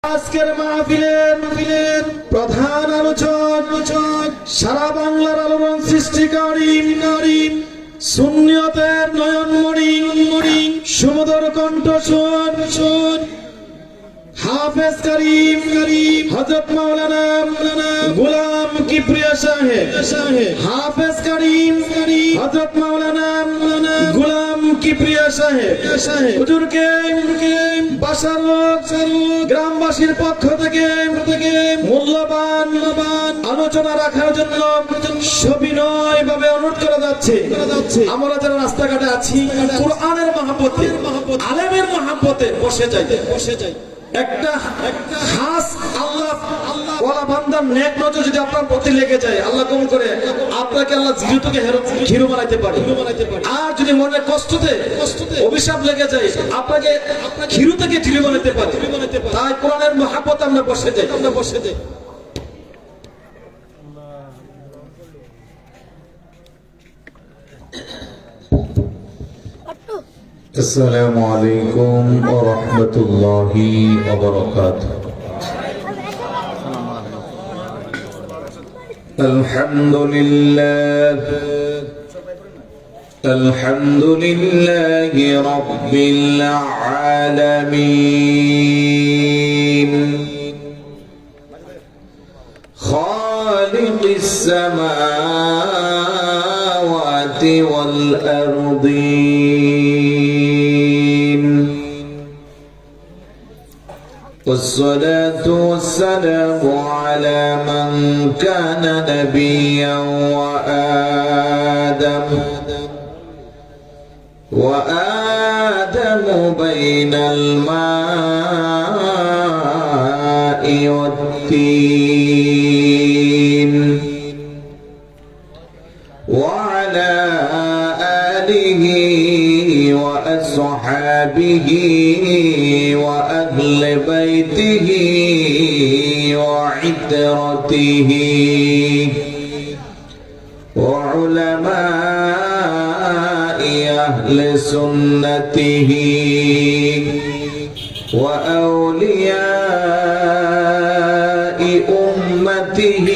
আজকের মাহফিলের প্রধান আলোচক সারা বাংলার আলোড়ন সৃষ্টিকারী সুন্নিয়তের নয়নমণি সুমধুর কণ্ঠস্বর হাফেজ করিম হযরত মাওলানা গোলাম কিবরিয়া সাহেব হাফেজ করিম হযরত মাওলানা গোলাম কিবরিয়া সাহেব হুজুরকে বাসারোগ গ্রামবাসীর পক্ষ থেকে মূল্যবান আলোচনা রাখার জন্য সবিনয় ভাবে অনুরোধ করা যাচ্ছে। আমরা যারা রাস্তাঘাটে আছি কোরআনের মহব্বতে আলেমের মহব্বতে বসে যাই একটা খাস আল্লাহ ওয়ালা বান্দার নেক নজর যদি আপনার প্রতি লেগে যায়, আল্লাহ কবুল করে আপনাকে আল্লাহ জিরো থেকে হিরো বানাইতে পারে। আর যদি মনে কষ্টতে অভিশাপ লেগে যায়, আপনাকে হিরো থেকে জিরো বানাইতে পারে। তাই কোরআনের মহব্বতে আমরা বসে যাই। السلام عليكم ورحمة الله وبركاته. الحمد لله رب العالمين خالق السماوات والأرضين والصلاة والسلام على من كان نبيا وآدم بين الماء والطين وعلى آله وأصحابه وأهل بيته وعترته وعلماء أهل سنته وأولياء أمته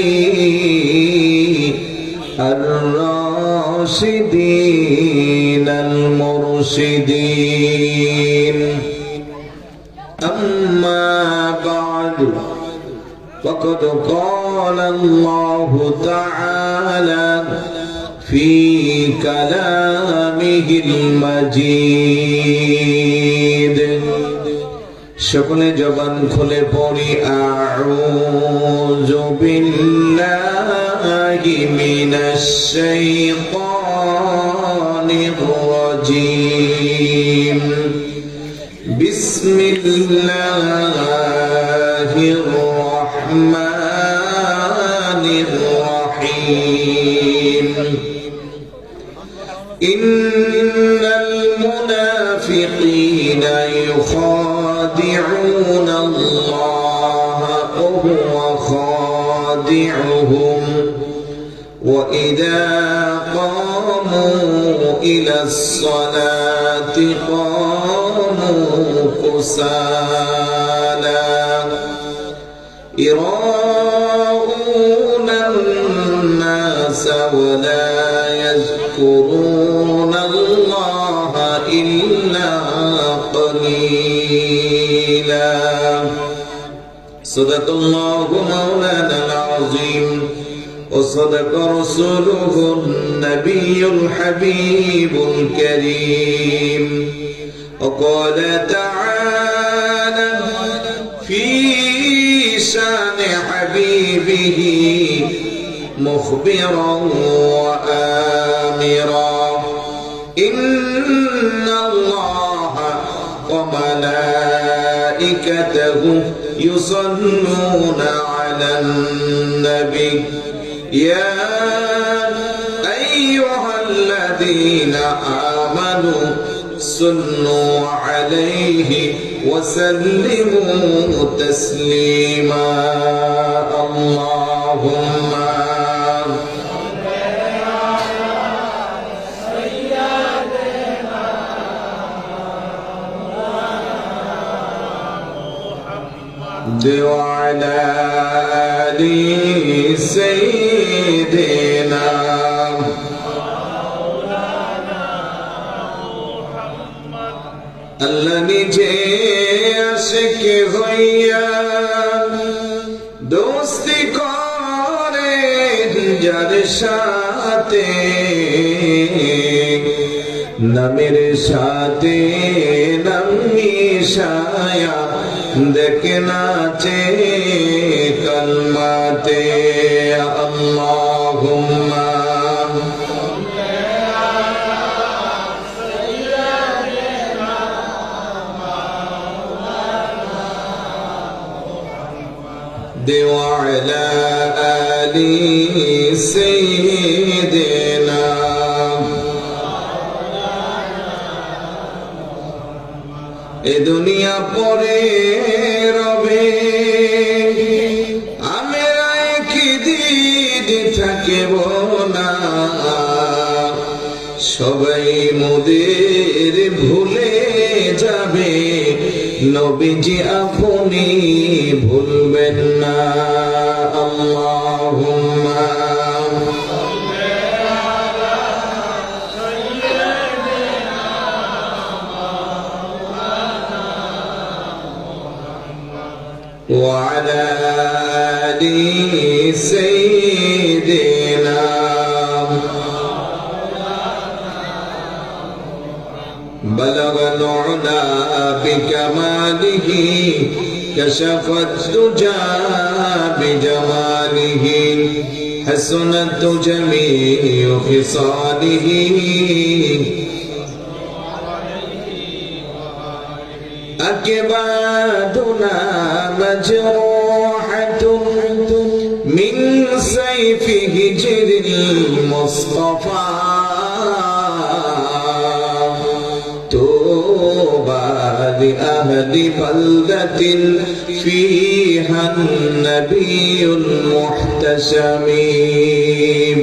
الراشدين المرشدين. أما بعد فقد قال الله تعالى في كلامه المجيد সকলে জবান খুলে পড়ি আউযু বিল্লাহি মিনাশ শাইতানির রাজীম বিসমিল্লাহির রাহমানির রাহিম ইন্নাল মুনাফিকিনা يخادعون الله وهو خادعهم وإذا قاموا إلى الصلاة قاموا كسالى يراءون الناس ولا يذكرون الله إلا قليلا. صدق الله مولانا العظيم وصدق رسوله النبي الحبيب الكريم. وقال تعالى في شان حبيبه مخبرا وآمرا إن الله وملائكته يصلون على النبي يا أيها الذين آمنوا صلوا عليه وسلموا تسليما. اللهم وعلى آل سيدنا আল্লাহ নিজে আশিক হইয়া দোস্তি করে যার সাথে নামের সাথে নাম মিশায়া দেখে নাচে কলমাতে আল্লাহুম্মা وعلى آل سيدنا এ দুনিয়া পরে রবে আমরা একদিন থাকিব না সবাই মোদের ভুলে যাবে নবীজি আপনি ভুলবেন না আল্লাহুম্মা وعلى آل سيدنا بلغ العلا بكماله كشف الدجى بجماله حسنت جميع خصاله أكبادنا مجروحة من سيف هجر المصطفى طوبى لأهل بلدة فيها النبي المحتشم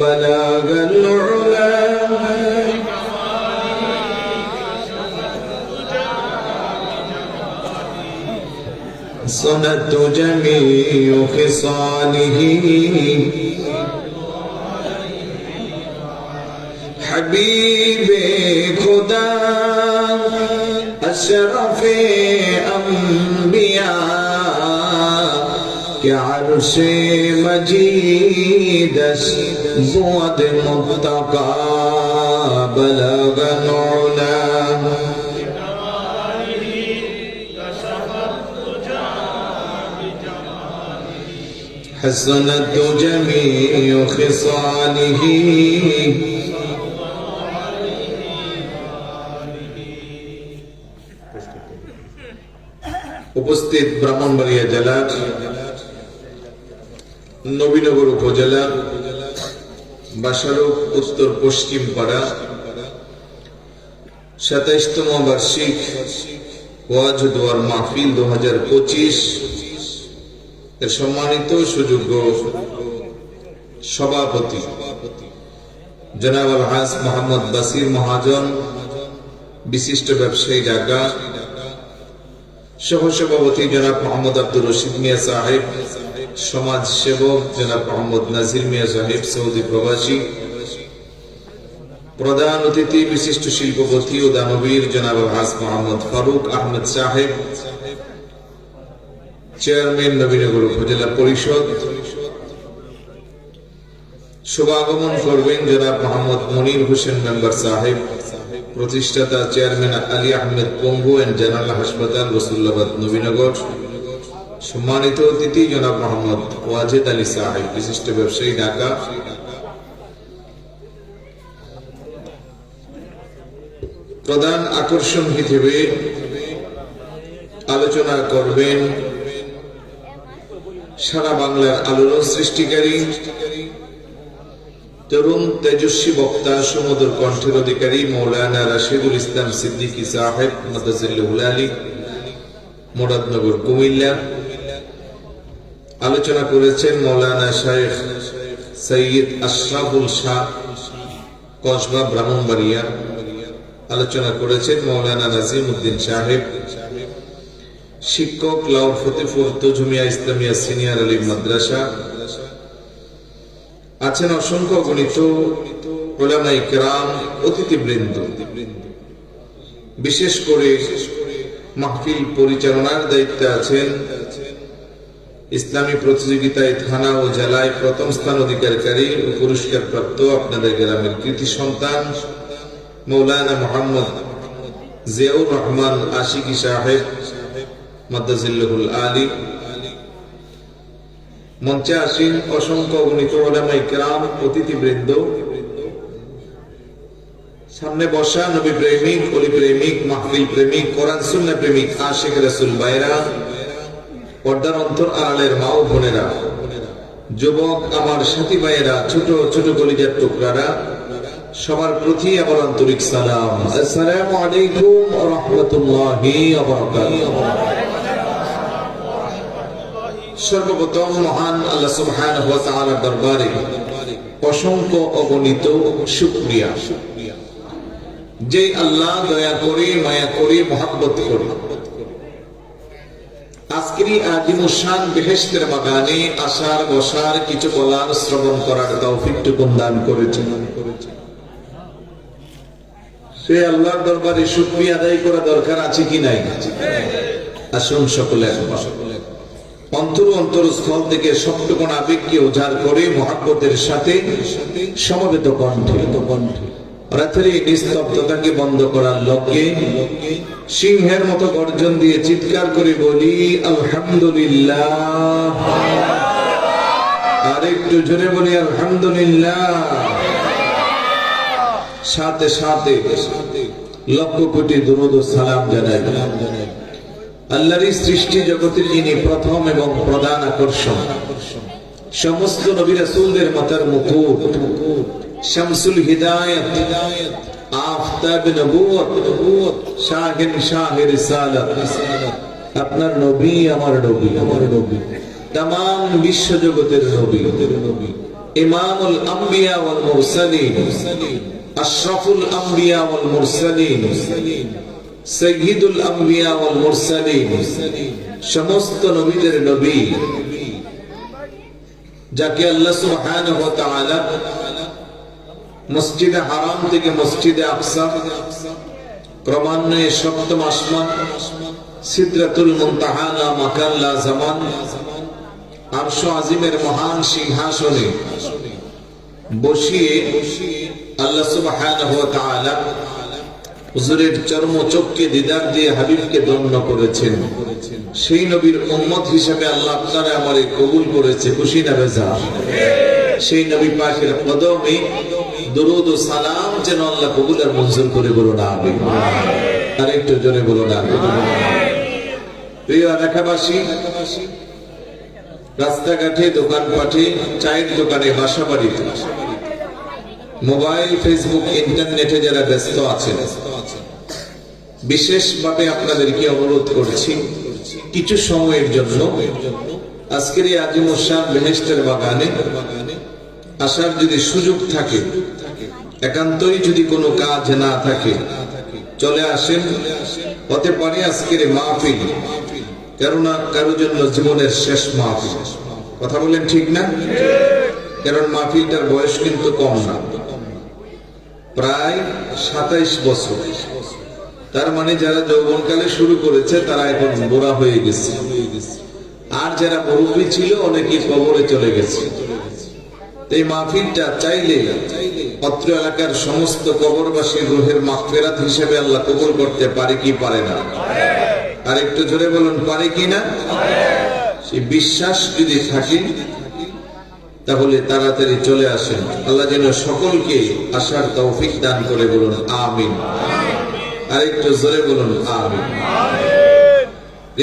بلغ العلا صنت جميع خصاله حبيب خدا اشرف انبیاء کے عرش مجید بود متقا بلغ العلا حسنت جميع خصاله উপস্থিত ব্রাহ্মণবাড়িয়া জেলার নবীনগর উপজেলার বাসারোগ উত্তর পশ্চিম পাড়া 27তম বার্ষিক ওয়াজ দোয়ার মাহফিল 2025 এর সম্মানিত সুযোগ্য সভাপতি জনাব আল-হাস মোহাম্মদ বাসির মহাজন, বিশিষ্ট ব্যবসায়ী ঢাকা, সহসভাপতি জনাব মোহাম্মদ আব্দুর রশিদ মিয়া সাহেব, সমাজ সেবক জনাব মোহাম্মদ নাজির মিয়া সাহেব সৌদি প্রবাসী, প্রধান অতিথি বিশিষ্ট শিল্পপতি ও দানবীর জনাব আল-হাস মোহাম্মদ ফারুক আহমেদ সাহেব, চেয়ারম্যান নবীনগর উপজেলা পরিষদ, শুভাগমন করবেন জনাব মোহাম্মদ মনির হোসেন মেম্বার সাহেব, প্রতিষ্ঠাতা চেয়ারম্যান আলী আহমেদ পঙ্গু এন্ড জেনারেল হাসপাতাল রসুল্লাবাদ নবীনগর, সম্মানিত অতিথি জনাব মোহাম্মদ ওয়াজেদ আলী সাহেব, বিশিষ্ট ব্যবসায়ী ঢাকা, প্রধান আকর্ষণ হিসেবে আলোচনা করবেন সারা বাংলার আলোড়ন সৃষ্টিকারী তরুণ তেজস্বী বক্তা, সুমধুর কণ্ঠের অধিকারী মৌলানা রাশিদুল ইসলাম সিদ্দিকী সাহেব মাদ্রাসাতুল আলী, মুরাদনগর কুমিল্লা। আলোচনা করেছেন মৌলানা শাইখ সৈয়দ আশরাফুল শাহ, কসবা ব্রাহ্মণবাড়িয়া। আলোচনা করেছেন মৌলানা নাজিম উদ্দিন সাহেব, শিক্ষক লাউর ফতেপুর তজুমিয়া ইসলামিয়া সিনিয়র আলিম মাদ্রাসা, আছেন অসংখ্য গণিত উলামায়ে কেরাম, অতিথিবৃন্দ, বিশেষ করে মাহফিল পরিচালনার দায়িত্বে আছেন ইসলামী প্রতিযোগিতায় থানা ও জেলায় প্রথম স্থান অধিকারী ও পুরস্কার প্রাপ্ত আপনাদের গ্রামের কৃতি সন্তান মৌলানা মোহাম্মদ জিয়াউর রহমান আশিকি সাহেব মাদ্দাজিল্লাহুল আলী। মঞ্চে আসীন অসংখ্য গণিত উলামায়ে কেরাম, অতিথিবৃন্দ, সামনে বসা নবী প্রেমিক, অলি প্রেমিক, মাহফিল প্রেমিক, কোরআন সুন্নাহ প্রেমিক, আশিক রাসূল ভাইরা, পর্দার অন্তর আড়ালের মা ও বোনেরা, যুবক আমার সাথী ভাইয়েরা, ছোট ছোট কলিজার টুকরারা, সবার প্রতি আমার আন্তরিক সালাম। আসসালামু আলাইকুম ওয়া রাহমাতুল্লাহি ওয়া বারাকাতুহু। সর্বপ্রথম মহান আল্লাহ সুবহানাহু ওয়া তাআলার দরবারে অসংখ্য অগণিত শুকরিয়া, যে আল্লাহ দয়া করে, মায়া করে, মহব্বত করে আজকের আজিমুশ শান বেহেশতের বাগানে আসার, বসার, কিছু বলার, শ্রবণ করার তৌফিকটুকু দান করেছেন। সে আল্লাহর দরবারে শুকরিয়া আদায় করা দরকার আছে কি নাই? আসুন সকলে একবার অন্তর অন্তরস্থল থেকে সবটুকু আবেগকে উজাড় করে মহব্বতের সাথে সমবেত কণ্ঠে রাতের এই নিস্তব্ধতাকে বন্ধ করার লক্ষ্যে সিংহের মতো গর্জন দিয়ে চিৎকার করে বলি আলহামদুলিল্লাহ। আর একটু জোরে বলি আলহামদুলিল্লাহ। সাথে সাথে লক্ষ কোটি দুরূদ ও সালাম জানাই আল্লাহর সৃষ্টি জগতের যিনি প্রথম এবং প্রধান আকর্ষণ, সমস্ত নবী রাসূলদের মাথার মুকুট, শামসুল হিদায়াত, আফতাব নবুয়ত, শাহিন শাহে রিসালাত, আপনার নবী, আমার নবী, तमाम বিশ্ব জগতের নবী, ইমামুল আম্বিয়া ওয়াল মুরসালিন, আশরাফুল আম্বিয়া ওয়াল মুরসালিন, সাইয়্যিদুল আম্বিয়া ওয়াল মুরসালিন, সমস্ত নবীদের নবী, যাকে আল্লাহ সুবহানাহু ওয়া তাআলা মসজিদে হারাম থেকে মসজিদে আকসা, ক্রমান্বয়ে সপ্তম আসমান, সিদরাতুল মুনতাহা লা মাকান লা জামান, আরশ আজিমের মহান সিংহাসনে বসিয়ে আল্লাহ সুবহানাহু ওয়া তাআলা হুজুরের চর্ম চক্ষে দিদার দিয়ে হাবিবকে ধন্য করেছেন। সেই নবীর উম্মত হিসেবে আল্লাহ আপনারা আমারে কবুল করেছে, খুশি না বেজার? সেই নবী পাকের কদমে দুরূদ ও সালাম যেন আল্লাহ কবুল আর মঞ্জুর করে, বলো না আমিন। আর একটু জোরে বলো না আমিন। প্রিয় এলাকাবাসী, রাস্তাঘাটে, দোকানপাটে, চায়ের দোকানে, বাসা বাড়িতে, মোবাইল, ফেসবুক, ইন্টারনেটে যারা ব্যস্ত আছেন, বিশেষভাবে আপনাদেরকে অনুরোধ করছি কিছু সময়ের জন্য আজকের এই আজিমুশ শান বেহেশতের বাগানে আসার যদি সুযোগ থাকে, একান্তই যদি কোনো কাজ না থাকে, চলে আসেন। হতে পারে আজকের মাহফিল কেননা কারোর জন্য জীবনের শেষ মাহফিল। কথা বলেন ঠিক না? কারণ মাহফিলটার বয়স কিন্তু কম না, প্রায় 27 বছর। তার মানে যারা যৌবনকালে শুরু করেছে তারা এখন বুড়া হয়ে গেছে, আর যারা মুরব্বী ছিল অনেকে কবরে চলে গেছে। এই মাহফিলটা চাইলে অত্র এলাকার সমস্ত কবরবাসীর রুহের মাগফিরাত হিসেবে আল্লাহ কবুল করতে পারে কি পারে না? আর একটু জোরে বলুন, পারে কি না? সেই বিশ্বাস যদি থাকে তাহলে তাড়াতাড়ি চলে আসেন। আল্লাহ যেন সকলকে আসার তৌফিক দান করে, বলুন আমিন। আর একটু জোরে বলুন আমিন।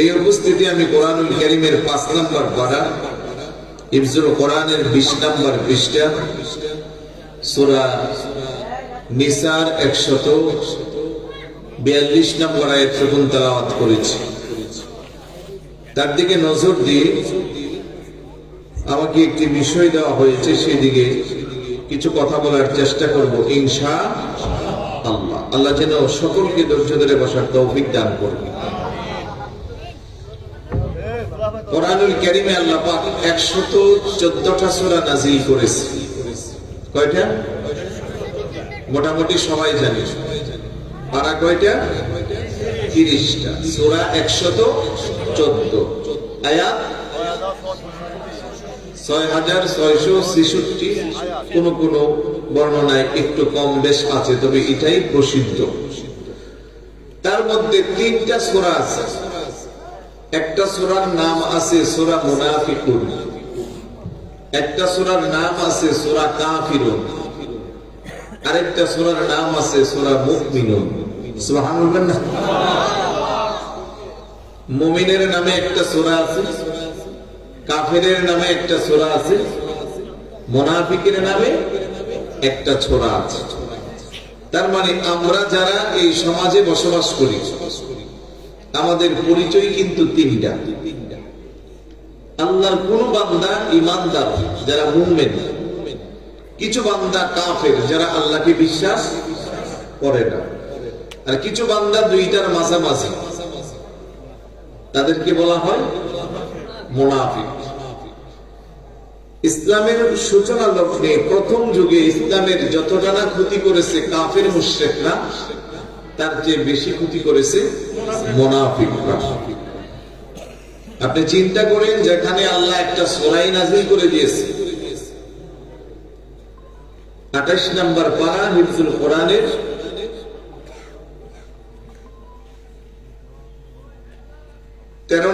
এই উপস্থিতি আমি কোরআনুল কারীমের 5 নম্বর পারা, হিফজুল কোরআনের 20 নম্বর পৃষ্ঠা, সূরা নিসার 142 নম্বর আয়াত পর্যন্ত তেলাওয়াত করেছি। তার দিকে নজর দিয়ে আমাকে একটি বিষয় দেওয়া হয়েছে, সেদিকে কিছু কথা বলার চেষ্টা করব ইনশাআল্লাহ। আল্লাহ যেন সকলকে ধৈর্য ধরে বসার তৌফিক দান করবে। কোরআনুল কারীমে আল্লাহ পাক 114টা সূরা নাযিল করেছে। কয়টা? মোটামুটি সবাই জানে। পারা কয়টা? 30টা। সূরা 114, আয়াত 6666। কোন বর্ণনায় একটু কম বেশ আছে, তবে এটাই প্রসিদ্ধ। তার মধ্যে 3টা সূরা আছে। একটা সূরার নাম আছে সূরা মুনাফিকুন, একটা সূরার নাম আছে সূরা কাফিরুন, আরেকটা সূরার নাম আছে সূরা মুমিনুন। সুবহানাল্লাহ। মুমিনের নামে একটা সূরা আছে, কাফিরের নামে একটা সূরা আছে, মুনাফিকের নামে একটা সূরা আছে। তার মানে আমরা যারা এই সমাজে বসবাস করি, আমাদের পরিচয় কিন্তু 3টা। আল্লাহর কোন বান্দা ঈমানদার যারা মুমিন, কিছু বান্দা কাফের যারা আল্লাহকে বিশ্বাস করে না, আর কিছু বান্দা দুইটার মাঝামাঝি, তাদেরকে বলা হয় মুনাফিক। ইসলামের সূচনা লগ্নে প্রথম যুগে ইসলামের যতটা না ক্ষতি করেছে কাফের মুশরিকরা, তার চেয়ে বেশি ক্ষতি করেছে মুনাফিকরা। আপনি চিন্তা করেন, যেখানে আল্লাহ একটা সূরাই নাযিল করে দিয়েছে, 28 নম্বর পারা হিফজুল কোরআনের 13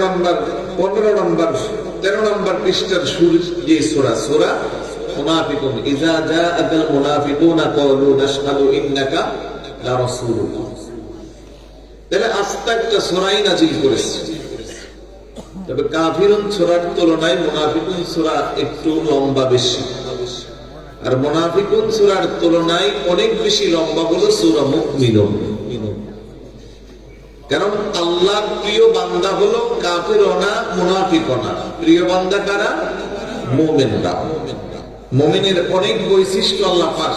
নম্বর পৃষ্ঠার শুরু যে সূরা মুনাফিকুন, ইযা জাআকাল মুনাফিকুনা ক্বালু নাশহাদু ইন্নাকা লা রাসূলুল্লাহ। তাহলে আস্তে একটা সূরাই নাযিল করেছে। তবে কাফিরুন সূরার তুলনায় মুনাফিকুন সূরা একটু লম্বা বেশি, আর মুনাফিকুন সূরার তুলনায় অনেক বেশি লম্বা হলো সূরা মুমিনুন। কারণ আল্লাহর প্রিয় বান্দা হলো কাফিরও না মুনাফিকও না, প্রিয় বান্দা কারা? মুমিনরা। মুমিনের অনেক বৈশিষ্ট্য আল্লাহ পাক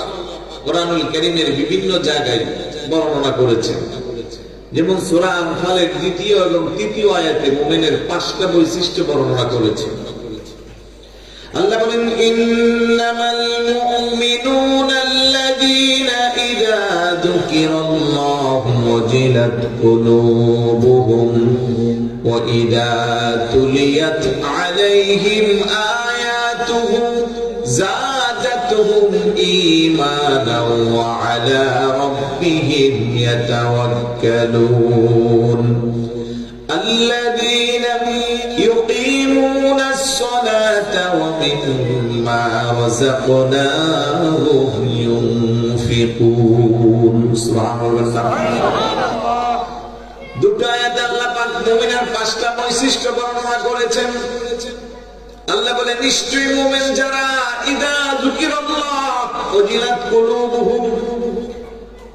কোরআনুল কারীমের বিভিন্ন জায়গায় বর্ণনা করেছেন। যেমন সূরা আনফালের 2য় এবং 3য় আয়াতে মুমিনের 5টা বৈশিষ্ট্য বর্ণনা করেছেন। আল্লাহ বলেন, ইন্নামাল মুমিনুনা আল্লাযীনা ইযা যুকিরাল্লাহু ওয়াজিলাত কুলুবুহুম ওয়া ইযা তুলিয়াত আলাইহিম আয়াতুহু যাদাতুহুম ঈমানাও ওয়া আলা রাব্বিহিম ইয়াতাওয়াক্কালুন الذين يقيمون الصلاة ومما رزقناهم ينفقون سبحان الله। দুটো আয়াতে আল্লাহ পাক মুমিনের 5টা বৈশিষ্ট্য বর্ণনা করেছেন। আল্লাহ বলে, নিশ্চয়ই মুমিন যারা ইযা যুকিরাল্লাহ ওয়াজিলাত কুলুবুহুম,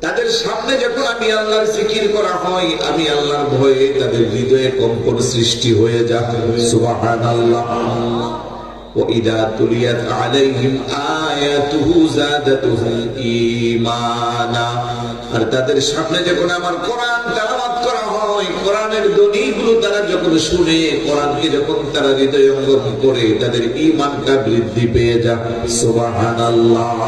তাদের সামনে যখন আমি আল্লাহর জিকির করা হয়, আমি আল্লাহর ভয়ে তাদের হৃদয়ে কম্পন সৃষ্টি হয়ে যায়। সুবহানাল্লাহ। ওয়া ইযা তুলিয়াত আলাইহিম আয়াতুহু যাদাতুহুম ঈমানা, আর তাদের সামনে যখন আমার কোরআন তেলাওয়াত করা হয়, কোরআনের ধ্বনিগুলো তারা যখন শুনে, কোরআনকে যখন তারা হৃদয়ে অঙ্গন করে, তাদের ঈমানটা বৃদ্ধি পেয়ে যায়। সুবহানাল্লাহ।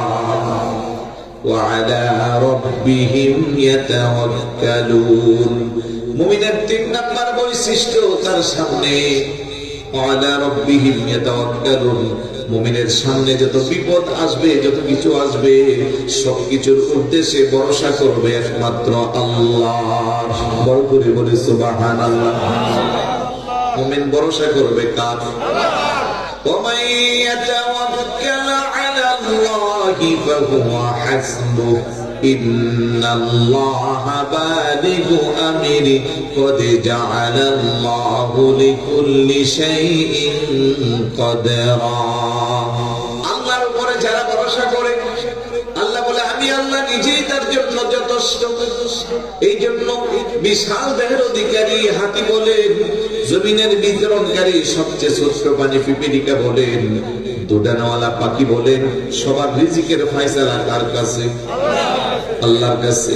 وعلى ربهم يتوكلون। মুমিনের 3 নম্বর বৈশিষ্ট্য, তার সামনে وعلى ربهم يتوكلون, মুমিনের সামনে যত বিপদ আসবে, যত কিছু আসবে, সবকিছুর উদ্দেশ্যে ভরসা করবে একমাত্র আল্লাহ। বড় করে বলে সুবহানাল্লাহ। মুমিন ভরসা করবে কার? ومن يتوكل على الله فهو حسبه إن الله بالغ أمره قد جعل الله لكل شيء قدرا। আল্লাহর উপরে যারা ভরসা করে, আল্লাহ বলে আমি আল্লাহ নিজেই তার জন্য যথেষ্ট। এই জন্য বিশাল দেহের অধিকারী হাতি বলেন, জমিনের বিচরণকারী সবচেয়ে ছোট্ট প্রাণী পিপিলিকা বলেন, দুডানাওয়ালা পাখি বলেন, সবার রিজিকের ফয়সালা কার কাছে? আল্লাহর কাছে।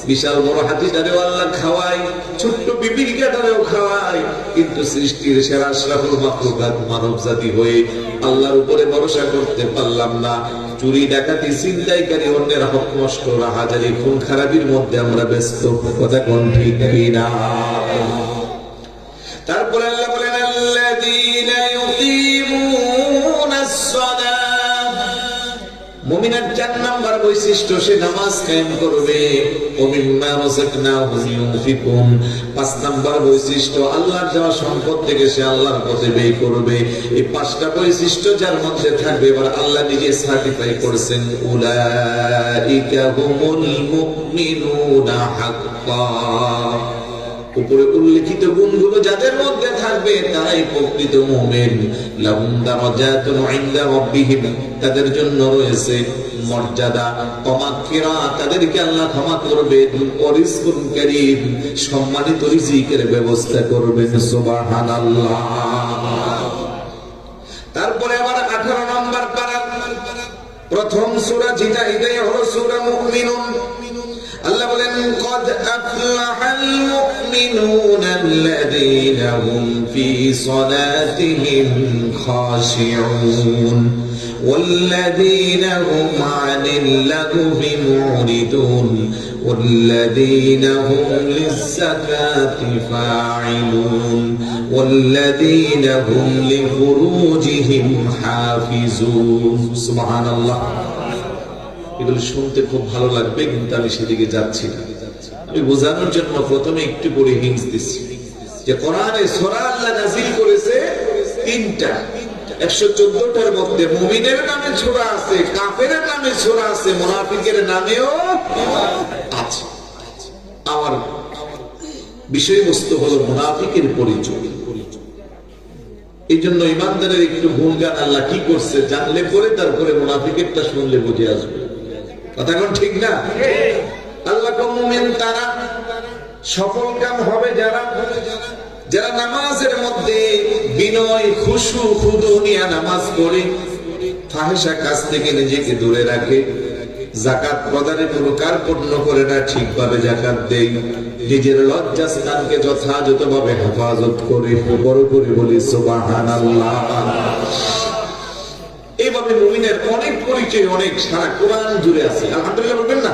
বিশাল বড় হাতিটারেও আল্লাহ খাওয়ায়, ছোট্ট পিপিলিকাটারেও খাওয়ায়, কিন্তু সৃষ্টির সেরা আশরাফুল মাখলুকাত মানব জাতি হয়ে আল্লাহর উপরে ভরসা করতে পারলাম না। চুরি ডাকাতি ছিনতাইকারী অন্যের হক নষ্ট রাহাজারি খুন খারাপির মধ্যে আমরা ব্যস্ত। কথা কোন ঠিক কিনা? তারপরে আল্লাহ বলেন আল্লাযীনা ইউকিমুনাস সালাহ, মুমিনের 4 নাম্বার বৈশিষ্ট্য সে নামাজ কায়েম করবে। ওয়া মিম্মা রাযাকনাহুম ইউনফিকুন, 5 নাম্বার বৈশিষ্ট্য আল্লাহর দেওয়া সম্পদ থেকে সে আল্লাহর পথে ব্যয় করবে। এই 5টা বৈশিষ্ট্য যার মধ্যে থাকবে, এবার আল্লাহ নিজে সার্টিফাই করেছেন উলাইকা হুমুল মুমিনুনা হাক্কান। উপরে উল্লেখিত গুণগুলো যাদের মধ্যে থাকবে তারাই প্রকৃত মুমিন। লাহুম দারাজাতুন ইনদা রাব্বিহিম, তাদের জন্য রয়েছে মর্যাদা, মাগফিরাত, তাদেরকে আল্লাহ ক্ষমা করবেন, ওয়া রিজকুন কারীম, সম্মানিত রিজিকের ব্যবস্থা করবেন। সুবহানাল্লাহ। তারপরে আবার 18 নম্বর পারা, প্রথম সূরা যেটা, এটাই হলো সূরা মুমিনুন। আল্লাহ বলেন قد أفلح المؤمنون الذين هم في صلاتهم خاشعون والذين هم عن اللغو معرضون والذين هم للزكاة فاعلون والذين هم لفروجهم حافظون। سبحان الله। এগুলো শুনতে খুব ভালো লাগবে, কিন্তু আমি সেদিকে যাচ্ছি না। আমি বোঝানোর জন্য প্রথমে একটু করে হিন্টস দিচ্ছি যে কোরআনে সূরা আল্লাহ নাযিল করেছে 3টা, 114টার মধ্যে মুমিনের নামে সূরা আছে, কাফেরের নামে সূরা আছে, মুনাফিকের নামেও আছে। আমার বিষয়বস্তু হলো মুনাফিকের পরিচয়। এই জন্য ইমানদারের একটু গুণগান আল্লাহ কি করছে জানলে পরে তারপরে মুনাফিকেরটা শুনলে বুঝে আসবে। কথা কোন ঠিক না? আল্লাহ কো মুমিন তারা, সফল কাম হবে যারা যারা নামাজের মধ্যে বিনয় খুশু খুদু নিয়ে নামাজ পড়ে, ফাহিশা কাজ থেকে নিজেকে দূরে রাখে, যাকাত প্রদানে কোনো কার্পণ্য করে না, ঠিকভাবে যাকাত দেয়, নিজের লজ্জাস্থানকে যথাযথভাবে হেফাজত করে। বড় করে বলি সুবহানাল্লাহ। এইভাবে মুমিনের অনেক পরিচয়, অনেক সারা কোরআন জুড়ে আছে। আলহামদুলিল্লাহ বলবেন না?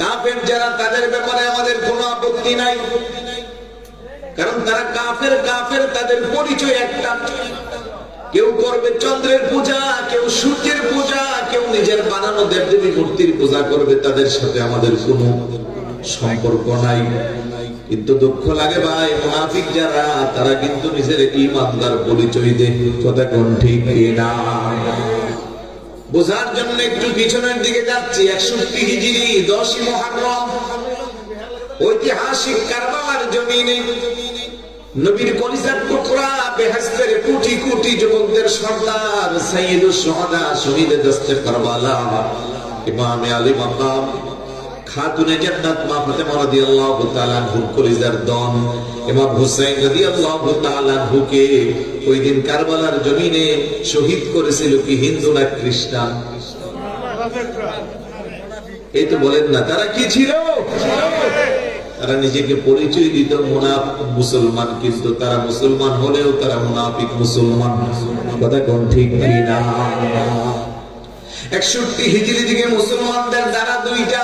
কাফের যারা, তাদের ব্যাপারে আমাদের কোনো আপত্তি নাই, কারণ তারা কাফের। কাফের তাদের পরিচয় একটা, কেউ করবে চন্দ্রের পূজা, কেউ সূর্যের পূজা, কেউ নিজের বানানো দেবদেবী মূর্তির পূজা করবে, তাদের সাথে আমাদের কোনো সম্পর্ক নাই। কিন্তু দুঃখ লাগে ভাই, মুনাফিক যারা, তারা কিন্তু নিজের ঈমানদার পরিচয় দেয়। কথা কোন ঠিক কিনা? বোঝার জন্য একটু পিছনের দিকে যাচ্ছি। 61 হিজরি 10 মুহররম, ঐতিহাসিক কারবালার জমিনে নবীর কলিজার টুকরা, বেহেশতের কোটি কোটি যুবকদের সর্দার, সাইয়্যিদুশ শুহাদা, শহীদে দস্তে কারবালা, ইমামে আলী মাকাম, খাতুনে জান্নাত মা ফাতেমা রাদিয়াল্লাহু তাআলা আনহুর কলিজার দন ইমাম হুসাইন রাদিয়াল্লাহু তাআলা আনহুকে ওই দিন কারবালার জমিনে শহীদ করেছিল কি হিন্দু না খ্রিস্টান? এই তো বলেন না, তারা কি ছিল? তারা নিজেকে পরিচয় দিত মুসলমান, কিন্তু তারা মুসলমান হলেও তারা মুনাফিক মুসলমান। কথা কোন ঠিক কিনা? 61 হিজরি দিকে মুসলমানদের দ্বারা 2টা,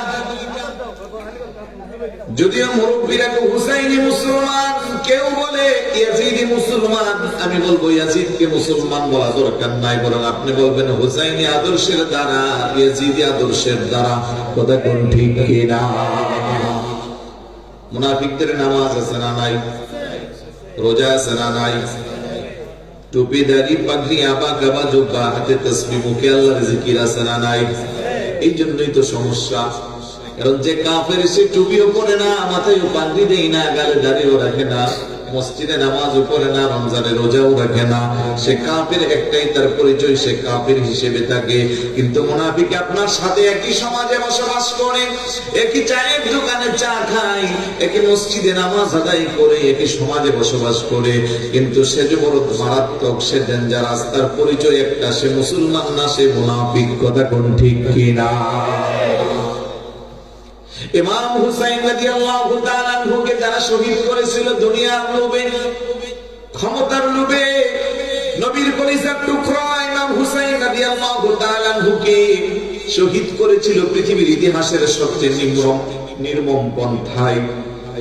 যদিও মুরব্বীরা হুসাইনি মুসলমান, কেউ বলে ইয়াজিদি মুসলমান। আমি বলবো ইয়াজিদকে মুসলমান বলা দরকার নাই, বরং আপনি বলবেন হুসাইনি আদর্শের দ্বারা, ইয়াজিদি আদর্শের দ্বারা। কথা কোন ঠিক কিনা? মুনাফিকদের নামাজ আছে না নাই? রোজা আছে না নাই? টুপি দাড়ি পাগড়ি আবা গাবা জুব্বা, হাতে তাসবিহ, মুখে আল্লাহর জিকির আছে না নাই? এই জন্যই তো সমস্যা। কারণ যে কাফের, সে টুপিও পরে না, মাথায় পাগড়ি দেয় না, গালে দাড়িও রাখে না, মসজিদে নামাজও পড়ে না, রমজানে রোজাও রাখে না, সে কাফের। একটাই তার পরিচয়, সে কাফের হিসেবে থাকে। কিন্তু মুনাফিক আপনার সাথে একই সমাজে বসবাস করে, একই চায়ের দোকানে চা খায়, একই মসজিদে নামাজ আদায় করে, একই সমাজে বসবাস করে, কিন্তু সে যে বড় মারাত্মক, সে ডেঞ্জারাস। তার পরিচয় একটা, সে মুসলমান না, সে মুনাফিক। কথা কোন ঠিক কিনা? ইমাম হুসাইন রাদিয়াল্লাহু তাআলা আনহুকে যারা শহীদ করেছিল দুনিয়ার লোভে, ক্ষমতার লোভে, নবীর কলিজার টুকরা ইমাম হুসাইন রাদিয়াল্লাহু তাআলা আনহুকে শহীদ করেছিল পৃথিবীর ইতিহাসের সবচেয়ে নির্মম পন্থায়।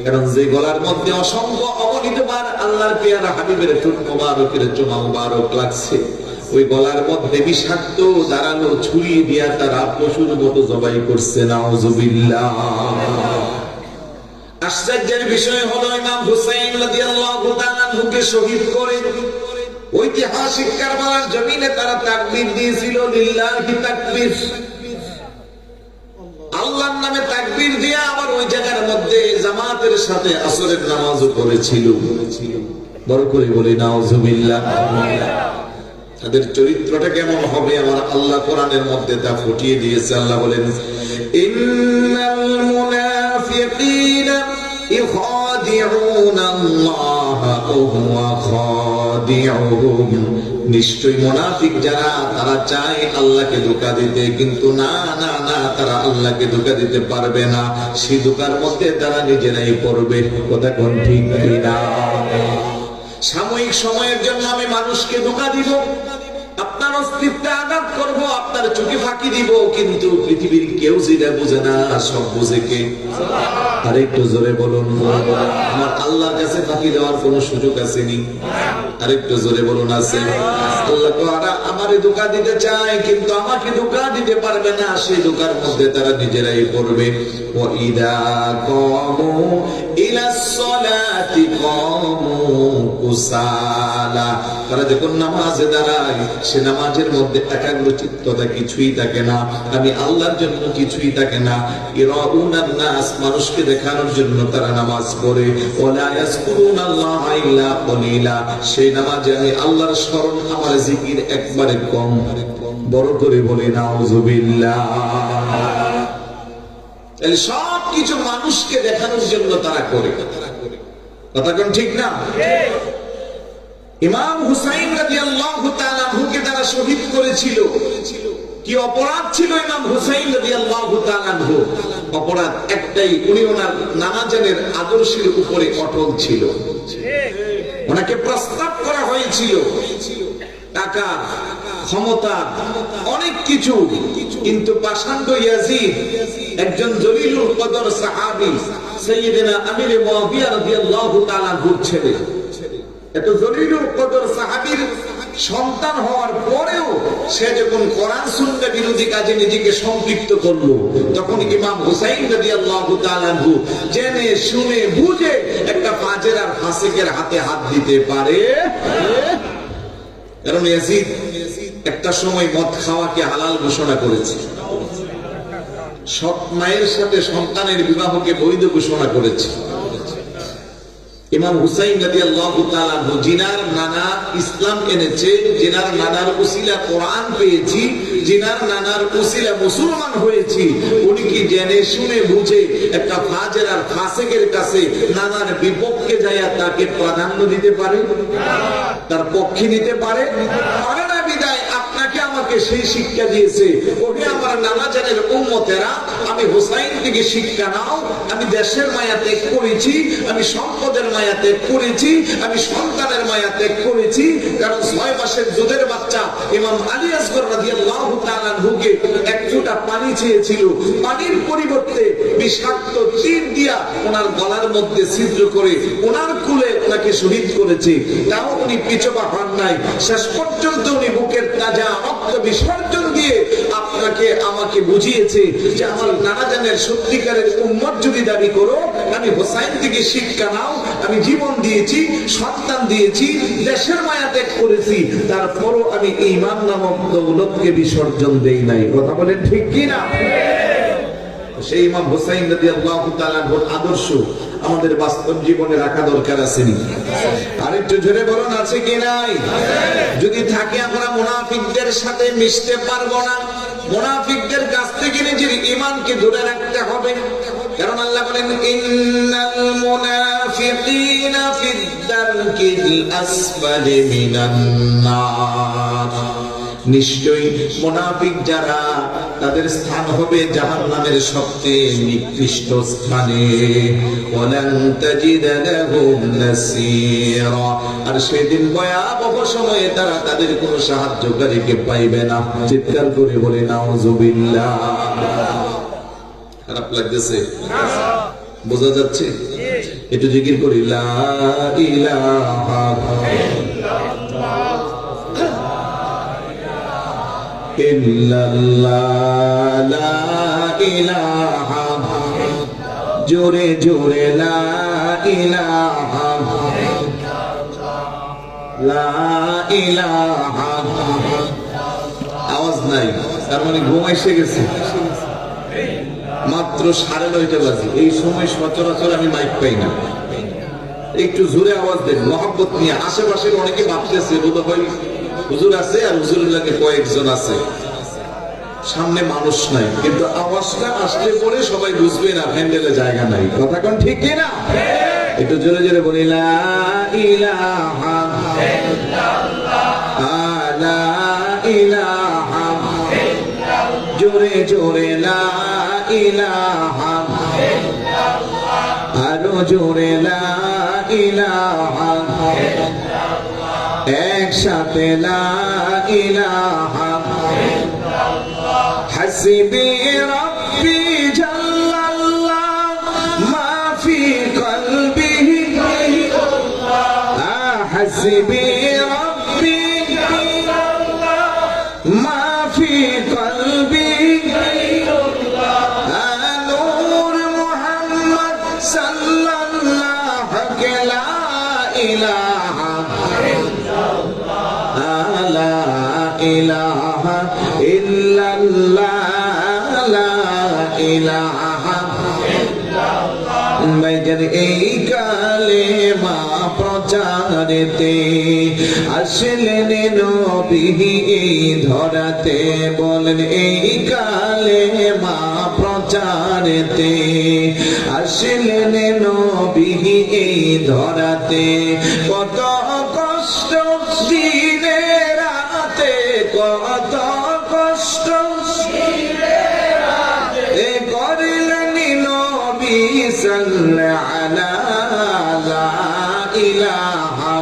কারণ যে গলার মধ্যে অসংখ্য অগণিতবার আল্লাহর পেয়ারা হাবিবের ঠোঁট মোবারকের চোমা মোবারক লাগছে, ওই গলার মধ্যে বিষাক্ত দাঁড়ানো ছুরি দিয়া তারা পশুর মতো জবাই করছে। নাউজুবিল্লাহ। আশ্চর্যের বিষয় হলো ইমাম হুসাইন রাদিয়াল্লাহু তাআলা আনহুকে শহীদ করে ঐতিহাসিক কারবালার জমিনে তারা তাকবীর দিয়েছিল, লিল্লাহি তাকবীর, আল্লাহর নামে তাকবীর দিয়ে আবার ওই জায়গার মধ্যে জামাতের সাথে আসরের নামাজও পড়েছিল। বড় করে বলি নাউজুবিল্লাহ। তাদের চরিত্রটা কেমন হবে আমার আল্লাহ কোরআনের মধ্যে তা ফুটিয়ে দিয়েছে। আল্লাহ বলেন, ইন্নাল মুনাফিকিনা ইখাদিউনা আল্লাহ ওয়া হুয়া খাদিউহুম। নিশ্চয়ই মুনাফিক যারা, তারা চায় আল্লাহকে ধোঁকা দিতে, কিন্তু না না না, তারা আল্লাহকে ধোঁকা দিতে পারবে না। সেই ধোঁকার মধ্যে তারা নিজেরাই পড়বে। কথা কোন ঠিক কিনা? সাময়িক সময়ের জন্য আমি মানুষকে ধোঁকা দিব, আপনার অস্তিত্বে আঘাত করব, আপনার চোখে ফাঁকি দিব, কিন্তু পৃথিবীর কেউ যেটা বুঝে না, সব বুঝে কে? আরেকটু জোরে বলুন। আমার আল্লাহর কাছে ফাঁকি দেওয়ার কোনো সুযোগ আসেনি। আরেকটু জোরে বলুন আছে। আল্লাহ তো আমারে ধোঁকা দিতে চায়, কিন্তু আমাকে ধোঁকা দিতে পারবে না। সেই ধোঁকার মধ্যে তারা নিজেরাই পড়বে। ওয়াইদা কামু ইলাস সালাতি কামু কুসালা। তারা যখন নামাজে দাঁড়ায়, সে নামাজের মধ্যে একাগ্রচিত্ততা কিছুই থাকে না, আমি আল্লাহর জন্য কিছুই থাকে না। ইরাউনান নাস, মানুষকে দেখানোর জন্য তারা নামাজ পড়ে। ওয়ালা ইয়াজকুরুনাল্লাহা ইল্লা কলিলা, সেই নামাজে আমি আল্লাহর স্মরণ, আমার জিকির একবারে কম। বড় করে বলি নাউজুবিল্লাহ। তাহলে সব কিছু মানুষকে দেখানোর জন্য তারা করে। কথা কোন ঠিক না? ইমাম হুসাইন রাদিয়াল্লাহু তাআলা আনহুকে যারা শহীদ করেছিল, কি অপরাধ ছিল ইমাম হুসাইন রাদিয়াল্লাহু তাআলা আনহু? অপরাধ একটাই, উনি ওনার নানা জানের আদর্শের উপরে অটল ছিল। ওনাকে প্রস্তাব করা হয়েছিল টাকা, ক্ষমতা, অনেক কিছু, কিন্তু পাষাণ্ড ইয়াজিদ, একজন জলিলুল কদর সাহাবী, সাইয়্যিদনা আমির মুআবিয়া রাদিয়াল্লাহু তাআলা আনহুর ছেলে, এত জলিলুল কদর সাহাবীর সন্তান হওয়ার পরেও সে যখন কোরআন সুন্নাহ বিরোধী কাজে নিজেকে সম্পৃক্ত করলো, তখন ইমাম হুসাইন রাদিয়াল্লাহু তাআলা আনহু জেনে শুনে বুঝে একটা ফাজের আর ফাসিকের হাতে হাত দিতে পারে। কারণ ইয়াজিদ একটা সময় মদ খাওয়াকে হালাল ঘোষণা করেছে, সৎ মায়ের সাথে সন্তানের বিবাহকে বৈধ ঘোষণা করেছে। ইমাম হুসাইন রাদিয়াল্লাহু তাআলা আনহু, জিনার নানা ইসলাম এনেছে, জিনার নানার উসিলা কোরআন পেয়েছি, জিনার নানার উসিলা মুসলমান হয়েছি, উনি কি জেনে শুনে বুঝে একটা ফাজের আর ফাসিকের কাছে নানার বিপক্ষে যাইয়া তাকে প্রাধান্য দিতে পারে? তার পক্ষে নিতে পারে? পারে না। বিদায় আপনাকে আমাকে সেই শিক্ষা দিয়েছে, ওহে আমার নানা জানের উম্মতেরা, আমি হুসাইন থেকে শিক্ষা নাও। আমি দেশের মায়া ত্যাগ করেছি, আমি সম্পদের মায়া ত্যাগ করেছি, আমি সন্তানের মায়া ত্যাগ করেছি। কারণ 6 মাসের দুধের বাচ্চা ইমাম আলী আসগর রাদিয়াল্লাহু তাআলা আনহুকে এক ফোঁটা পানি চেয়েছিল, পানির পরিবর্তে বিষাক্ত তীর দিয়া ওনার গলার মধ্যে ছিদ্র করে ওনার কুলে ওনাকে শহীদ করেছে। তাও উনি পিছপা হন নাই, শেষ পর্যন্ত উনি বুকের তাজা রক্ত বিসর্জন দিয়ে আপনাকে আমাকে বুঝিয়েছে যে আমার নানা জানের সত্যিকারের উম্মত যদি দাবি করো, আমি হুসাইন থেকে শিক্ষা নাও। আমি জীবন দিয়েছি, সন্তান দিয়েছি, দেশের মায়া ত্যাগ করেছি, তারপরও আমি ঈমান নামক দৌলতকে বিসর্জন দেই নাই। কথা বলেন ঠিক কি না? সেই ইমাম হুসাইন রাদিয়াল্লাহু তাআলা আনহুর আদর্শ আমাদের বাস্তব জীবনে রাখা দরকার আছে নি? আরেকটু জোরে বলুন, আছে কি নাই? যদি থাকে আমরা মুনাফিকদের সাথে মিশতে পারবো না, মুনাফিকদের কাছ থেকে নিজের ঈমানকে দূরে রাখতে হবে। কারণ আল্লাহ বলেন, ইন্নাল মুনাফিকিনা ফিদ দারকিল আসফালি মিনান নার। নিশ্চয়ই মুনাফিক যারা তাদের স্থান হবে জাহান্নামের সবচেয়ে নিকৃষ্ট স্থানে ওয়ালান তাজিদ লাহুম নাসীরা আর সেদিন ভয়াবহ সময়ে তারা তাদের কোনো সাহায্যকারীকে পাইবে না চিৎকার করে বলে নাউযুবিল্লাহ খারাপ লাগতেছে বোঝা যাচ্ছে একটু জিকির করি লা ইলাহা ইল্লাল্লাহ লা ইলাহা জোরে জোরে লা ইলাহা লা ইলাহা আওয়াজ নাই তার মানে ঘুম এসে গেছে মাত্র 9:30 বাজে এই সময় সচরাচর আমি মাইক পাই না একটু জোরে আওয়াজ দেন মহব্বত নিয়ে আশেপাশের অনেকে ভাবতেছে বোধহয় হুজুর আছে আর হুজুরের লাগে কয়েকজন আছে সামনে মানুষ নাই কিন্তু আওয়াজটা আসলে পরে সবাই বুঝবে না প্যান্ডেলে জায়গা নাই কথা কোন ঠিক কি না একটু জোরে জোরে বলি লা ইলাহা ইল্লাল্লাহ লা ইলাহা ইল্লাল্লাহ জোরে জোরে লা ইলাহা ইল্লাল্লাহ আরো জোরে লা ইলাহা ইল্লাল্লাহ একসাথে লা ইলাহা ইল্লাল্লাহ হাসবি রাব্বি জাল্লাল্লাহ মা ফি কলবি গায়রুল্লাহ হাসবি রাব্বি জাল্লাল্লাহ মা ফি কলবি গায়রুল্লাহ নূর মুহাম্মদ সাল্লাল্লাহু লা ইলাহা লা ইলাহা ইল্লাল্লাহ লা ইলাহা ইল্লাল্লাহ বাইজান এই কালেমা প্রচারেতে আসলেন নবী এই ধরাতে বলেন এই কালেমা প্রচারেতে আসলেন নবী এই ধরাতে কত কষ্ট দিনে রাতে কত কষ্ট দিনে রাতে করলেন নবী সাল্লাল্লাহু লা ইলাহা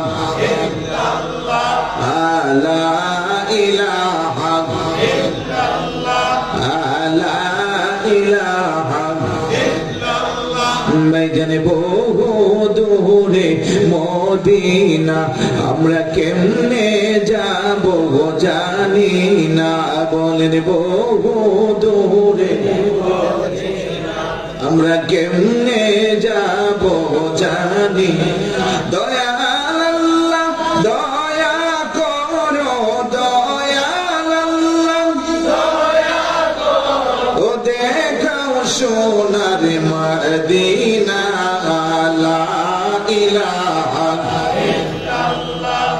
ইল্লাল্লাহ লা ইলাহা ইল্লাল্লাহ লা ইলাহা ইল্লাল্লাহ বাইজানে বহু দূরে মদিনা আমরা কেমনে যাব জানি না বলেন বহু দূরে আমরা কেমনে যাব জানি দয়াল আল্লাহ দয়া করো দয়াল আল্লাহ দয়া করো ও দেখাও সোনার মদিনা লা ইলাহা ইল্লাল্লাহ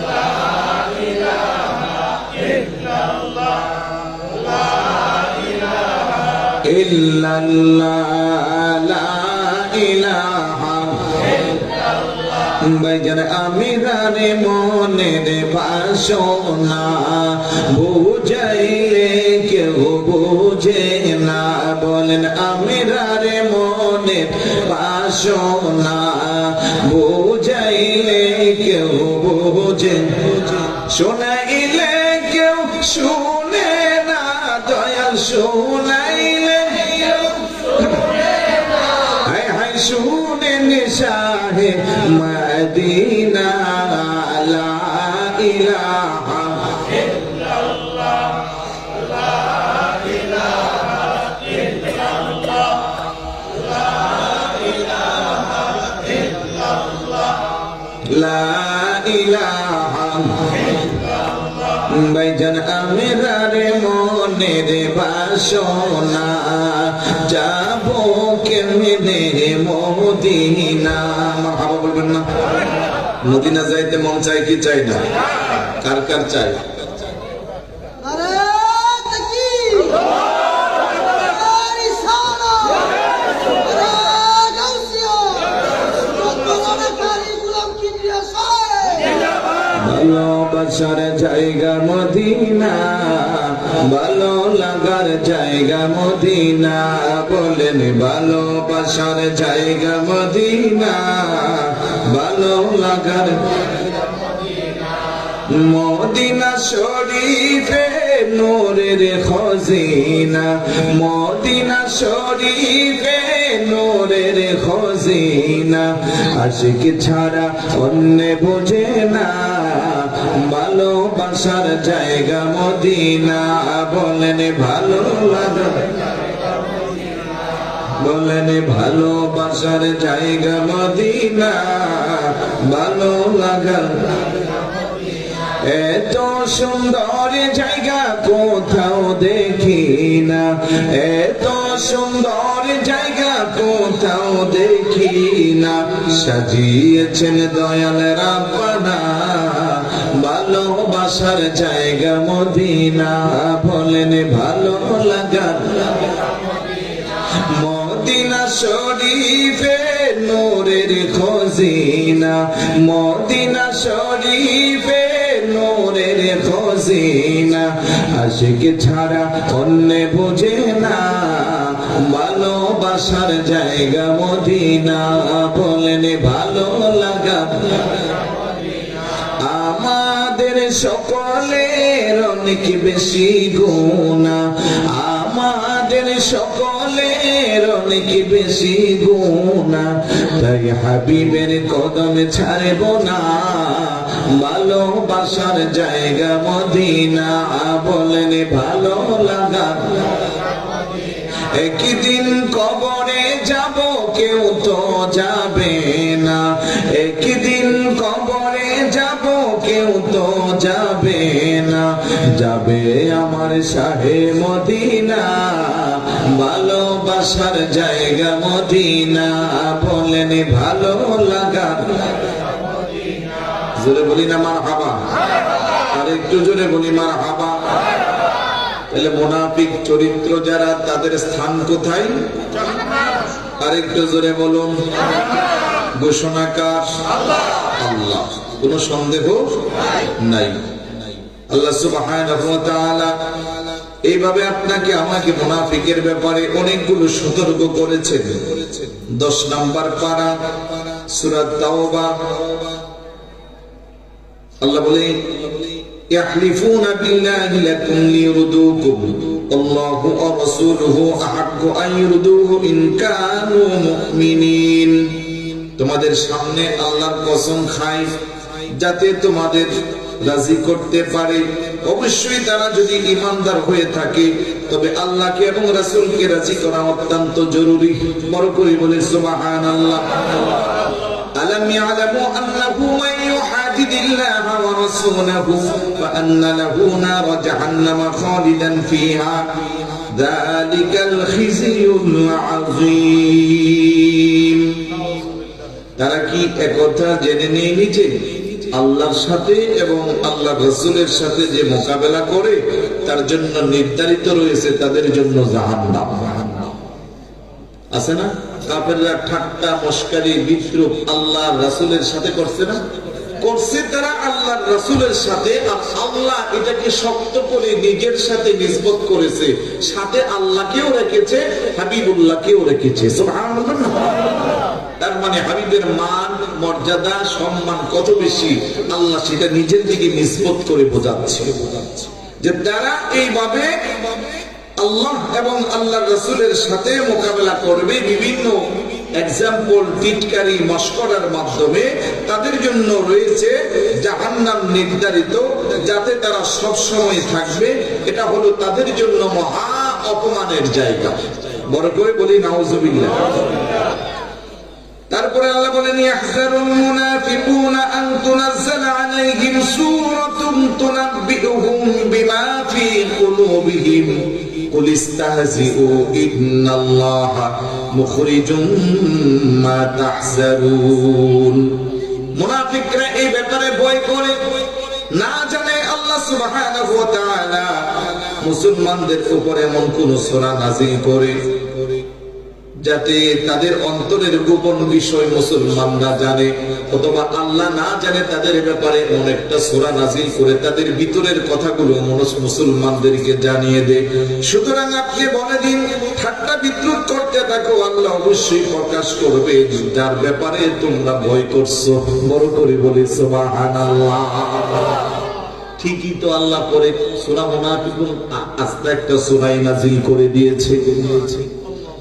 লা ইলাহা ইল্লাল্লাহ লা ইলাহা ইল্লাল্লাহ লা ইলাহা ইল্লাল্লাহ বাইজান আমিরারে মনের বাসনা বুঝাইলে কেউ বুঝে না বলেন আমিরারে মনের বাসনা বুঝাইলে কেউ বুঝে শোনাইলে কেউ শুনে না দয়াল শোনাইলে কেউ শুনে না হায় হায় শুনেন শাহে মদিনা লা ইলাহা ইল্লাল্লাহ লা ইলাহা ইল্লাল্লাহ লা ইলাহা ইল্লাল্লাহ লা ইলাহা বাইজান আমিরারে মনের বাসনা যাব কেমনে মদিনা মারহাবা বলবেন না মদিনা যাইতে মন চাই কি চাই না কার কার চাই ভালোবাসার জায়গা মদিনা, ভালো লাগার জায়গা মদিনা, বলেন ভালোবাসার জায়গা মদিনা, ভালো লাগার মদিনা শরীফে নূরের খজিনা, মদিনা শরীফে নূরের খজিনা, আশিক ছাড়া অন্য বোঝে না ভালোবাসার জায়গা মদিনা, বলেন ভালো লাগা, বলেন ভালোবাসার জায়গা মদিনা, ভালো লাগা। এত সুন্দর জায়গা কোথাও দেখি না, এত সুন্দর জায়গা কোথাও দেখি না, সাজিয়েছেন দয়াল রাব্বানা ভালোবাসার জায়গা মদিনা, বলেন ভালো লাগা। মদিনা শরীফে নূরের খজিনা, মদিনা শরীফে নূরের খজিনা, আশিক ছাড়া অন্য বোঝে না ভালোবাসার জায়গা মদিনা, বলেন ভালো লাগা। আমাদের সকলের অনেক বেশি গুনাহ, আমাদের সকলের অনেক বেশি গুনাহ, তাই হাবিবের কদম ছাড়ব না ভালোবাসার জায়গা মদিনা, বলেন ভালো লাগা। একদিন কবরে যাব কেউ তো যাবে না, একদিন কবরে যাব কেউ তো যাবে না, যাবে আমার শাহে মদিনা ভালোবাসার জায়গা মদিনা, বলেন ভালো লাগা। জোরে বলি না মারহাবা, আর একটু জোরে বলি মারহাবা। তাহলে মুনাফিক চরিত্র যারা, তাদের স্থান কোথায়? আর একটু জোরে বলুন। ঘোষণাকার আল্লাহ, কোনো সন্দেহ নাই। আল্লাহ সুবহানাহু ওয়া তাআলা এইভাবে আপনাকে আমাকে মুনাফিকের ব্যাপারে অনেকগুলো সতর্ক করেছেন। 10 নম্বর পারা সূরা তাওবা, আল্লাহ বলে يحلفون بالله لكم ليرضوكم والله ورسوله أحق أن يرضوه إن كانوا مؤمنين। তোমাদের সামনে আল্লাহর কসম খায় যাতে তোমাদের রাজি করতে পারে, অবশ্যই তারা যদি ঈমানদার হয়ে থাকে, তবে আল্লাহকে এবং রাসূলকে রাজি করা অত্যন্ত জরুরি। বড় করে বলে সুবহানাল্লাহ। ألم يعلموا أنه من يحادد الله ورسوله فأن له نار جهنم خالدا فيها ذلك الخزي العظيم। তারা কি একথা জেনে নেয়নি যে আল্লাহর সাথে এবং আল্লাহ রাসূলের সাথে যে মোকাবেলা করে তার জন্য নির্ধারিত রয়েছে তাদের জন্য জাহান্নাম। আছে না? কাফেররা ঠাট্টা মশকারি বিদ্রুপ আল্লাহ রাসূলের সাথে করছে না? করছে তারা আল্লাহর রাসূলের সাথে, আর আল্লাহ এটাকে শক্ত করে নিজের সাথে নিসবত করেছে, সাথে আল্লাহকেও রেখেছে, হাবিবুল্লাহকেও রেখেছে। সুবহানাল্লাহ। তার মানে হাবিবের মান মর্যাদা সম্মান কত বেশি আল্লাহ সেটা নিজের দিকে নিসবত করে বোঝাচ্ছে যে তারা এইভাবে আল্লাহ এবং আল্লাহর রাসূলের সাথে মোকাবেলা করবে বিভিন্ন এক্সাম্পল টিটকারি মশকরার মাধ্যমে। তাদের জন্য রয়েছে জাহান্নাম নির্ধারিত, যাতে তারা সব সময় থাকবে। এটা হলো তাদের জন্য মহা অপমানের জায়গা। বড় করে বলি নাউজুবিল্লাহ। তারপরে আল্লাহ বলেন ইয়াহযারুল মুনাফিকুনা আন তুনাজ্জালা আলাইহিম সূরাতুন তুনাব্বিউহুম বিমা ফি কুলুবিহিম কুল ইস্তাহজিউ ইন্নাল্লাহা মুখরিজুম মা তাহযারুন। মুনাফিকরা এই ব্যাপারে ভয় করে, না জানে আল্লাহ সুবহানাহু ওয়া তাআলা মুসলমানদের উপর এমন কোন সূরা নাযিল করে যাতে তাদের অন্তরের গোপন বিষয় মুসলমানরা জানে, অথবা আল্লাহ না জানে তাদের ব্যাপারে এমন একটা সূরা নাজিল করে তাদের ভিতরের কথাগুলো মুসলমানদেরকে জানিয়ে দেয়। সুতরাং আপনি বলে দিন, ঠাট্টা বিদ্রুপ করতে থাকো, আল্লাহ অবশ্যই প্রকাশ করবে যার ব্যাপারে তোমরা ভয় করছো। বড় করে বলি সুবহানাল্লাহ। ঠিকই তো আল্লাহ পরে সূরা মুনাফিকুন আস্তে একটা সূরা নাজিল করে দিয়েছে।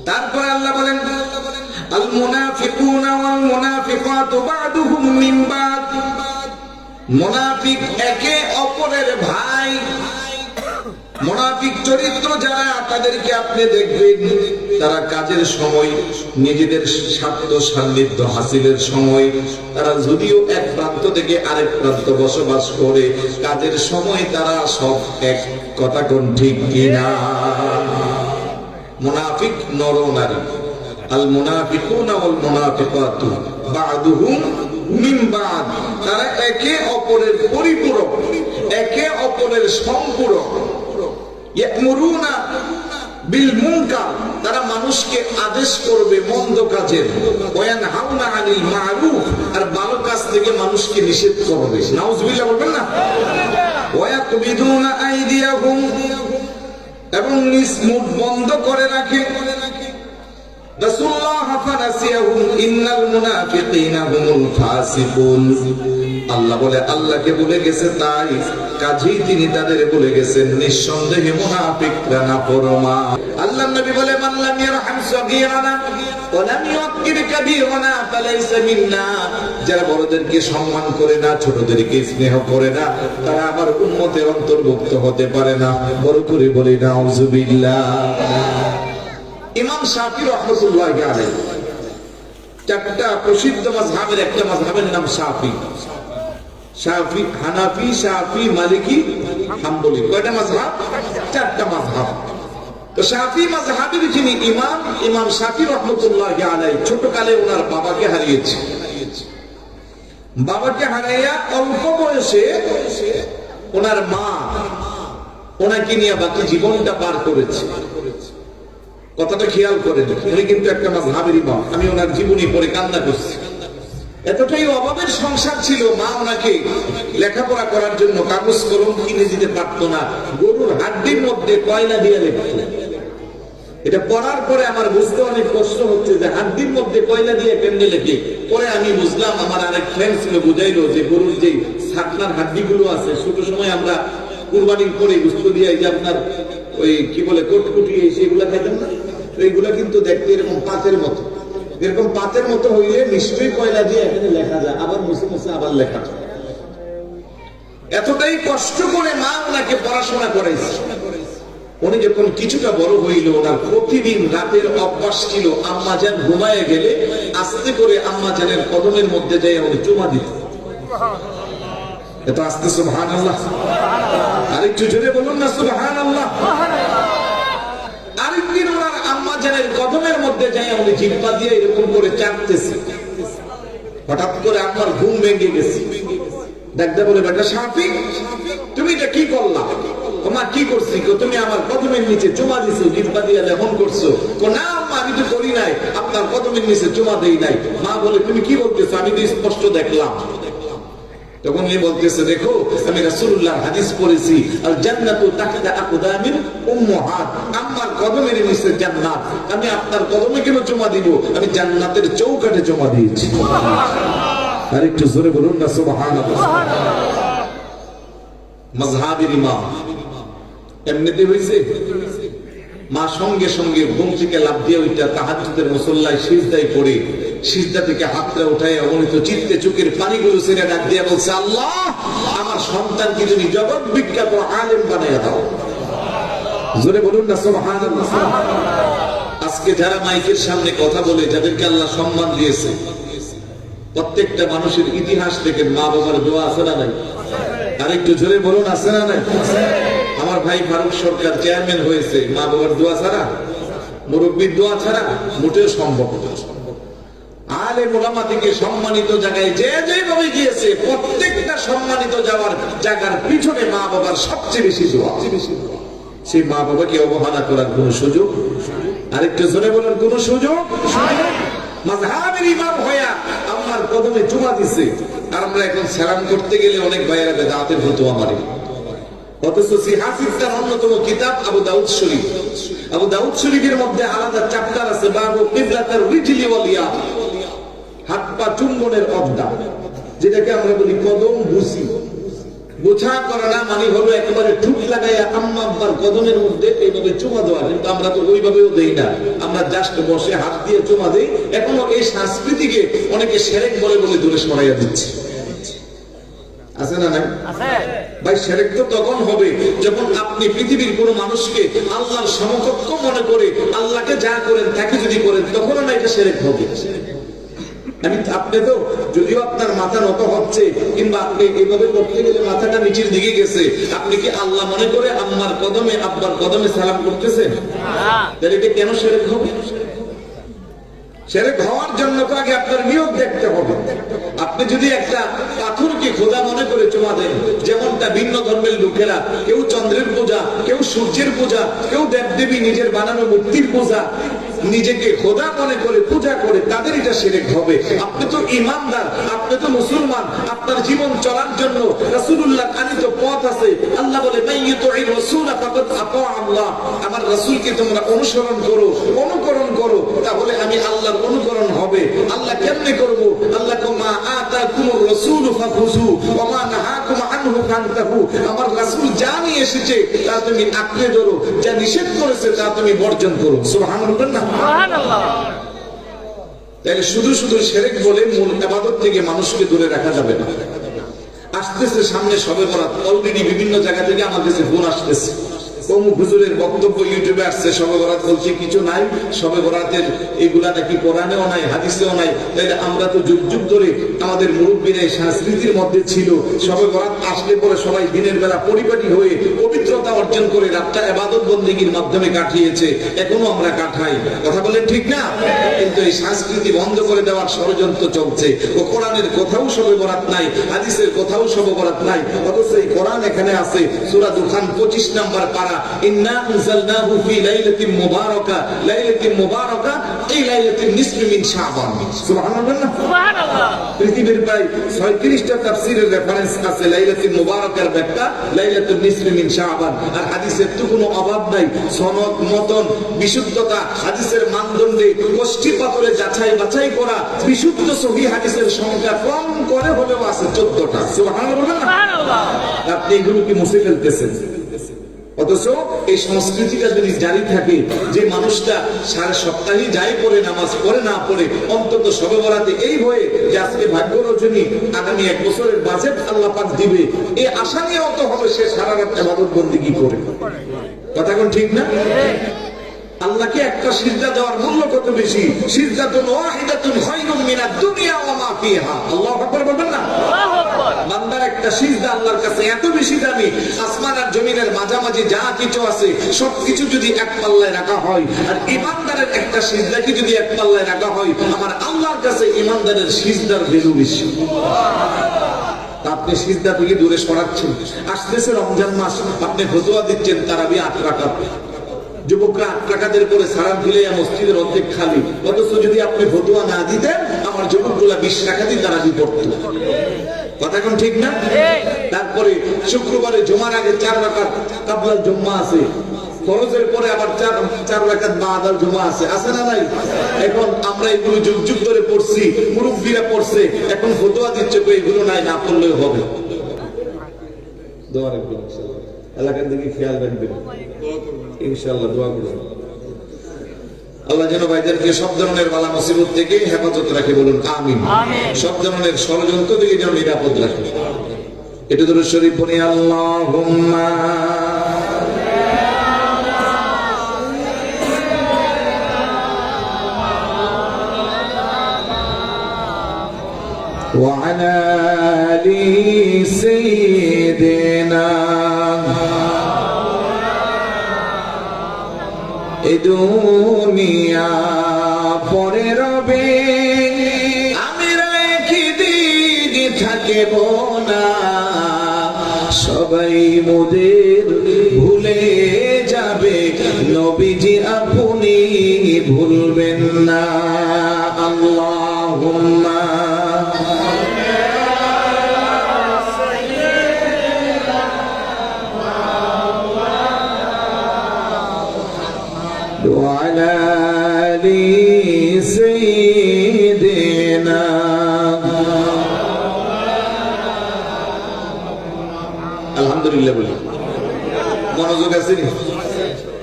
তারপর আল্লাহ বলেন, আল মুনাফিকুনা ওয়াল মুনাফিকাতু বা'দুহুম মিন বা'দ। মুনাফিক একে অপরের ভাই। মুনাফিক চরিত্র যারা, তাদেরকে আপনি দেখবেন তারা কাজের সময়, নিজেদের স্বার্থ সান্নিধ্য হাসিলের সময়, তারা যদিও এক প্রান্ত থেকে আরেক প্রান্ত বসবাস করে, কাজের সময় তারা সব এক। কথা কোন ঠিক কিনা? মুনাফিক নর নারী। আল মুনাফিকুনা ওয়াল মুনাফিকাতু বা'দুহুম মিন বা'দ। তারা একে অপরের পরিপূরক, একে অপরের সম্পূরক। ইয়ামুরুনা বিল মুনকার, তারা মানুষকে আদেশ করবে মন্দ কাজের। ওয়ানহাউনা আনিল মা'রুফ, আর ভালো কাজ থেকে মানুষকে নিষেধ করবে। নাউজুবিল্লাহ বলবেন না? ওয়ায়াকবিদুনা আইদিয়াহুম, এবং নিজ মুখ বন্ধ করে রাখে। রাসূলুল্লাহ ফানাসিয়াহুম ইন্নাল মুনাফিকিনা হুমুল ফাসিকুন। আল্লাহ বলে আল্লাহকে ভুলে গেছে, তাই কাজেই তিনি তাদের বলে গেছেন নিঃসন্দেহে মুনাফিকরা নাফরমান। আল্লাহর নবী বলে, মান লাম ইয়ারহাম সাগীরানা ওয়া লাম ইউক্কির কাবীরানা ফালাইসা মিন্না। যারা বড়দেরকে সম্মান করে না, ছোটদেরকে স্নেহ করে না, তারা আমার উম্মতের অন্তর্ভুক্ত হতে পারে না। বড় করে বলি নাউজুবিল্লাহ। ইমাম শাফি রাহমাতুল্লাহি আলাইহি, চারটা প্রসিদ্ধ মাযহাবের একটা মাযহাবের নাম শাফি। শাফি, হানাফি, শাফি, মালিকি, হাম্বলি। কয়টা মাযহাব? চারটা মাযহাব। তো শাফি মাযহাবের যিনি ইমাম, ইমাম শাফি রাহমাতুল্লাহি আলাইহি ছোটকালে ওনার বাবাকে হারিয়েছে। বাবাকে হারাইয়া অল্প বয়সে ওনার মা ওনাকে নিয়ে বাকি জীবনটা পার করেছে। কথাটা খেয়াল করেন, উনি কিন্তু একটা মাযহাবের ইমাম। আমি ওনার জীবনী পড়ে কান্না করছি। এতটাই অভাবের সংসার ছিল, মা ওনাকে লেখাপড়া করার জন্য কাগজ কলম কিনে দিতে পারতো না, গরুর হাড্ডির মধ্যে কয়লা দিয়ে লিখত। এটা পড়ার পরে আমার বুঝতে অনেক কষ্ট হচ্ছে যে হাড্ডির মধ্যে কয়লা দিয়ে কেমনে লেখে। পরে আমি বুঝলাম, আমার আরেক ফ্রেন্ড ছিল বুঝাইলো যে গরুর যে ছাতনার হাড্ডিগুলো আছে, ছোট সময় আমরা কুরবানির পরে গুস্ত দিয়ে যে আপনার ওই কি বলে কটকুটি সেগুলা খাইতাম না, এইগুলা কিন্তু দেখতে এরকম পাতের মতো। এরকম পাতের মতো হইলে নিশ্চয়ই কয়লা দিয়ে এখানে লেখা যায়, আবার মুছে মুছে আবার লেখা যায়। এতটাই কষ্ট করে মা ওনাকে পড়াশোনা করাইছে। উনি যখন কিছুটা বড় হইল, ওনার প্রতিদিন রাতের অভ্যাস ছিল আম্মাজান ঘুমায় গেলে আস্তে করে আম্মাজানের কদমের মধ্যে যাই উনি চুমা দিত। এত আস্তে সুবহানাল্লাহ। আরেকটু জোরে বলুন না সুবহানাল্লাহ। আরেকদিন ওনার আম্মাজানের কদমের মধ্যে যাই উনি জিহ্বা দিয়ে এরকম করে চাটতেছে। হঠাৎ করে আমার ঘুম ভেঙে গেছে। ডাকতে বলে, বেটা শাফি, তুমি এটা কি করলা? তোমার কি করছি? তুমি আমার কদমের নিচে চুমা দিছো, জিহ্বা দিয়ে লেখন করছো। না আম্মা, আমি তো করি নাই, আপনার কদমের নিচে চুমা দেই নাই। মা বলে, তুমি কি বলতেছো? আমি তো স্পষ্ট দেখলাম। তখন উনি বলতেছে, দেখো আমি রাসূলুল্লাহর হাদিস পড়েছি, আল জান্নাতু তাহতা আকদামিল উম্মাহাত। আম্মার কদমের নিচে জান্নাত। আমি আপনার কদমে কেন চুমা দিব? আমি জান্নাতের চৌকাঠে চুমা দিয়েছি। আর একটু জোরে বলুন না সুবহানাল্লাহ। মাযহাবের ইমাম এমনিতে হইছে। মা সঙ্গে সঙ্গে ঘুম থেকে লাফ দিয়ে ওইটা তাহাজ্জুদের মুসল্লায় সিজদায় পড়ে সিজদা থেকে হাতটা উঠায় অগণিত চিত্তে চোখের পানিগুলো ছেড়ে ডাক দিয়ে বলছে, আল্লাহ, আমার সন্তানকে যদি জগৎ বিখ্যাত আলেম বানাইয়া দাও। জোরে বলুন না সুবহানাল্লাহ। আজকে যারা মাইকের সামনে কথা বলে, যাদেরকে আল্লাহ সম্মান দিয়েছে, প্রত্যেকটা মানুষের ইতিহাস থেকে মা বাবার দোয়া আছে না নাই? আর একটু জোরে বলুন, আছে না নাই? আমার ভাই ফারুক সরকার চেয়ারম্যান হয়েছে মা বাবার দোয়া ছাড়া, মুরব্বীর দোয়া ছাড়া মোটেও সম্ভব না। আলেম ওলামা থেকে সম্মানিত জায়গায় যে যেভাবে গিয়েছে, প্রত্যেকটা সম্মানিত যাওয়ার জায়গার পিছনে মা বাবার সবচেয়ে বেশি দোয়া। সেই মা বাবাকে অবহেলা করার কোন সুযোগ আরেকটু জোরে বলেন, কোন সুযোগ? মাযহাবের ইমাম হইয়া আমার কদমে চুমা দিছে, আর আমরা এখন সালাম করতে গেলে অনেক ভাইয়েরা বেদাতের ফতোয়া মারে। অথচ সিহাফিফতার অন্যতম কিতাব আবু দাউদ শরীফ। আবু দাউদ শরীফের মধ্যে আলাদা চ্যাপ্টার আছে, বাবু কিবলাতার রিজলি ওয়াল ইয়াদ, হাত পা চুম্বনের অধ্যায়, যেটাকে আমরা বলি কদম বুঝি। বোঝা করা না মানে হলো একেবারে ঠুক লাগাইয়া আম্মা আব্বার কদমের মধ্যে এইভাবে চুমা দেওয়া, কিন্তু আমরা তো ওইভাবেও দেই না, আমরা জাস্ট বসে হাত দিয়ে চুমা দেই। এখনো এই সংস্কৃতিকে অনেকে শিরক বলে বলে দূরে সরাইয়া দিচ্ছে, আছে না নাই? ভাই শিরক তো তখন হবে যখন আপনি পৃথিবীর কোন মানুষকে আল্লাহর সমকক্ষ মনে করে আল্লাহকে যা করেন তাকে যদি করেন, তখন না এটা শিরক হবে। আপনি তো যদিও আপনার মাথা নত হচ্ছে, কিংবা আপনি এইভাবে করতে গেলে মাথাটা নিচের দিকে গেছে, আপনি কি আল্লাহ মনে করে আম্মার কদমে আব্বার কদমে সালাম করতেছেন? তাহলে এটা কেন শিরক হবে? শিরক হওয়ার জন্য তো আগে আপনার নিয়ত দেখতে হবে। আপনি যদি একটা পাথরকে খোদা মনে করে চুমা দেন, যেমনটা ভিন্ন ধর্মের লোকেরা, কেউ চন্দ্রের পূজা, কেউ সূর্যের পূজা, কেউ দেবদেবী নিজের বানানো মূর্তির পূজা, নিজেকে খোদা মনে করে পূজা করে, তাদের এটা শিরক হবে। আপনি তো ইমানদার, আপনি তো মুসলমান, আপনার জীবন চলার জন্য রাসূলুল্লাহ আনিত পথ আছে। আল্লাহ বলে মাইয়ুতির রাসূল ফাকাদ আতা আল্লাহ, আমার রাসূলকে তোমরা অনুসরণ করো, অনুকরণ করো, তাহলে আমি আল্লাহর অনুকরণ হবে। আল্লাহ কেমনে করব? আল্লাহ মা আতাকুমুর রাসূল ফাখুযু ওয়া মা নাহাকুম আনহু ফান্তাহু, আমার রাসূল যা নিয়ে এসেছে তা তুমি আঁকড়ে ধরো, যা নিষেধ করেছে তা তুমি বর্জন করো। সুবহানাল্লাহ। তাহলে শুধু শুধু শিরক বলে মূল ইবাদত থেকে মানুষকে দূরে রাখা যাবে না। আসতেছে সামনে শবে বরাত, অলরেডি বিভিন্ন জায়গা থেকে আমার কাছে ফোন আসতেছে, অমুক হুজুরের বক্তব্য ইউটিউবে আসছে, শবে বরাত বলছে কিছু নাই, শবে বরাতের এগুলা নাকি কোরআনেও নাই, হাদিসেও নাই। তাহলে আমরা তো যুগ যুগ ধরে আমাদের মুরব্বীরা এই সংস্কৃতির মধ্যে ছিল, শবে বরাত আসলে পরে সবাই দিনের বেলা পরিপাটি হয়ে পবিত্রতা অর্জন করে রাতটা ইবাদত বন্দেগীর মাধ্যমে কাটিয়েছে, এখনো আমরা কাটাই। কথা বলেন ঠিক না? কিন্তু এই সংস্কৃতি বন্ধ করে দেওয়ার ষড়যন্ত্র চলছে। ও কোরআনের কোথাও শবে বরাত নাই, হাদিসের কোথাও শবে বরাত নাই, অথচ এই কোরআন এখানে আছে। সূরা দুখান 25 নম্বর পারা, ইন্না আনজালনাহু ফি লাইলাতিন মুবারাকা, লাইলাতিন মুবারাকা এই লাইলাতুন নিসফি মিন শাবান। সুবহানাল্লাহ। সুবহানাল্লাহ। পৃথিবীর প্রায় 36টা তাফসীরের রেফারেন্স আছে লাইলাতুন মুবারাকার ব্যাখ্যা লাইলাতুন নিসফি মিন শাবান। আর হাদিসের তো কোনো অভাব নাই, সনদ মতন বিশুদ্ধতা, হাদিসের মানদণ্ডে কষ্টি পাথরে যাচাই বাছাই করা বিশুদ্ধ সহিহ হাদিসের সংখ্যা কম করে হলেও আছে 14টা। সুবহানাল্লাহ। সুবহানাল্লাহ। আপনি এগুলো কি মুছে ফেলতেছেন? অথচ এই সংস্কৃতিটা যদি জারি থাকে, যে মানুষটা সারা সপ্তাহে যাই পড়ে, নামাজ পড়ে না পড়ে, অন্তত শবে বরাতে এই ভয়ে যে আজকে ভাগ্য রজনী, আগামী 1 বছরের বাজেট আল্লাহ পাক দিবে, এই আশা নিয়ে অত হবে সে সারা রাত ইবাদত বন্দেগী করে। কথা কোন ঠিক না? আল্লাহকে একটা সিজদা দেওয়ার মূল্য কত বেশি? সিজদাতুন ওয়াহিদাতুন খায়রুম মিনাদ দুনিয়া ওয়া মা ফিহা। আল্লাহু আকবার বলবেন না? আল্লাহু আকবার। বান্দার একটা সিজদা আল্লাহর কাছে এত বেশি দামি, আসমান আর জমিনের মাঝামাঝি যা কিছু আছে সবকিছু যদি এক পাল্লায় রাখা হয়, আর ইমানদারের একটা সিজদাকে যদি এক পাল্লায় রাখা হয়, আমার আল্লাহর কাছে ইমানদারের সিজদার ভ্যালু বেশি। আপনি সিজদা থেকে দূরে সরাচ্ছেন। আসতেছে রমজান মাস, আপনি ফতোয়া দিচ্ছেন তারাবি 8 রাকাত, যুবকরা 8 রাকাতের পরে সালাম দিলে মসজিদের অর্ধেক খালি, অথচ যদি আপনি ফতোয়া না দিতেন আমার যুবকগুলা 20 রাকাতই তারাবি পড়তো। কথা কোন ঠিক না? তারপরে শুক্রবারে জুমার আগে 4 রাকাত কাবলাল জুম্মা আছে, ফরজের পরে আবার 4 রাকাত বাদাল জুমা আছে, আছে না নাই? এখন আমরা এগুলো যুগ যুগ ধরে পড়ছি, মুরব্বীরা পড়ছে, এখন ফতোয়া দিচ্ছে তো এগুলো নাই, না পড়লেও হবে। দোয়া রাখবেন ইনশাআল্লাহ, এলাকার দিকে খেয়াল রাখবেন ইনশাআল্লাহ, দোয়া করবেন আল্লাহ যেন ভাইদেরকে সব ধরনের বালা মুসিবত থেকে হেফাজত রাখে, বলুন আমিন। সব ধরনের ষড়যন্ত্র থেকে যেন নিরাপদ রাখে। এটা দরুদ শরীফ পড়ি, আল্লাহুম্মা ওয়া আলা আলি সাইয়্যিদিনা এ দুনিয়া পরে রবে, আমরা একদিন থাকিব না, সবাই মোদের ভুলে যাবে, নবীজি আপনি ভুলবেন না। আল্লাহুম্মা وعلى آل سيدنا আলহামদুলিল্লাহ বলি। মনোযোগ আছে নি?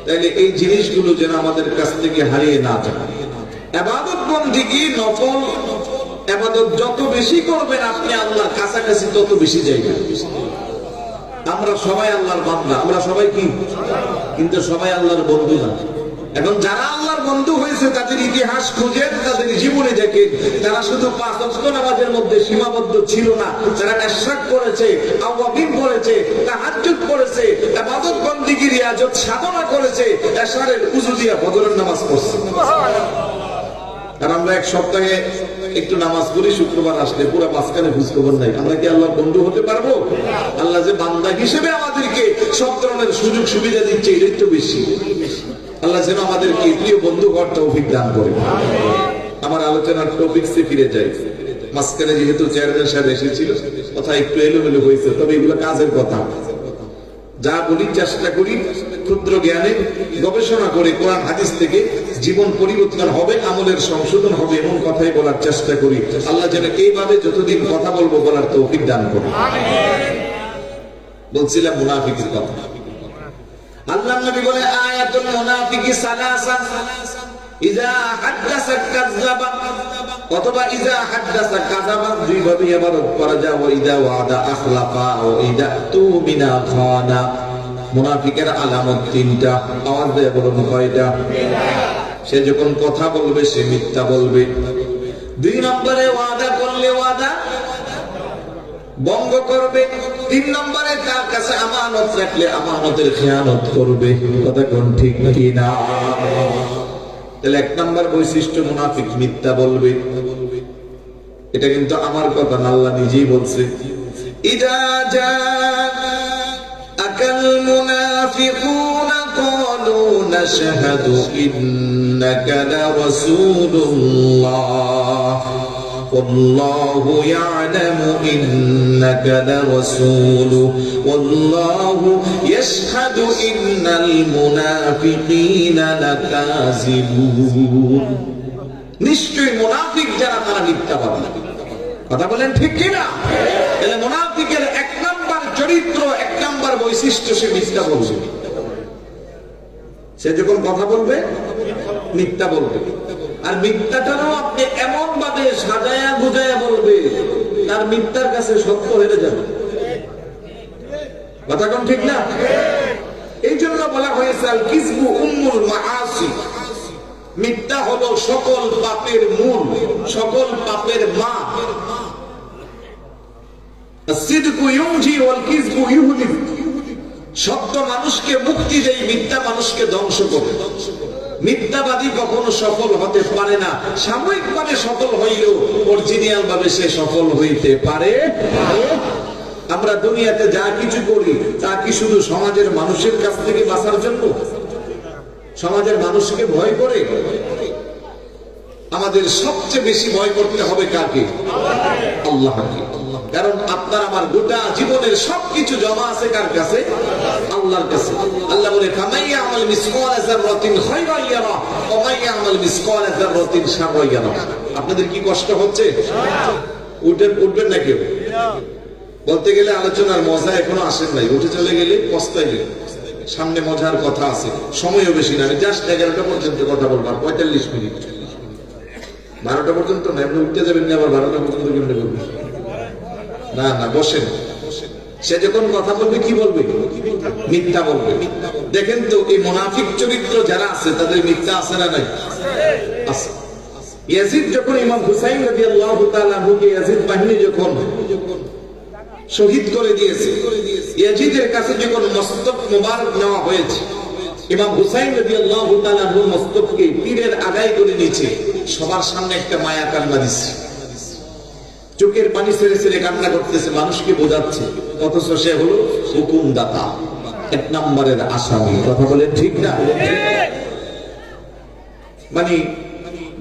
তাইলে এই জিনিসগুলো যেন আমাদের কাছ থেকে হারিয়ে না যায়। ইবাদত বন্দেগী নফল ইবাদত যত বেশি করবেন আপনি আল্লাহর কাছাকাছি তত বেশি যাইবেন। আমরা সবাই আল্লাহর বান্দা, আমরা সবাই কি, কিন্তু সবাই আল্লাহর বন্ধু না। এখন যারা আল্লাহর বন্ধু হয়েছে তাদের ইতিহাস খুঁজেন, তাদের জীবনে দেখেন, তারা শুধু 5 ওয়াক্ত নামাজের মধ্যে সীমাবদ্ধ ছিল না। তারা ইশরাক করেছে, আওয়াবিন করেছে, তাহাজ্জুদ করেছে, ইবাদত বন্দেগী রিয়াজত সাধনা করেছে, এশারের উযু দিয়ে ফজরের নামাজ পড়ছে। আর আমরা এক সপ্তাহে একটু নামাজ পড়ি, শুক্রবার আসলে পুরো মাঝখানে খোঁজ খবর নাই। আমরা কি আল্লাহর বন্ধু হতে পারবো? আল্লাহ যে বান্দা হিসেবে আমাদেরকে সব ধরনের সুযোগ সুবিধা দিচ্ছে, এটাই তো বেশি। আল্লাহ যেন আমাদেরকে প্রিয় বন্ধু হওয়ার তৌফিক দান করে। আমার আলোচনার টপিকসে ফিরে যাই। মাঝখানে যেহেতু চেয়ারম্যান সাহেব এসেছিল, কথা একটু এলোমেলো হয়েছে, তবে এগুলো কাজের কথা। যা বলি চেষ্টা করি ক্ষুদ্র জ্ঞানে গবেষণা করে কোরআন হাদিস থেকে জীবন পরিবর্তন হবে, আমলের সংশোধন হবে, এমন কথাই বলার চেষ্টা করি। আল্লাহ যেন এইভাবে যতদিন কথা বলবো বলার তৌফিক দান করে। বলছিলাম মুনাফিকের কথা। আল্লাহর নবী বলে আয়াতুল মুনাফিকি সালাসা, ইযা হাদাসা কাযাবা, অথবা ইযা হাদাসা কাযাবা, দুই ভাবে ইবাদত করা যায়। ওয়া ইযা ওয়াদা আখলাফা, ওয়া ইযা তুমিনা খানা। মুনাফিকের আলামত 3টা। আওয়াজ দিয়ে বলুন কয়টা? সে যখন কথা বলবে সে মিথ্যা বলবে। 2 নম্বরে ওয়াদা করলে ওয়াদা ভঙ্গ করবে। 3 নম্বরে তার কাছে আমানত রাখলে আমানতের খেয়ানত করবে। কথা কোন ঠিক কি না? তাহলে 1 নম্বর বৈশিষ্ট্য মুনাফিক, মিথ্যা বলবে। এটা কিন্তু আমার কথা না, আল্লাহ নিজেই বলছে, ইদা জাআকাল মুনাফিকুনা ক্বালু নাশহাদু ইন্নাকা লারাসূলুল্লাহ والله يعلم إنك لرسوله والله يشهد إن المنافقين لكاذبون। নিশ্চয়ই মুনাফিক যারা তারা মিথ্যাবাদী। কথা বলেন ঠিক কি না? তাহলে মুনাফিকের 1 নাম্বার চরিত্র, 1 নাম্বার বৈশিষ্ট্য, সে মিথ্যা বলবে। সে যখন কথা বলবে মিথ্যা বলবে। আর মিথ্যাটাও আপনি এমন ভাবে সাজায়া গুজায়া বলবে তার মিথ্যার কাছে সত্য হেরে যাবে। কথা কোন ঠিক না? এই জন্য বলা হয়েছে আল কিযবু উম্মুল মাআসি, মিথ্যা হলো সকল পাপের মূল, সকল পাপের মা। আসিদকু ইউনজি ওয়াল কিযবু ইউহলিক, সত্য মানুষকে মুক্তি দেয়, মিথ্যা মানুষকে ধ্বংস করে। মিথ্যাবাদী কখনো সফল হতে পারে না। সাময়িকভাবে সফল হইলেও অরিজিনাল ভাবে সে সফল হইতে পারে। আমরা দুনিয়াতে যা কিছু করি তা কি শুধু সমাজের মানুষের কাছ থেকে বাঁচার জন্য? সমাজের মানুষকে ভয় করে? আমাদের সবচেয়ে বেশি ভয় করতে হবে কাকে? আল্লাহকে। কারণ আপনার আমার গোটা জীবনের সবকিছু জমা আছে কার কাছে? আল্লাহর কাছে। আল্লাহ বলে ফামাইয়া আমাল মিসকালা যাররাতিন খায়রান ইয়ারা ওয়া মাইয়া আমাল মিসকালা যাররাতিন শাররান ইয়ারা। আপনাদের কি কষ্ট হচ্ছে? উঠবেন না কেউ? বলতে গেলে আলোচনার মজা এখনো আসেন নাই, উঠে চলে গেলে পস্তাইবে। সামনে মজার কথা আছে, সময়ও বেশি না। আমি জাস্ট 11টা পর্যন্ত কথা বলবো, 45 মিনিট। 12টা পর্যন্ত না, আপনি উঠতে যাবেন না, আবার 12টা পর্যন্ত কেমনে করবেন? না না, বসেন। সে যখন কথা বলবে কি বলবে? মিথ্যা বলবে। দেখেন তো এই মুনাফিক চরিত্র যারা আছে তাদের মিথ্যা আছে না নাই? আছে। ইয়াজিদ যখন ইমাম হুসাইন রাদিয়াল্লাহু তাআলা আনহুকে ইয়াজিদ বাহিনী যখন শহীদ করে দিয়েছে, ইয়াজিদের কাছে যখন মস্তক মোবারক নেওয়া হয়েছে, ইমাম হুসাইন রাদিয়াল্লাহু তাআলা আনহুর মস্তককে তীরের আগায় করে নিচে সবার সামনে একটা মায়া কান্না দিচ্ছে, চোখের পানি ছেড়ে ছেড়ে কান্না করতেছে, মানুষকে বোঝাচ্ছে, অথচ সে হলো হুকুমদাতা, 1 নম্বরের আসামি। কথা বলেন ঠিক না? মানে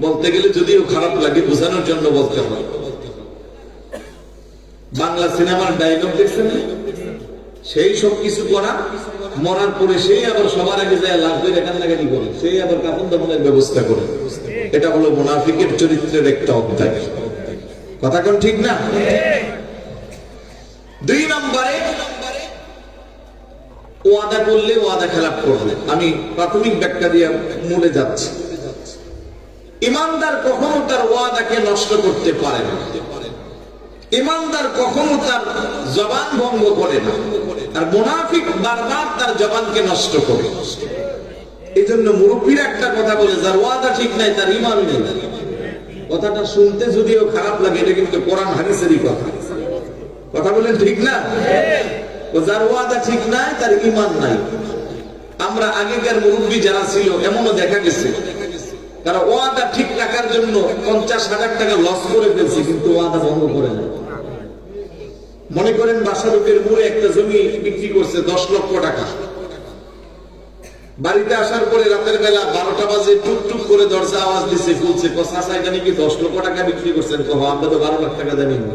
বলতে গেলে যদিও খারাপ লাগে, বোঝানোর জন্য বলতে হয়। বাংলা সিনেমার ডায়লগ দেখছেন, সেই সব কিছু করা, মরার পরে সেই আবার সবার আগে যায় লাভ করে কান্নাকাটি করে, সেই আবার কাফন দাফনের ব্যবস্থা করে। এটা হলো মুনাফিকের চরিত্রের একটা অধ্যায়। কথা কোন ঠিক না? 2 নম্বরে ওয়াদা করলে ওয়াদা খেলাপ করবে। আমি প্রাথমিক ব্যাখ্যা দিয়ে মূলে যাচ্ছি। ইমানদার কখনো তার ওয়াদাকে নষ্ট করতে পারে না। ইমানদার কখনো তার জবান ভঙ্গ করে না, আর মুনাফিক বারবার তার জবানকে নষ্ট করে। এই জন্য মুরব্বীরা একটা কথা বলে, যার ওয়াদা ঠিক নাই তার ঈমান নেই। কথাটা শুনতে যদিও খারাপ লাগে, এটা কিন্তু কোরআন হাদিসেরই কথা। কথা বলেন ঠিক না? যার ওয়াদা ঠিক নাই তার ঈমান নাই। আমরা আগেকার মুরব্বী যারা ছিল, এমনও দেখা গেছে তারা ওয়াদা ঠিক রাখার জন্য 50,000 টাকা লস করে ফেলছে, কিন্তু ওয়াদা ভঙ্গ করে না। মনে করেন বাসারুকের মোড়ে একটা জমি বিক্রি করছে 10 লক্ষ টাকা। বাড়িতে আসার পরে রাতের বেলা 12টা বাজে টুকটুক করে দরজা আওয়াজ দিছে, খুলছে, চাচা এটা নাকি 10 লক্ষ টাকা বিক্রি করছেন। আমরা তো 12 লাখ টাকা জানি না।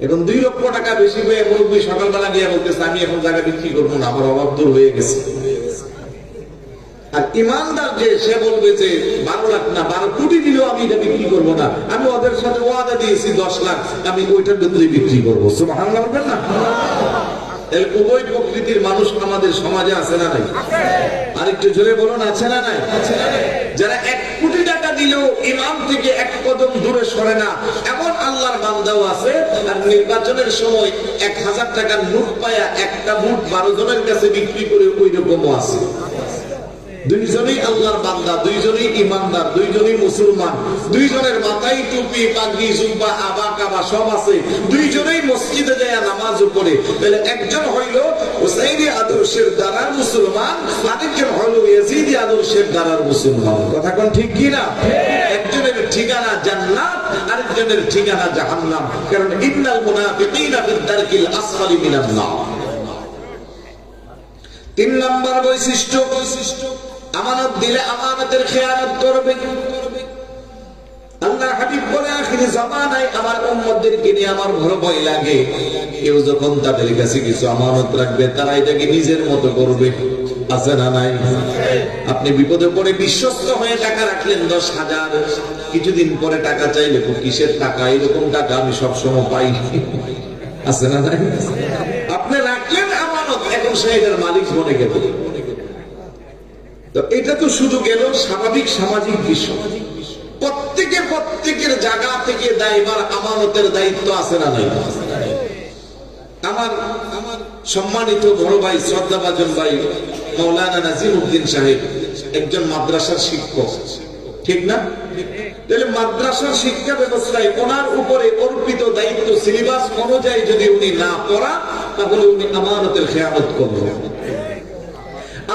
এখন 2 লক্ষ টাকা বেশি হয়ে মুরব্বী সকালবেলা গিয়ে বলতেছে, আমি এখন জায়গা বিক্রি করবো না, আমার অভাব দূর হয়ে গেছে। আর ইমানদার যে, সে বলবে যে 12 লাখ না 12 কোটি দিলেও আমি এটা বিক্রি করবো না, আমি ওদের সাথে ওয়াদা দিয়েছি 10 লাখ, আমি ওইটার জন্যই বিক্রি করবো। সুবহানাল্লাহ বলবেন না? উভয় প্রকৃতির মানুষ আমাদের সমাজে আছে না নাই? আরেকটু জোরে বলুন, আছে না নাই? যারা 1 কোটি টাকা দিলেও ইমাম থেকে 1 কদম দূরে সরে না, এমন আল্লাহর বান্দাও আছে। আর নির্বাচনের সময় 1000 টাকার নোট পায়া একটা নোট 12 জনের কাছে বিক্রি করে ওই রকমও আছে। দুইজনই আল্লাহর বান্দা, দুইজনই ইমানদার, দুইজনই মুসলমান, দুইজনের মাথায় টুপি, পাগড়ি, জুব্বা, আবা কাবা সব আছে, দুইজনই মসজিদে যায় নামাজও পড়ে। তাহলে একজন হইল হুসাইনি আদর্শের দ্বারা মুসলমান, আরেকজন হইল ইয়াজিদি আদর্শের দ্বারা মুসলমান। কথা কোন ঠিক কি না? একজনের ঠিকানা জান্নাত, আরেকজনের ঠিকানা জাহান্নাম। কারণ ইন্নাল মুনাফিকিনা ফিদ দারকিল আসফালি মিনান নার। 3 নম্বর বৈশিষ্ট্য, আমানত দিলে আমানতের খেয়ানত করবে। আল্লাহর হাবিব বলে, আখিরি জামানায় আমার উম্মতদেরকে নিয়ে আমার বড় ভয় লাগে। কেউ যখন তাদের কাছে কিছু আমানত রাখবে, তারা এটাকে নিজের মতো করবে। আছে না নাই? আপনি বিপদে পড়ে বিশ্বস্ত হয়ে টাকা রাখলেন 10,000, কিছুদিন পরে টাকা চাইলে, কিসের টাকা? এরকম টাকা আমি সবসময় পাই। আছে না নাই? আপনি রাখলেন আমানত, এখন সে এটার মালিক বনে গেল। তো এটা তো শুধু গেল স্বাভাবিক সামাজিক বিষয়। প্রত্যেকের জায়গা থেকে দায়বার আমানতের দায়িত্ব আছে না নাই? আমার সম্মানিত বড় ভাই, শ্রদ্ধাভাজন ভাই মাওলানা নাজিমউদ্দিন সাহেব একজন মাদ্রাসার শিক্ষক, ঠিক না? তাহলে মাদ্রাসার শিক্ষা ব্যবস্থায় ওনার উপরে অর্পিত দায়িত্ব সিলেবাস অনুযায়ী যদি উনি না পড়া, তাহলে উনি আমানতের খেয়ানত করবেন।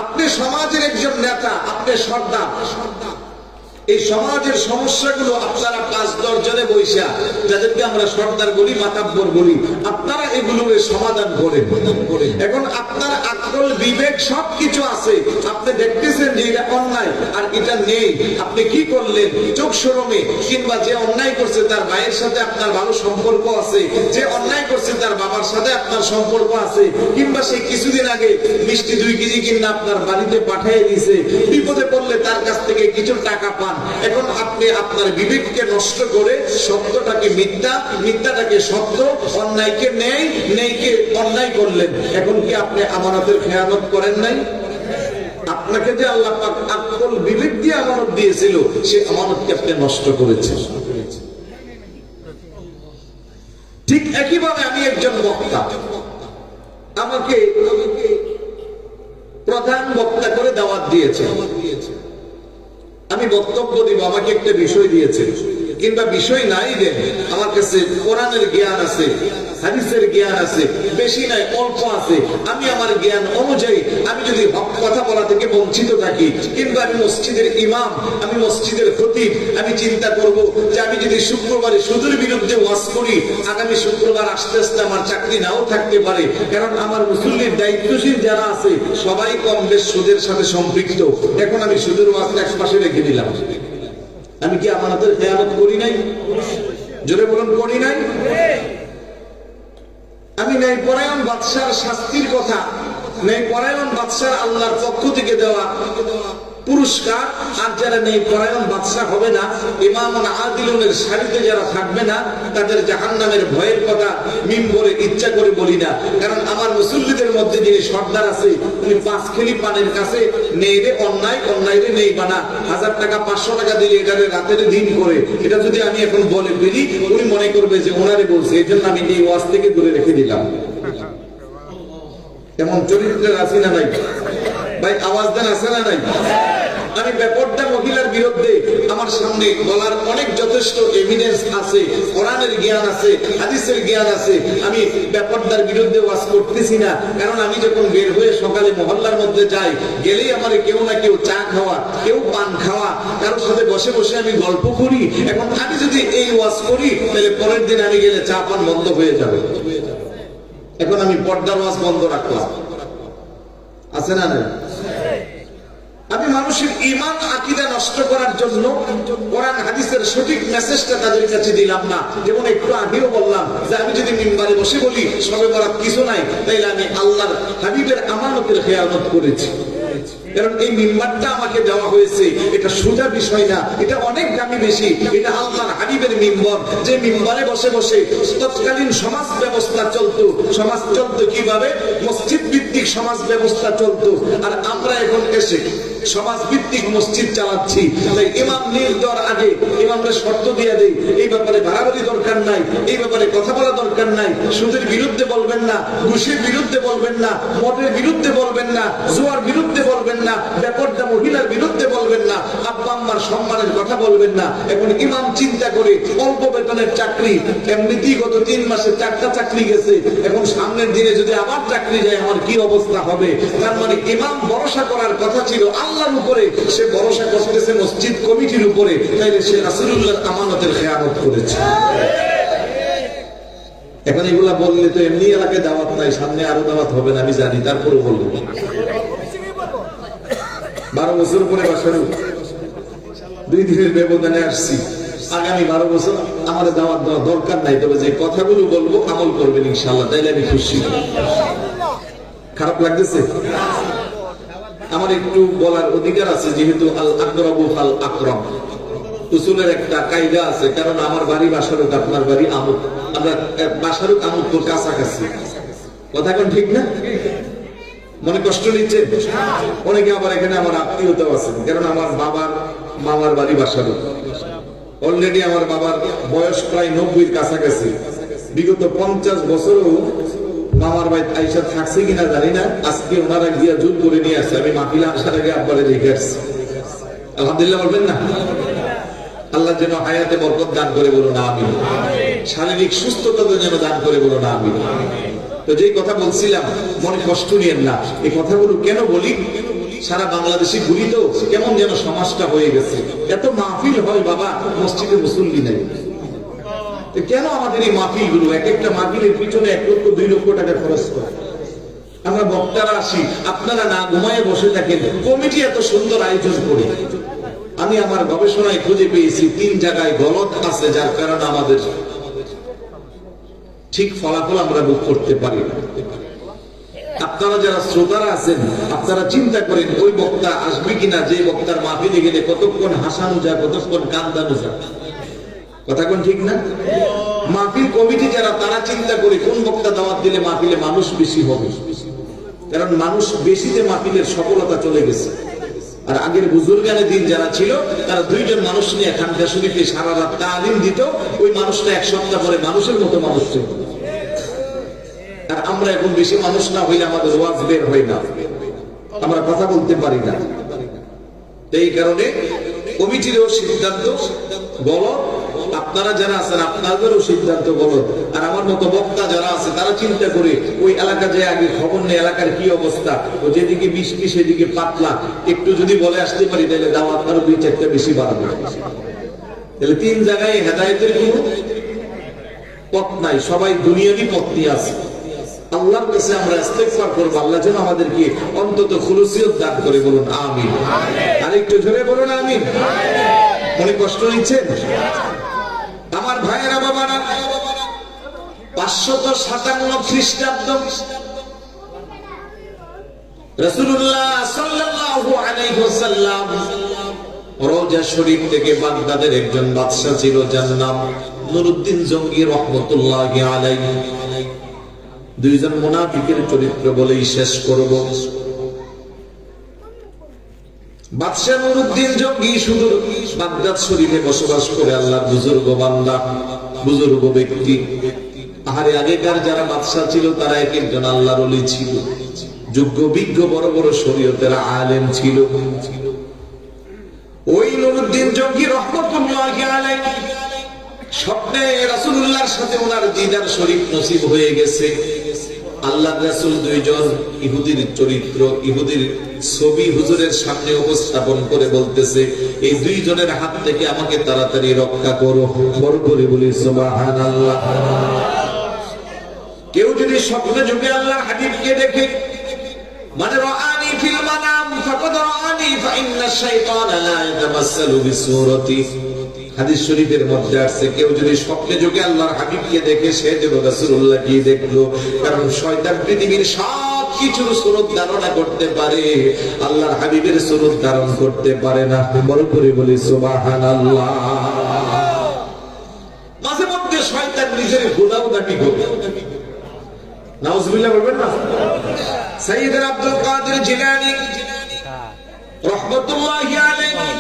আপনি সমাজের একজন নেতা, আপনি সর্দার, এই সমাজের সমস্যাগুলো আপনারা 5-10 জনে বৈশা, যাদেরকে আমরা সর্দার বলি, মাতাব্বর বলি, আপনারা এগুলো সমাধান করেন। এখন আপনার আকল, বিবেক সবকিছু আছে, আপনি দেখতেছেন যে এটা অন্যায় আর এটা নেই, আপনি কি করলেন? চোখ শরমে, কিংবা যে অন্যায় করছে তার ভাইয়ের সাথে আপনার ভালো সম্পর্ক আছে, যে অন্যায় করছে তার বাবার সাথে আপনার সম্পর্ক আছে, কিংবা সে কিছুদিন আগে মিষ্টি 2 কেজি কিনা আপনার বাড়িতে পাঠিয়ে দিয়েছে, বিপদে পড়লে তার কাছ থেকে কিছু টাকা পান। এখন আপনি আপনার বিবেককে নষ্ট করে সত্যটাকে মিথ্যা, মিথ্যাটাকে সত্য, অন্যায়কে ন্যায়, ন্যায়কে অন্যায় করলেন। এখন কি আপনি আমানতের খেয়ানত করেন নাই? আপনাকে যে আল্লাহ পাক আকল বিবেক দিয়ে আমানত দিয়েছিল, সে আমানতকে আপনি নষ্ট করেছেন। ঠিক একইভাবে আমি একজন বক্তা, আমাকে প্রধান বক্তা করে দাওয়াত দিয়েছে, আমি বক্তব্য দিব, আমাকে একটা বিষয় দিয়েছে। কিংবা বিষয় নাই দেন, আমার কাছে কোরআনের জ্ঞান আছে, হাদিসের জ্ঞান আছে, বেশি নাই অল্প আছে, আমি আমার জ্ঞান অনুযায়ী আমি যদি হক কথা বলা থেকে বঞ্চিত থাকি, কিন্তু আমি মসজিদের ইমাম, আমি মসজিদের খতিব, আমি চিন্তা করব যে আমি যদি শুক্রবারে সুদের বিরুদ্ধে ওয়াজ করি, আগামী শুক্রবার আসতে আসতে আমার চাকরি নাও থাকতে পারে, কারণ আমার মুসল্লির দায়িত্বশীল যারা আছে সবাই কম বেশ সুদের সাথে সম্পৃক্ত। এখন আমি সুদের ওয়াজটা এক পাশে রেখে দিলাম। আমি কি আমানতের খেয়ানত করি নাই? জোরে বলুন, করি নাই? আমি ন্যায়পরায়ণ বাদশার শাস্তির কথা, ন্যায়পরায়ণ বাদশার আল্লাহর পক্ষ থেকে দেওয়া পুরস্কার, আর যারা ন্যায়পরায়ণ বাদশা হবে না, ইমামুন আদিলুনের সারিতে যারা থাকবে না, তাদের জাহান্নামের ভয়ের কথা মিম্বরে ইচ্ছা করে বলি না। কারণ আমার মুসল্লিদের মধ্যে যিনি সর্দার আছে, উনি 5 খেলি পানের কাছে নেই রে অন্যায়, অন্যায় রে নেই বানা, 1000 টাকা 500 টাকা দিলে এটারে রাতের দিন করে, এটা যদি আমি এখন বলে ফেলি উনি মনে করবে যে ওনারে বলছে, এই জন্য আমি এই ওয়াজ থেকে দূরে রেখে দিলাম। এমন চরিত্রের আছে না নাই ভাই? আওয়াজ দেন, আছে না নাই? আমি বেপরদা মহিলার বিরুদ্ধে আমার সামনে বলার অনেক যথেষ্ট এভিডেন্স আছে, কোরআনের জ্ঞান আছে, হাদিসের জ্ঞান আছে। আমি বেপরদার বিরুদ্ধে ওয়াজ করতেছি না, কারণ আমি যখন বের হয়ে সকালে মহল্লার মধ্যে যাই, গেলেই আমার কেউ না কেউ চা খাওয়া, কেউ পান খাওয়া, কারোর সাথে বসে বসে আমি গল্প করি। এখন আমি যদি এই ওয়াজ করি, তাহলে পরের দিন আমি গেলে চা পান বন্ধ হয়ে যাবে। এখন আমি পর্দার ওয়াজ বন্ধ রাখলাম, আছে না নাই? আমি মানুষের ঈমান আকীদা নষ্ট করার জন্য কোরআন হাদিসের সঠিক মেসেজটা তাদের কাছে দিলাম না। যেমন একটু আগেও বললাম যে আমি যদি মিম্বারে বসে বলি সবে বরাত কিছু নাই, তাইলে আমি আল্লাহর হাবিবের আমানতের খেয়ানত করেছি। কারণ এই মিম্বারটা আমাকে দেওয়া হয়েছে, এটা সোজা বিষয় না, এটা অনেক দামি বেশি। এটা আল্লাহর হাবিবের মিম্বর, যে মিম্বারে বসে বসে তৎকালীন সমাজ ব্যবস্থা চলতো। সমাজ চলতো কিভাবে? মসজিদ ভিত্তিক সমাজ ব্যবস্থা চলতো। আর আমরা এখন এসে সমাজ ভিত্তিক মসজিদ চালাচ্ছি। তাই ইমাম নিজ দেওয়ার আগে ইমামরা শর্ত দিয়ে দেই, এই ব্যাপারে বাড়াবাড়ি দরকার নাই, এই ব্যাপারে কথা বলা দরকার নাই, সুদের বিরুদ্ধে বলবেন না, ঘুষের বিরুদ্ধে বলবেন না, মদের বিরুদ্ধে বলবেন না, জুয়ার বিরুদ্ধে বলবেন না, বেপরদা মহিলার বিরুদ্ধে বলবেন না, আব্বা আম্মার সম্মানের কথা বলবেন না। এখন ইমাম চিন্তা করে অল্প বেতনের চাকরি, এমনিতেই গত 3 মাসে 4টা চাকরি গেছে, এখন সামনের দিনে যদি আবার চাকরি যায় আমার কি অবস্থা হবে? তার মানে ইমাম ভরসা করার কথা ছিল আল্লাহর উপরে, সে ভরসা করতেছে মসজিদ কমিটির উপরে, তাইলে সে রাসূলুল্লাহর আমানতের খেয়ানত করেছে। এখন এগুলা বললে তো এমনি এলাকায় দাওয়াত নাই, সামনে আরো দাওয়াত হবে না আমি জানি, তারপরে বলবো। 12 বছর পরে বাসারু 2 দিনের ব্যবধানে আসছি, আগামী 12 বছর আমার দাওয়াত দেওয়া দরকার নাই, তবে যে কথাগুলো বলবো আমল করবেন ইনশাআল্লাহ, তাইলে আমি খুশি। খারাপ লাগতেছে? আমার একটু বলার অধিকার আছে, যেহেতু আল আকরাবু ফাল আকরাম উসুলের একটা কায়দা আছে। কারণ আমার বাড়ি বাসারুক, আপনার বাড়ি আমুক, আমরা বাসারুক আমুক তো কাছাকাছি, কথা কোন ঠিক না? মনে কষ্ট নিচ্ছে অনেকে। আবার এখানে আমার আত্মীয়তাও আছে, কারণ আমার বাবার মামার বাড়ি বাসারুক। অলরেডি আমার বাবার বয়স প্রায় 90-এর কাছাকাছি। বিগত 50 বছরও মামার বাড়ি আইসা থাকছে কিনা জানি না, আজকে ওনারা গিয়া জোর করে নিয়ে আসছে। আমি মাহফিলে আসার আগে আব্বারে রেখে আসছি। আলহামদুলিল্লাহ বলবেন না? আল্লাহ যেন হায়াতে বরকত দান করে, বলো না আমিন। শারীরিক সুস্থতা যেন দান করে, বলো না আমিন। তো যেই কথা বলছিলাম, মনে কষ্ট নিয়েন না। এই কথাগুলো কেন বলি? সারা বাংলাদেশে ঘুরি তো, কেমন যেন সমাজটা হয়ে গেছে। এত মাহফিল হয় বাবা, মসজিদে মুসল্লি নাই। কেন আমাদের এই মাহফিল গুলো, এক একটা মাহফিলের পিছনে 1 লক্ষ 2 লক্ষ টাকা খরচ করে? আমরা বক্তারা আসি, আপনারা না ঘুমায় বসে থাকেন, কমিটি এত সুন্দর আয়োজন করে। আমি আমার গবেষণায় খুঁজে পেয়েছি 3 জায়গায় গলত আছে, যার কারণে আমাদের ঠিক ফলাফল আমরা ভোগ করতে পারি না। আপনারা যারা শ্রোতারা আছেন, আপনারা চিন্তা করেন ওই বক্তা আসবে কিনা, যে বক্তার মাহফিলে গেলে কতক্ষণ হাসানো যায়, কতক্ষণ কান্দানো যায়, কথা কোন ঠিক না? মাহফিল কমিটি যারা, তারা চিন্তা করে কোন বক্তা দাওয়াত দিলে মাহফিলে মানুষ বেশি হবে, কারণ মানুষ বেশিতে মাহফিলের সফলতা চলে গেছে। আর আগের বুজুর্গানে দিন যারা ছিল, তারা 2 জন মানুষ নিয়ে খানকা শরীফে সারা রাত তালিম দিত, ওই মানুষটা 1 সপ্তাহ পরে মানুষের মতো মানুষ ছিল। আর আমরা এখন বেশি মানুষ না হইলে আমাদের ওয়াজ বের হয় না, আমরা কথা বলতে পারি না। এই কারণে কমিটিরও সিদ্ধান্ত গলত, আপনারা যারা আছেন আপনাদেরও সিদ্ধান্ত বলো, আর আমার মতো বক্তা যারা আছে তারা চিন্তা করে ওই এলাকা যে আগে খবর নেই এলাকার কি অবস্থা, ও যেদিকে বৃষ্টি সেদিকে পাতলা, একটু যদি বলে আসতে পারি তাহলে দাওয়াত আরো 2-4টা বেশি বাড়বে। তাহলে 3 জায়গায় হেদায়েতের কোনো পথ নাই, সবাই দুনিয়ারই পথ নিয়ে আছে। আল্লাহর কাছে আমরা ইস্তেগফার করব, আল্লাহ যেন আমাদেরকে অন্তত খুলুসিয়ত দান করে, বলুন আমিন। আরেকটু জোরে বলুন আমিন। মনে কষ্ট নিচ্ছেন আমার ভাইয়েরা বাবারা? 557 খ্রিস্টাব্দ রাসূলুল্লাহ সাল্লাল্লাহু আলাইহি ওয়াসাল্লাম রওজা শরীফ থেকে বাগদাদের একজন বাদশা ছিল, যার নাম নুরউদ্দিন জঙ্গি রাহমাতুল্লাহি আলাইহি। 2 জন মুনাফিকের চরিত্র বলেই শেষ করব। বাদশা নুরউদ্দিন জঙ্গি সুদূর বাগদাদ শরীফে বসবাস করে আল্লাহর বুজুর্গ বান্দা, বুজুর্গ ব্যক্তি। আহারে আগেকার যারা বাদশা ছিল তারা এক একজন আল্লাহর ওলি ছিল, যোগ্য বিজ্ঞ বড় বড় শরীয়তের আলেম ছিল। ওই নুরউদ্দিন জঙ্গি রাহমাতুল্লাহি আলাইহি স্বপ্নে রাসূলুল্লাহর সাথে ওনার দিদার শরীফ নসিব হয়ে গেছে। আল্লাহর রাসূল 2 জন ইহুদির চরিত্র, ইহুদির ছবি হুজুরের সামনে উপস্থাপন করে বলতেছে, এই 2 জনের হাত থেকে আমাকে তাড়াতাড়ি রক্ষা করো। বড় করে বলি সুবহানাল্লাহ। কেউ যদি স্বপ্নে যুগে আল্লাহর হাবিবকে দেখে, মানে রাআনি ফিল মানাম ফাকাদ রাআনি ফাইন্না শাইতানা লা ইয়াতামাসসালু বিসূরাতি। হাদিস শরীফের মধ্যে আছে, কেউ যদি স্বপ্নে যুগে আল্লাহর হাবিবকে দেখে সে যেন রাসূলুল্লাহকে দেখলো, কারণ শয়তান পৃথিবীর সব কিছুর সুরত ধারণা করতে পারে, আল্লাহর হাবিবের সুরত ধারণ করতে পারে না। বড় করে বলি সুবহানাল্লাহ। মাঝে মধ্যে শয়তান নিজের গোলাউদাটি করে, নাউজুবিল্লাহ বলবেন না? সাইয়্যিদুনা আব্দুল কাদের জিলানী রাহমাতুল্লাহি আলাইহি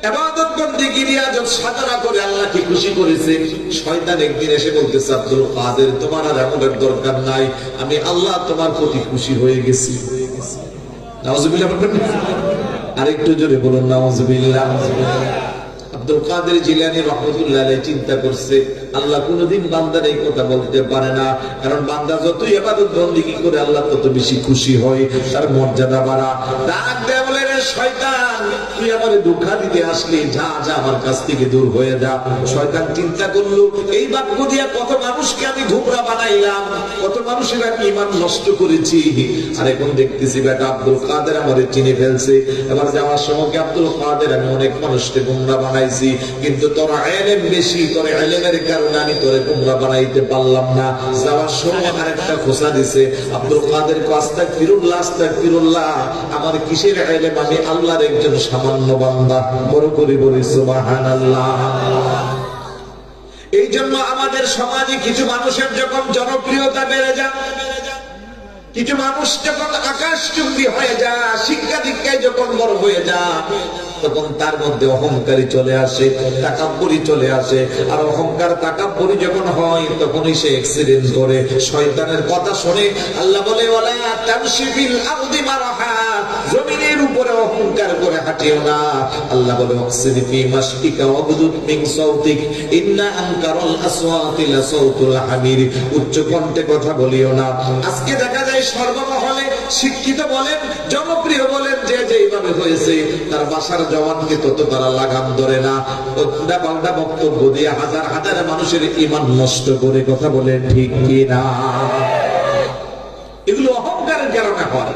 ইবাদত বন্দেগী রিয়াজত সাধনা করে আল্লাহকে খুশি করেছে। শয়তান একদিন এসে বলতেছে, আব্দুল কাদের তোমার আর আমলের দরকার নাই, আমি আল্লাহ তোমার প্রতি খুশি হয়ে গেছি। নাউজুবিল্লাহ বলবেন না? আরেকটু জোরে বলুন নাউজুবিল্লাহ। আব্দুল কাদের জিলানী রাহমাতুল্লাহ আলাইহি চিন্তা করছে, আল্লাহ কোনদিন বান্দার এই কথা বলতে পারে না, কারণ বান্দা যতই ইবাদত বন্দেগী করে আল্লাহ তত বেশি খুশি হয়, তার মর্যাদা বাড়া। ডাক দেয়া বলে, রে শয়তান তুই আমারে ধোঁকা দিতে আসলি, যা যা আমার কাছ থেকে দূর হয়ে যা। শয়তান চিন্তা করলো, এই বাক্য দিয়া কত মানুষকে আমি ধোঁকা বানাইলাম, কত মানুষের আমি ঈমান নষ্ট করেছি, আর এখন দেখতেছি বেটা আব্দুল কাদের আমারে চিনে ফেলছে। এবার যাওয়ার সময় আব্দুল কাদের আমি অনেক মানুষকে গোমরা বানাইছি, কিন্তু তোর ইলম বেশি, তোর ইলমের কারণে আমি তোরে গোমরা বানাইতে পারলাম না। যাওয়ার সময় আরেকটা খোঁচা দিছে, আব্দুল কাদের আস্তাগফিরুল্লাহ আস্তাগফিরুল্লাহ, আমার কিসের ইলম, আমি আল্লাহর একজন সামান্য বান্দা। বড় করে বলি সুবহানাল্লাহ। এই জন্য আমাদের সমাজে কিছু মানুষের যখন জনপ্রিয়তা বেড়ে যায়, কিছু মানুষ যখন আকাশচুম্বী হয়ে যায়, শিক্ষা দীক্ষায় যখন বড় হয়ে যায়, তখন তার মধ্যে অহংকারী চলে আসে, তাকাব্বুরি চলে আসে। আর অহংকার তাকাব্বুরি যখন হয় তখনই সে অ্যাক্সিডেন্ট করে। শয়তানের কথা শুনে আল্লাহ বলে, ওয়ালা তামশি ফিল আরদি মারহা, জমিনের উপরে অহংকার করে হাঁটিও না। আল্লাহ বলে, ওয়াকসিদি ফি মাশতিকা ওয়াগদুদ মিন সাউতিক ইন্না আনকারাল আসওয়াতি লা সাউতুল হামির। উচ্চ কণ্ঠে কথা বলিও না। আজকে দেখা যায় সর্বমহলে শিক্ষিত বলেন, জনপ্রিয় বলেন, যে যেভাবে হয়েছে, তার বাসার জওয়ানকে তত তারা লাগাম ধরে না, উল্টা পাল্টা বক্তব্য দিয়ে হাজার হাজার মানুষের ঈমান নষ্ট করে। কথা বলেন ঠিক কি না? এগুলো অহংকারের কারণে হয়।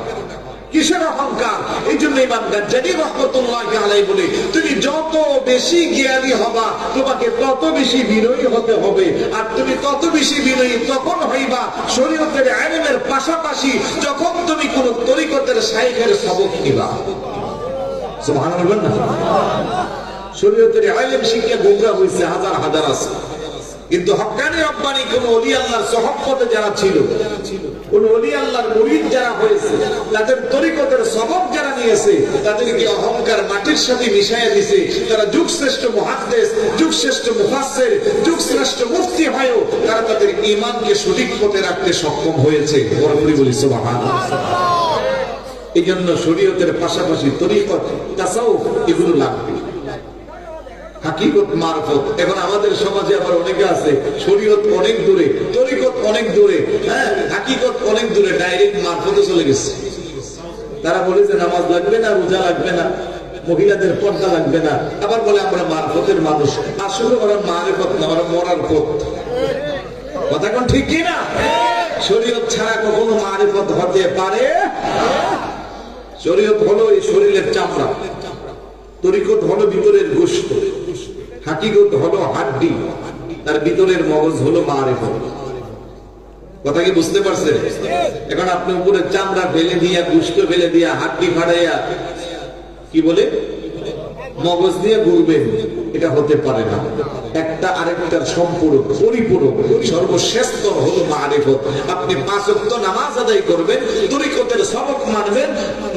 কিসের অহংকার? এই জন্য ইমাম গাজ্জালী রাহমাতুল্লাহি আলাইহি বলে, তুমি যত বেশি জ্ঞানী হবা তোমাকে তত বেশি বিনয়ী হতে হবে। আর তুমি তত বেশি বিনয়ী তখন হইবা শরীয়তের ইলমের পাশাপাশি যখন তুমি কোন তরিকতের শাইখের সবক নিবা। সুবহানাল্লাহ বলেন না? শরীয়তের ইলম শিক্ষা গোমরা হইছে হাজার হাজার আছে, কিন্তু হক্কানি রব্বানি কোন ওলি আল্লাহর সহবতে যারা ছিল, কোন ওলি আল্লাহর মুরিদ যারা হয়েছে, তাদের তরিকতের সবক যারা নিয়েছে, তাদেরকে অহংকার মাটির সাথে মিশাইয়া দিয়েছে। তারা যুগশ্রেষ্ঠ মুহাদ্দিস, যুগশ্রেষ্ঠ মুফাসসির, যুগশ্রেষ্ঠ মুফতি হয়েও তারা তাদের ঈমানকে সঠিক পথে রাখতে সক্ষম হয়েছে। বরাবরই বলি সুবহানাল্লাহ। এই জন্য শরীয়তের পাশাপাশি তরিকত, তাসাউফ এগুলো লাগবে। হাকিকত মারফত। এখন আমাদের সমাজে আবার অনেকে আছে শরীয়ত অনেক দূরে, তরিকত অনেক দূরে, হ্যাঁ হাকিকত অনেক দূরে, ডাইরেক্ট মারফতে চলে গেছে। তারা বলে যে নামাজ লাগবে না, রোজা লাগবে না, মহিলাদের পর্দা লাগবে না, আবার বলে আমরা মারফতের মানুষ। আসলে ওরা মারেফত না, ওরা মরার পথ। কথা কোন ঠিক কি না? শরীয়ত ছাড়া কখনো মারেফত হতে পারে? শরীয়ত হলো এই শরীরের চামড়া, তরিকত হলো ভিতরের গোশত, হাকিকত হলো হাড্ডি, তার ভিতরের মগজ হলো মারেফত। কথা কি বুঝতে পারছেন? এখন আপনি উপরে চামড়া ফেলে দিয়া, গোশত ফেলে দিয়া, হাড্ডি ফাড়াইয়া কি বলে মগজ দিয়ে ঘুরবেন, এটা হতে পারে না। একটা আরেকটার সম্পূরক, পরিপূরক, সর্বশ্রেষ্ঠ হলো মারিফত। আপনি 5 ওয়াক্ত নামাজ আদায় করবেন, তরিকতের সবক মানবেন,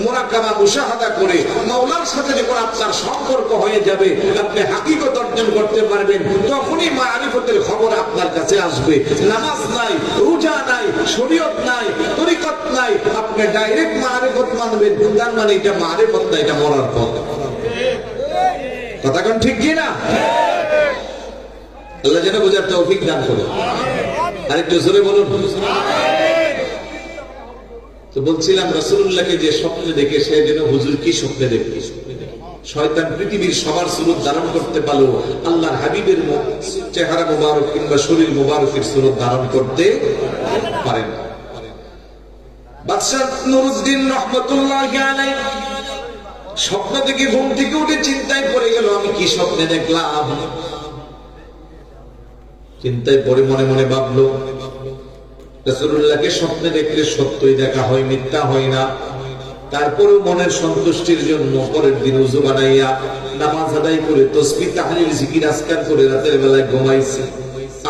মুরাকাবা মুশাহাদা করে মাওলার সাথে যখন আপনার সম্পর্ক হয়ে যাবে, আপনি হাকিকত অর্জন করতে পারবেন, তখনই মারিফতের খবর আপনার কাছে আসবে। নামাজ নাই, রোজা নাই, শরীয়ত নাই, তরিকত নাই, আপনি ডাইরেক্ট মারিফত মানবেন, তার মানে এটা মারিফত না, এটা মরার পথ। কথা কোন ঠিক কি না? আল্লাহ যেন বোঝার তৌফিক দান করে। আরেকটু জোরে বলুন। তো বলছিলাম রাসূলুল্লাহকে যে স্বপ্নে দেখে, সে যেন হুজুর কি স্বপ্নে দেখে। শয়তান পৃথিবীর সবার সুরত ধারণ করতে পারলো, আল্লাহর হাবিবের চেহারা মুবারক কিংবা শরীর মুবারকের সুরত ধারণ করতে পারে না। বাদশাহ নুরউদ্দিন রাহমাতুল্লাহি আলাইহি স্বপ্ন থেকে ঘুম থেকে উঠে চিন্তায় পড়ে গেল, আমি কি স্বপ্নে দেখলাম। চিন্তায় পড়ে মনে মনে ভাবলো, রাসূলুল্লাহকে স্বপ্নে দেখলে সত্যই দেখা হয়, মিথ্যা হয় না। তারপরেও মনের সন্তুষ্টির জন্য পরের দিন ওযু বানাইয়া নামাজ আদায় করে তাসবিহ তাহলিল জিকির আজকার করে রাতের বেলায় ঘুমাইছে।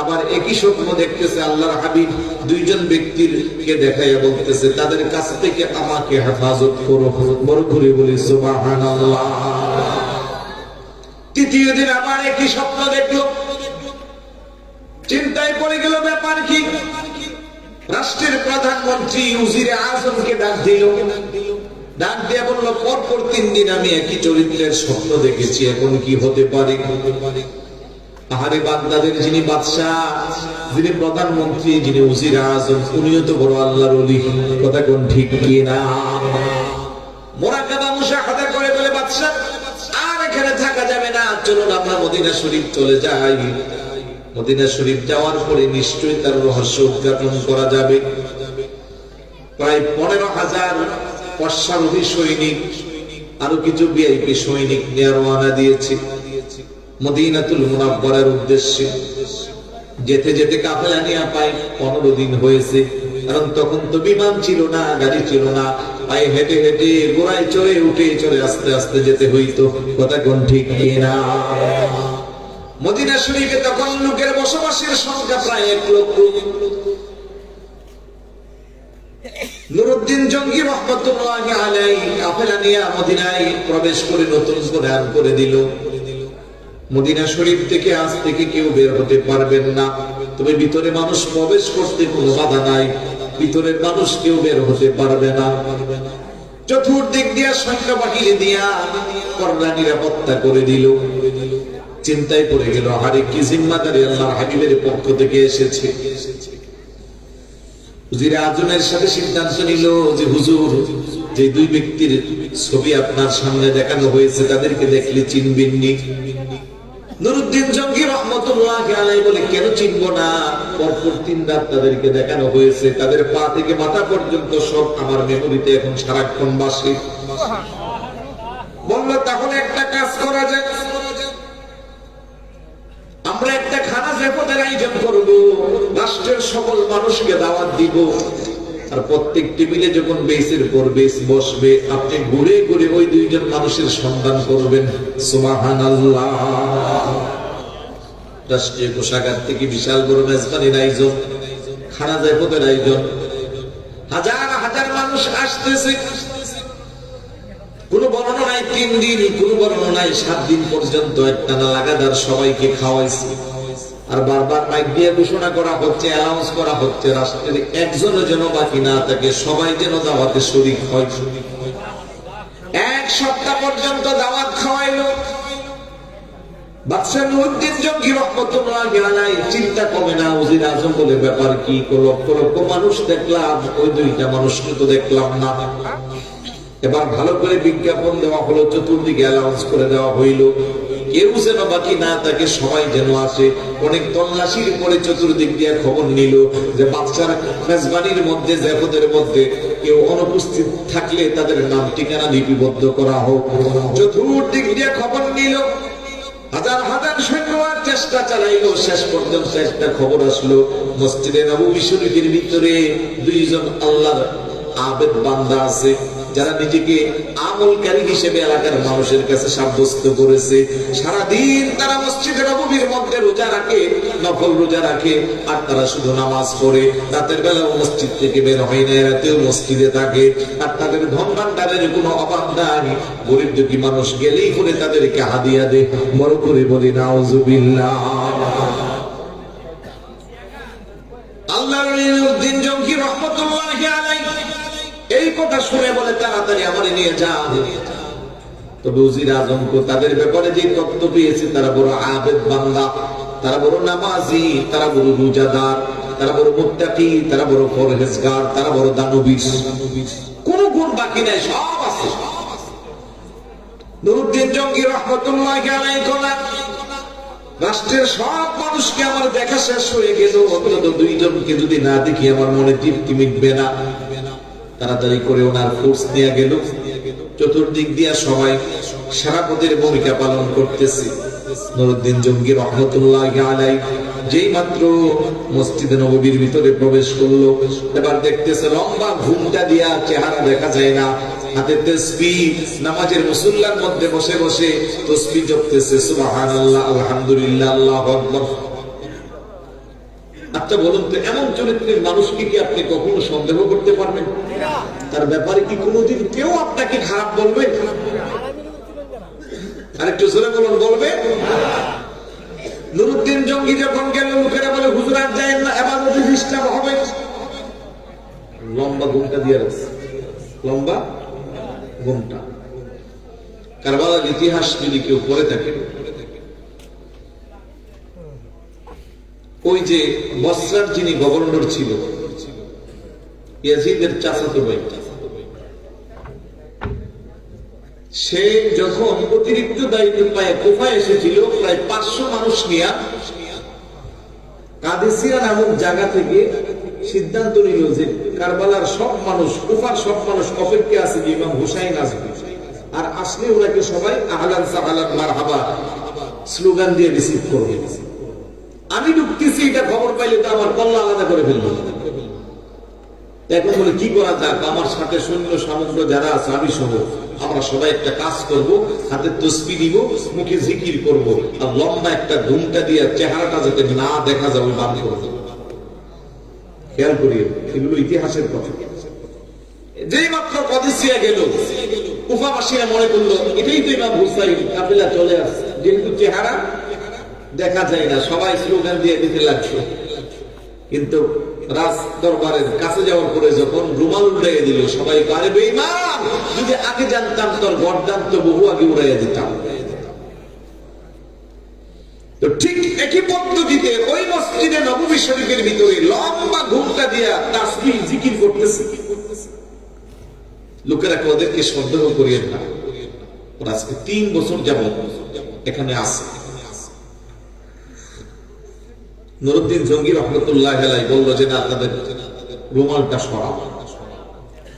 আবার একই স্বপ্ন দেখতেছে আল্লাহর হাবিব দুইজন ব্যক্তিকে দেখাইয়া বলতেছে, তাদের কাছ থেকে আমাকে হেফাজত করো। বড় করে বলি সুবহানাল্লাহ। তৃতীয় দিন আবার একই স্বপ্ন দেখলো, চিন্তায় পড়ে গেল, ব্যাপার কি? রাষ্ট্রের প্রধানমন্ত্রী উজিরে আজমকে ডাক দিল, ডাক দিয়ে বলল, পরপর 3 দিন আমি একই চরিত্রের স্বপ্ন দেখেছি, এখন কি হতে পারে? আহারে বাগদাদের যিনি বাদশাহ, যিনি প্রধানমন্ত্রী, যিনি উজিরে আজম, উনিও তো বড় আল্লাহর ওলি। কথা কোন ঠিক কি না? মুরাকাবা মুশাহাদা করে বলে, বাদশাহ আর এখানে থাকা যাবে না, চলুন আমরা মদিনা শরীফ চলে যাই। মদিনা শরীফ যাওয়ার পরে নিশ্চয়ই তার রহস্য উদ্ঘাটন করা যাবে। প্রায় 15,000 অশ্বারোহী সৈনিক, আরো কিছু ভিআইপি সৈনিক নিয়ে রওনা দিয়েছে মদিনাতুল মুনাওয়ারার উদ্দেশ্যে। যেতে যেতে কাফেলা নিয়ে প্রায় 15 দিন হয়েছে, কারণ তখন তো বিমান ছিল না, গাড়ি ছিল না, পায়ে হেঁটে হেঁটে, ঘোড়ায় চড়ে, উঠে চড়ে আস্তে আস্তে যেতে হইতো। কথা কোন ঠিক কিনা? মদিনা শরীফে তখন লোকের বসবাসের সংখ্যা প্রায় 1 লক্ষ। নুরউদ্দিন জঙ্গি রাহমাতুল্লাহি আলাইহি কাফেলা নিয়ে মদিনায় প্রবেশ করে নতুন কোরআন করে দিল। মদিনা শরীফ থেকে আজ থেকে কেউ বের হতে পারবেন না, তবে ভিতরে মানুষ প্রবেশ করতে কোনো বাধা নাই, ভিতরের মানুষ কেউ বের হতে পারবে না। চতুর্দিক দিয়া সৈন্য বাহিনী দিয়া কড়া নিরাপত্তা করে দিল। চিন্তায় পড়ে গেল, আরে কি জিম্মাদারি আল্লাহর হাবিবের পক্ষ থেকে এসেছে। উজিরে আজমের সাথে সিদ্ধান্ত নিল যে, হুজুর, যে 2 ব্যক্তির ছবি আপনার সামনে দেখানো হয়েছে, তাদেরকে দেখলে চিনবেননি? নুরউদ্দিন জঙ্গি রাহমাতুল্লাহি আলাইহি বলে, কেন চিনব না? পরপর 3 রাত তাদেরকে দেখানো হয়েছে, তাদের পা থেকে মাথা পর্যন্ত সব আমার মেমোরিতে এখন সারাক্ষণ বাসে। বলল, তাহলে একটা কাজ করা যায়, আমরা একটা খানা জেফতের আয়োজন করব, রাষ্ট্রের সকল মানুষকে দাওয়াত দিব, আর প্রত্যেক টেবিলে যখন বেসের পর বেস বসবে, আপনি ঘুরে ঘুরে ওই 2 জন মানুষের সন্ধান করবেন। সুবহানাল্লাহ। রাষ্ট্রীয় কোষাগার থেকে বিশাল বড় মেজবানির আয়োজন, খানা জেফতের আয়োজন, হাজার হাজার মানুষ আসতেছে। কোন বর্ণনা নাই 3 দিন, কোন বর্ণনা নাই 7 দিন পর্যন্ত একটানা লাগাতার সবাইকে খাওয়াইছে। আর বারবার মাইক দিয়ে ঘোষণা করা হচ্ছে, অ্যানাউন্স করা হচ্ছে, রাষ্ট্রের একজনও যেন বাকি না থাকে, সবাই যেন দাওয়াতে শরীক হয়। 1 সপ্তাহ পর্যন্ত দাওয়াত খাওয়াইলো। বাদশাহ নুরউদ্দিন জঙ্গি রহমাতুল্লাহি আলাইহি চিন্তা করে না, উজির আজম বলে ব্যাপার কি, লক্ষ লক্ষ মানুষ দেখলাম, ওই দুইটা মানুষকে তো দেখলাম না। এবার ভালো করে বিজ্ঞাপন দেওয়া হলো, চতুর্দিকে অ্যালাউন্স করে দেওয়া হইল, কেউ যেন বাকি না থাকে, সবাই যেন আসে। অনেক তল্লাশির পরে চতুর্দিক দিয়ে খবর নিল যে বাদশার মেজবানির মধ্যে, জেফতের মধ্যে কেউ অনুপস্থিত থাকলে তাদের নাম ঠিকানা লিপিবদ্ধ করা হোক। চতুর্দিক দিয়ে খবর নিল, হাজার হাজার সৈন্য চেষ্টা চালাইলো, শেষ পর্যন্ত একটা খবর আসলো, মসজিদে নববী শরীফের ভিতরে দুইজন আল্লাহর আবেদ বান্দা আছে, যারা নিজেকে আমলকারী হিসেবে এলাকার মানুষের কাছে সাব্যস্ত করেছে। সারাদিন তারা মসজিদে নববীর মধ্যে রোজা রাখে, নফল রোজা রাখে, আর তারা শুধু নামাজ পড়ে। রাতের বেলা মসজিদ থেকে বের হয় না, রাতেও মসজিদে থাকে, আর তাদের ধন ভান্ডারের কোনো অভাব নাই। গরিব দুঃখী মানুষ গেলেই করে তাদেরকে হাদিয়া দে। বড় করে বলি নাউজুবিল্লাহ। আল্লাহর নুরউদ্দিন জঙ্গি রহমাতুল্লাহি আলাইহি এই কথা শুনে বলে তাড়াতাড়ি আমারে নিয়ে যান। তবে উজির আজমকে তাদের ব্যাপারে যে তথ্য পেয়েছে, তারা বড় আবেদ বান্দা, তারা বড় নামাজি, তারা বড় রোজাদার, তারা বড় মুত্তাকি, তারা বড় পরহেজগার, তারা বড় দানবীর, কোন গুণ বাকি নাই, সব আছে। নুরউদ্দিন জঙ্গি রহমাতুল্লাহি আলাইহি বলেন, রাষ্ট্রের সব মানুষকে আমার দেখা শেষ হয়ে গেল, অন্তত দুইজনকে যদি না দেখি আমার মনে তৃপ্তি মিটবে না। তাড়াতাড়ি করে ওনার ফোর্স নিয়ে গেল, চতুর্দিক দিয়া সবাই সেনাপতির ভূমিকা পালন করতেছে। নুরউদ্দিন জঙ্গি রহমাতুল্লাহি আলাইহি যেই মাত্র মসজিদে নববীর ভিতরে প্রবেশ করলো, এবার দেখতেছে লম্বা ঘুমটা দিয়া, চেহারা দেখা যায় না, হাতে তাসবিহ, নামাজের মুসল্লার মধ্যে বসে বসে তাসবিহ জপতেছে, সুবহানাল্লাহ, আলহামদুলিল্লাহ, আল্লাহু আকবার। আচ্ছা বলুন তো, এমন চরিত্রের মানুষকে কি আপনি কখনো সন্দেহ করতে পারবেন? তার ব্যাপারে কি কোনোদিন কেউ আপনাকে খারাপ বলবে? আরেকটু জোরে বলুন, বলবে? নুরউদ্দিন জঙ্গি যখন গেল, লোকেরা বলে হুজুর আর যায়েন না, ইবাদতে ডিস্টার্ব হবে। লম্বা ঘুমটা দিয়ে রাখছে, লম্বা ঘুমটা। কারবালার ইতিহাস যদি কেউ পড়ে থাকে, ওই যে বসরার যিনি গভর্নর ছিল, ইয়াজিদের চাচাতো ভাই, সে যখন অতিরিক্ত দায়িত্ব পায় কুফায় এসেছিল, প্রায় 500 মানুষ নিয়ে কাদেসিয়া নামক জায়গা থেকে সিদ্ধান্ত নিল যে কারবালার সব মানুষ, কুফার সব মানুষ অপেক্ষা আছে যে ইমাম হুসাইন আসবে, আর আসলে ওনাকে সবাই আহলান সাহলান মারহাবা স্লোগান দিয়ে রিসিভ করবে। আমি ঢুকতেছি, এটা খবর পাইলে তো আমার কল্লা আলাদা করে ফেলবো। এখন বলে কি করা যাক, আমার সাথে সৈন্য সামগ্র যারা আছে, আমি সহ আমরা সবাই একটা কাজ করব, হাতে তাসবিহ দিব, মুখে জিকির করব, আর লম্বা একটা ঘুমটা দিয়ে চেহারাটা যাতে না দেখা যাবে বান করব। খেয়াল করি, এগুলো ইতিহাসের কথা। যেই মাত্র কাদেসিয়া গেল, কুফাবাসীরা মনে করলো এটাই তো ইমাম হুসাইন, কাফেলা চলে আসছে, যেহেতু চেহারা দেখা যায় না, সবাই স্লোগান দিয়ে দিতে লাগছে। কিন্তু রাজ দরবারের কাছে যাওয়ার পরে যখন রুমাল উড়াইয়া দিল, সবাই আরে বেঈমান, যদি আগে জানতাম তোর গর্দান তো বহু আগে উড়াইয়া দিতাম। তো ঠিক একই পদ্ধতিতে ওই মসজিদে নববী শরীফের ভিতরে লম্বা ঘুমটা দিয়া তাসবিহ জিকির করতেছে। লোকেরা ওদেরকে সন্দেহ করিয়ে না, ওরা আজকে 3 বছর যাবত এখানে আছে। নুরউদ্দিন জঙ্গি রহমাতুল্লাহি আলাইহি বলল যে না, তাদের রুমালটা সরাও।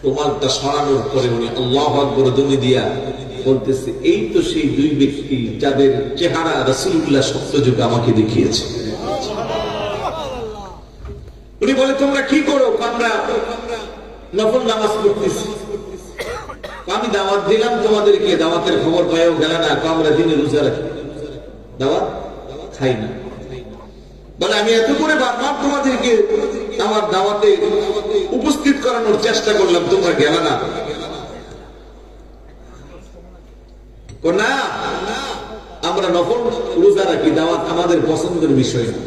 রুমালটা সরানোর পরে উনি আল্লাহু আকবার ধ্বনি দিয়া বলতেছে, এই তো সেই দুই ব্যক্তি যাদের চেহারা রাসূলুল্লাহ সত্যযুগে আমাকে দেখিয়েছে। উনি বলে তোমরা কি করো? আমরা নফল নামাজ পড়তেছি। আমি দাওয়াত দিলাম তোমাদেরকে, দাওয়াতের খবর পাইও গেল না, আমরা দিনে রোজা রাখি, দাওয়াত খাই না। বলে আমি এত করে বারবার তোমাদেরকে আমার দাওয়াতে উপস্থিত করানোর চেষ্টা করলাম, তোমরা গেল না। না, আমরা নফল রোজা রাখি, দাওয়াত আমাদের পছন্দের বিষয় না।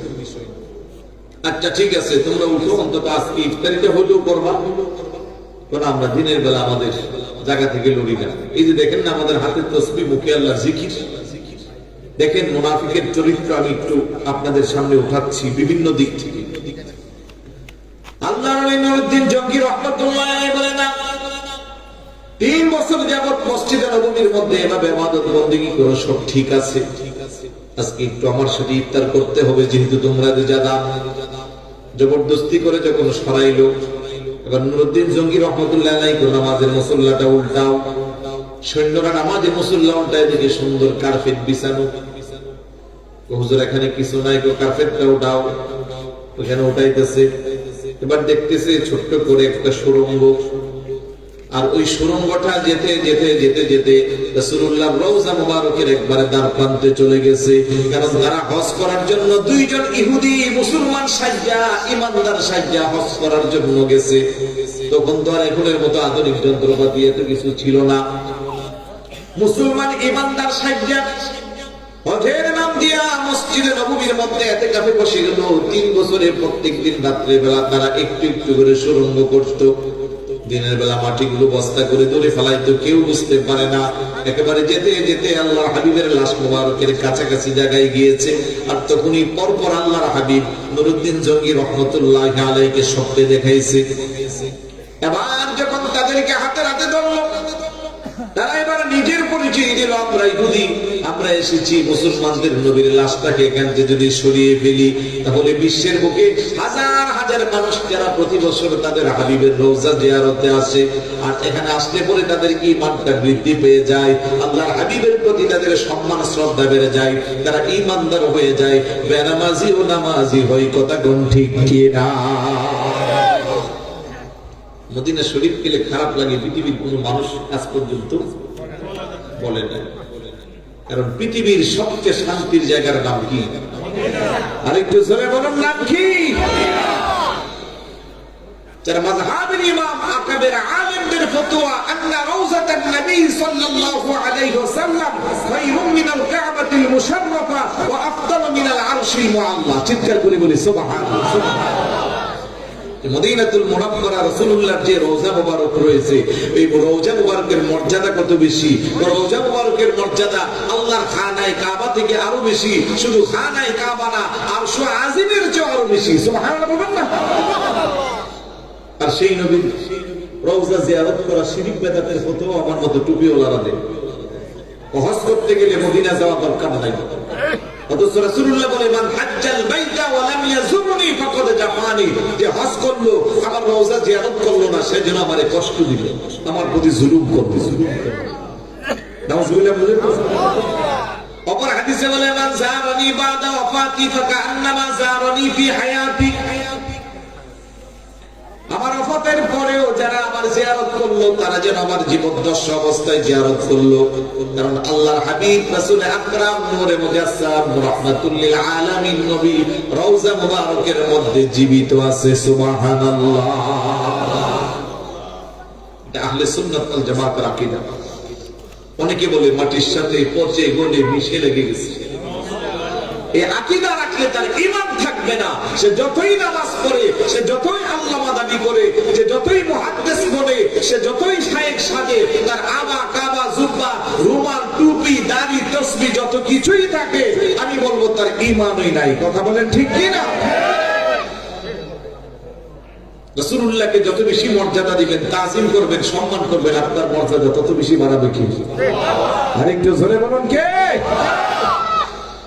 আচ্ছা ঠিক আছে, তোমরা উঠো, অন্তত আজকে ইফতারিটা হলেও করবা। আমরা দিনের বেলা আমাদের জায়গা থেকে লড়ি না। এই যে দেখেন না, আমাদের হাতের তাসবিহ, মুখে আল্লাহর জিকির, দেখেন মুনাফিকের চরিত্র আমি একটু আপনাদের সামনে উঠাচ্ছি বিভিন্ন দিক থেকে। আল্লাহর ওলি নুরউদ্দিন জঙ্গি রাহমাতুল্লাহ আলাইহি বলেন, 3 বছর যাবত মসজিদে নববীর মধ্যে এভাবে ইবাদত বندگی করো, সব ঠিক আছে, আজকে একটু আমার সাথে ইফতার করতে হবে, যেহেতু তোমরা যারা জবরদস্তি করে যখন সরাইলো। এবার নুরউদ্দিন জঙ্গি রাহমাতুল্লাহ আলাইহি নামাজের মুসল্লাটা উল্টাও, সৈন্যরা নামাজের মুসল্লা উল্টায় দেখে সুন্দর কার্পেট বিছানো। হুজুর এখানে কিছু নাই, কার্পেটটা উঠাও, ওখানে উঠাইতেছে। এবার দেখতেছে ছোট্ট করে একটা সুড়ঙ্গ, আর ওই সুড়ঙ্গটা যেতে যেতে যেতে যেতে রাসূলুল্লাহ রওজা মুবারকের একবারে দ্বার প্রান্তে চলে গেছে। কারণ তারা হজ করার জন্য 2 জন ইহুদি মুসলমান সাজ্জা ইমানদার সাজ্জা হজ করার জন্য গেছে। তখন তো আর এখনের মতো আধুনিক যন্ত্রপাতি এত কিছু ছিল না। মুসলমান ইমানদার সাজ্জা হজের নাম দিয়া মসজিদে নববীর মধ্যে ইতিকাফে বসে গেল। 3 বছরে প্রত্যেকদিন রাত্রে বেলা তারা একটু একটু করে সুড়ঙ্গ করত। দিনের বেলা মাটিগুলো বস্তা করে দূরে ফেলাইতো, কেউ বুঝতে পারে না। একেবারে যেতে যেতে আল্লাহর হাবিবের লাশ মুবারকের কাছাকাছি জায়গায় গিয়েছে। আর তখনই পরপর আল্লাহর হাবিব নুরউদ্দিন জঙ্গি রাহমাতুল্লাহি আলাইহিকে স্বপ্নে দেখাইছে। এবার যখন তাদেরকে হাতে হাতে ধরলো, তারা এবার নিজের পরিচয় দিল, আমরা ইহুদি, আমরা এসেছি মুসলমানদের নবীর লাশটাকে এখান থেকে যদি সরিয়ে ফেলি তাহলে বিশ্বের বুকে হাজার হাজার মানুষ যারা প্রতি বছর তাদের হাবিবের রওজা জিয়ারতে আসে, আর এখানে আসলে পরে তাদের ঈমানটা বৃদ্ধি পেয়ে যায়, আল্লাহর হাবিবের প্রতি তাদের সম্মান শ্রদ্ধা বেড়ে যায়, তারা ঈমানদার হয়ে যায়, বেনামাজি ও নামাজি হয়। কথা কোন ঠিক কি না? মদিনা শরীফ গেলে খারাপ লাগে পৃথিবীর কোন মানুষ আজ পর্যন্ত বলে না। কারণ পৃথিবীর সবচেয়ে শান্তির জায়গার নাম কি? আরেকটু জোরে বলুন, নাম কি? যারা মাযহাবের ইমাম আকাবের আলেমদের ফতোয়া আন্না রাউযাতান নবী সাল্লাল্লাহু আলাইহি ওয়াসাল্লাম খায়রুম মিনাল কাবাতিল মুশাররাফা ওয়া আফদালু মিনাল আরশিল মুআল্লা। চিৎকার করে বলি সুবহানাল্লাহ, সুবহানাল্লাহ। মদিনাতুল মুনাওয়ারা রাসূলুল্লাহর যে রওজা মুবারক রয়েছে, এই রওজা মুবারকের মর্যাদা কত বেশি! রওজা মুবারকের মর্যাদা আল্লাহর খানায়ে কাবা থেকে আরো বেশি। শুধু খানায়ে কাবা না, আরশ আজিমের চেয়ে আরো বেশি। সুবহানাল্লাহ বলবেন না? আর সেই নবীর রওজা জিয়ারত করা শিরক বেদাতের ফতোয়া আমার মতো টুপিওয়ালারা দেয়। হজ করতে গেলে মদিনা যাওয়া দরকার নাই। অথচ রাসূলুল্লাহ বলে, মান হাজ্জাল বাইতা ওয়া লাম ইয়াজুরনি ফাকাদ জাফানি, যে হজ করলো আমার রওজা জিয়ারত করলো না, সে যেন আমারে কষ্ট দিল, আমার প্রতি জুলুম করবে। নাউজুবিল্লাহ বলেন। অপর হাদিসে বলে, মান জারানি বাদা ওয়াফাতি ফাকান্নামা জারানি ফি হায়াতি, আমার ওফাতের পরেও যারা আমার জিয়ারত করলো তারা যেন আমার জীবদ্দশা অবস্থায় জিয়ারত করলো। কারণ আল্লাহর হাবিব রাসূল আকরাম নূরে মুজাসসাম রাহমাতুল লিল আলামিন নবী রওজা মুবারকের মধ্যে জীবিত আছে। সুবহানাল্লাহ। এটা আহলে সুন্নাত ওয়াল জামাতের আকীদা। অনেকে বলে মাটির সাথে পচে গলে মিশে লেগে গেছে। এই আকীদা রাখলে তার ঈমান থাকবে না। সে যতই নামাজ পড়ে, সে যতই আল্লামা দাবি করে, সে যতই মুহাদ্দিস বলে, সে যতই শায়েখ সাজে, তার আবা কাবা জুব্বা রুমাল টুপি দাড়ি তাসবিহ যত কিছুই থাকে, আমি বলবো তার ঈমানই নাই। কথা বলেন ঠিক কি না? রাসূলুল্লাহকে যত বেশি মর্যাদা দিবেন, তাজিম করবেন, সম্মান করবেন, আপনার মর্যাদা তত বেশি বাড়াবে। কি আরেকটু জোরে বলুন কে?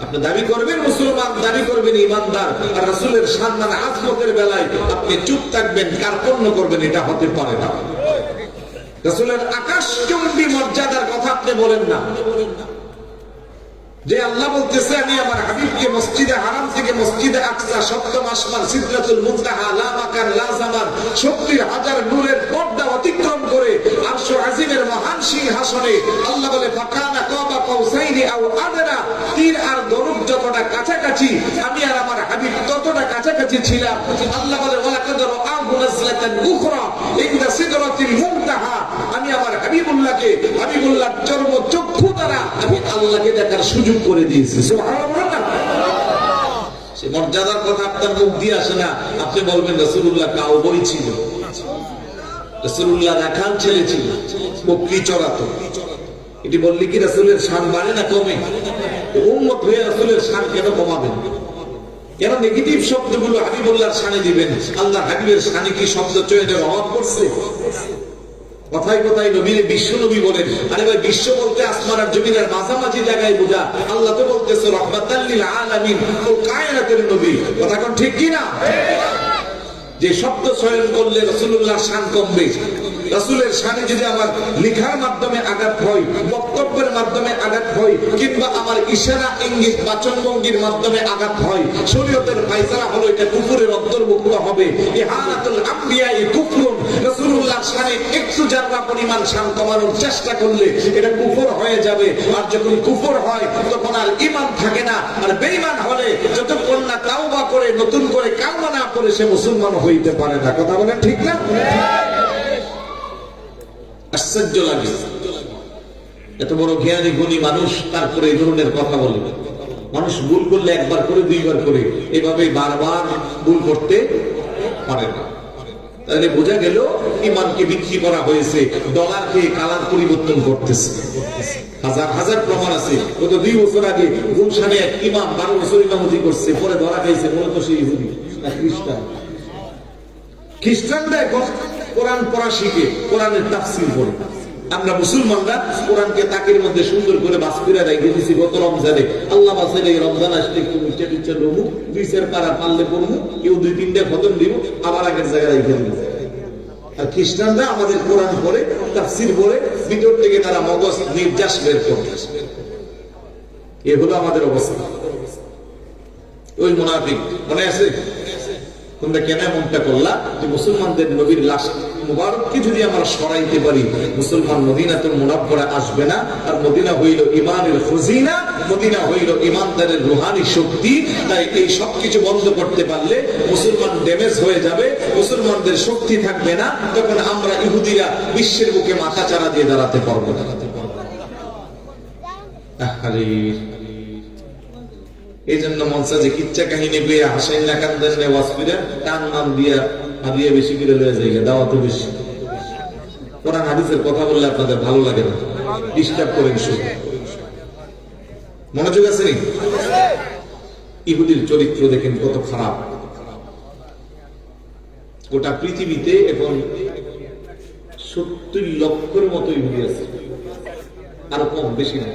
আপনি দাবি করবেন মুসলমান, দাবি করবেন ইমানদার, আর রাসূলের সম্মান আজমতের বেলায় আপনি চুপ থাকবেন, কার্পণ্য করবেন, এটা হতে পারে না। রাসূলের আকাশচুম্বী মর্যাদার কথা আপনি বলেন না। যে আল্লাহ বলতেছে, আমি আমার হাবিবকে মসজিদে হারাম থেকে মসজিদে আকসা, সপ্তম আসমান, সিদরাতুল মুনতাহা, লা মাকান লা জামান, 70,000 নূরের পর্দা অতিক্রম করে আরশ আজিমের মহান সিংহাসনে আল্লাহ বলে, ফাকানা কাবা কাউসাইনি আও আদনা, তীর আর ধনুক যতটা কাছাকাছি, আমি আর আমার হাবিব ততটা কাছাকাছি ছিলাম। আল্লাহ বলে, ওয়ালাকাদ রাআহু নাজলাতান উখরা ইনদা সিদরাতিল মুনতাহা, আমি আমার হাবিবুল্লাহকে, হাবিবুল্লাহর চর্ম চক্ষু দ্বারা আমি আল্লাহকে দেখার সুযোগ করে দিয়েছি। সুবহানাল্লাহ। সে মর্যাদার কথা আপনার মুখ দিয়ে আসে না। আপনি বলবেন রাসূলুল্লাহ কাউবয় ছিল, রাসূলুল্লাহ রাখাল ছেলে ছিল, বকরি চড়াতো, এটি বললে কি রাসূলের শান বাড়ে না কমে? উম্মত হয়ে রাসূলের শান কেন কমাবেন? কেন নেগেটিভ শব্দগুলো হাবিবুল্লাহর শানে দিবেন? আল্লাহ হাবিবের শানে কি শব্দ চয়নের অভাব করছে? কথায় কথায় নবীর বিশ্ব নবী বলেন। আরে ভাই, বিশ্ব বলতে আসমান আর জমিনের মাঝামাঝি জায়গায় বোঝা। আল্লাহ তো বলতেছে রাহমাতাল লিল আলামিন, ও কায়নাতের নবী। কথা কোন ঠিক কি না? যে শব্দ চয়ন করলে রাসূলুল্লাহর শান কমবে। রাসূলের শানে যদি আমার লেখার মাধ্যমে আঘাত হয়, বক্তব্যের মাধ্যমে আঘাত হয়, কিংবা আমার ইশারা ইঙ্গিত বাচনভঙ্গির মাধ্যমে আঘাত হয়, শরীয়তের ফায়সালা হলো এটা কুফরের অন্তর্ভুক্ত হবে। ইহানাতুল আমবিয়াই কুফরুন। রাসূলুল্লাহর শানে একটু জাররা পরিমাণ শান কমানোর চেষ্টা করলে এটা কুফর হয়ে যাবে। আর যখন কুফর হয় তখন আর ঈমান থাকে না। আর বেঈমান হলে যতক্ষণ না তাওবা করে নতুন করে কালমা না পড়ে সে মুসলমান হইতে পারে না। কথা বলেন ঠিক না? আশ্চর্য লাগে, এত বড় জ্ঞানী গুণী মানুষ তারপরে এই ধরনের কথা বলে। মানুষ ভুল করলে একবার করে দুইবার করে, এভাবে বারবার ভুল করতে পারে না। তাহলে বোঝা গেল ইমানকে বিক্রি করা হয়েছে, ডলারকে কালার পরিবর্তন করতেছে। হাজার হাজার প্রমাণ আছে। গত 2 বছর আগে গুলশানে এক ইমাম 12 বছর ইমামতি করছে, পরে ধরা খাইছে। মূলত সে ইহুদি না খ্রিস্টান। খ্রিস্টানরা এখন কোরআন পড়া শিখে, কোরআনের তাফসীর পড়ে। আমরা মুসলমানরা কোরআনকে তাকের মধ্যে সুন্দর করে বাস করে রেখে দিয়েছি। গত রমজানে আল্লাহ বাসাইলে রমজান আসলে একটু মিষ্টি টিচ্ছা লমু, 2-4 পারা পারলে পড়বো, কেউ 2-3টা খতম দিব, আবার আগের জায়গায় রেখে দিব। আর খ্রিস্টানরা আমাদের কোরআন পড়ে, তাফসীর পড়ে, ভিতর থেকে তারা মগজ নির্যাস বের করে। এ হলো আমাদের অবস্থা। ওই মুনাফিক মনে আছে? তোমরা কেন এমনটা করলা যে মুসলমানদের নবীর লাশ মুবারককে যদি আমরা সরাইতে পারি, মুসলমান মদিনাতুল মুনাওয়ারা আসবে না। আর মদিনা হইল ঈমানের খজিনা, মদিনা হইল ঈমানদারের রূহানি শক্তি। তাই এই সবকিছু বন্ধ করতে পারলে মুসলমান ড্যামেজ হয়ে যাবে, মুসলমানদের শক্তি থাকবে না। তখন আমরা ইহুদিরা বিশ্বের বুকে মাথা চারা দিয়ে দাঁড়াতে পারবো না। এই জন্য মনসা যে কিচ্ছা কাহিনী পেয়ে হাসাইন না কান্দেন না ওয়াসপিরা টান নাম দিয়া হাদিয়া বেশি করে লয়ে যায়, দাওয়াত বেশি। কোরআন হাদিসের কথা বললে আপনাদের ভালো লাগে না, ডিস্টার্ব করেন শুধু। মনোযোগ আছে নি? ইহুদির চরিত্র দেখেন কত খারাপ। গোটা পৃথিবীতে এখন 70 লক্ষের মতো ইহুদি আছে, আরো কম, বেশি না।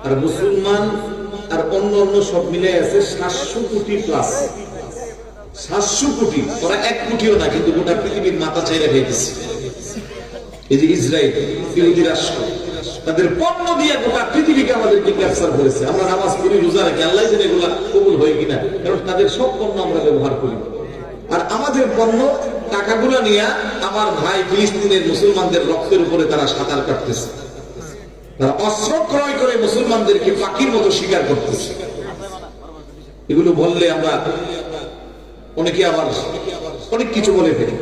আর মুসলমান আর অন্য অন্য সব মিলে আছে 700 কোটি প্লাস। 700 কোটি, ওরা 1 কোটিও না, কিন্তু গোটা পৃথিবীর মাথা চাইরা খাইতেছে। এই যে ইসরায়েল, ইহুদি রাষ্ট্র, তাদের পণ্য দিয়ে গোটা পৃথিবীকে আমাদেরকে ক্যাপচার করেছে। আমরা নামাজ পড়ি, রোজা রাখি, আল্লাহ জানে এগুলা কবুল হয় কিনা, কারণ তাদের সব পণ্য আমরা ব্যবহার করি। আর আমাদের পণ্য টাকাগুলো নিয়ে আমার ভাই ফিলিস্তিনের মুসলমানদের রক্তের উপরে তারা সাঁতার কাটতেছে। তারা অস্ত্র ক্রয় করে মুসলমানদেরকে পাখির মতো শিকার করতেছে। এগুলো বললে আমরা অনেকে আবার অনেক কিছু বলে ফেলি,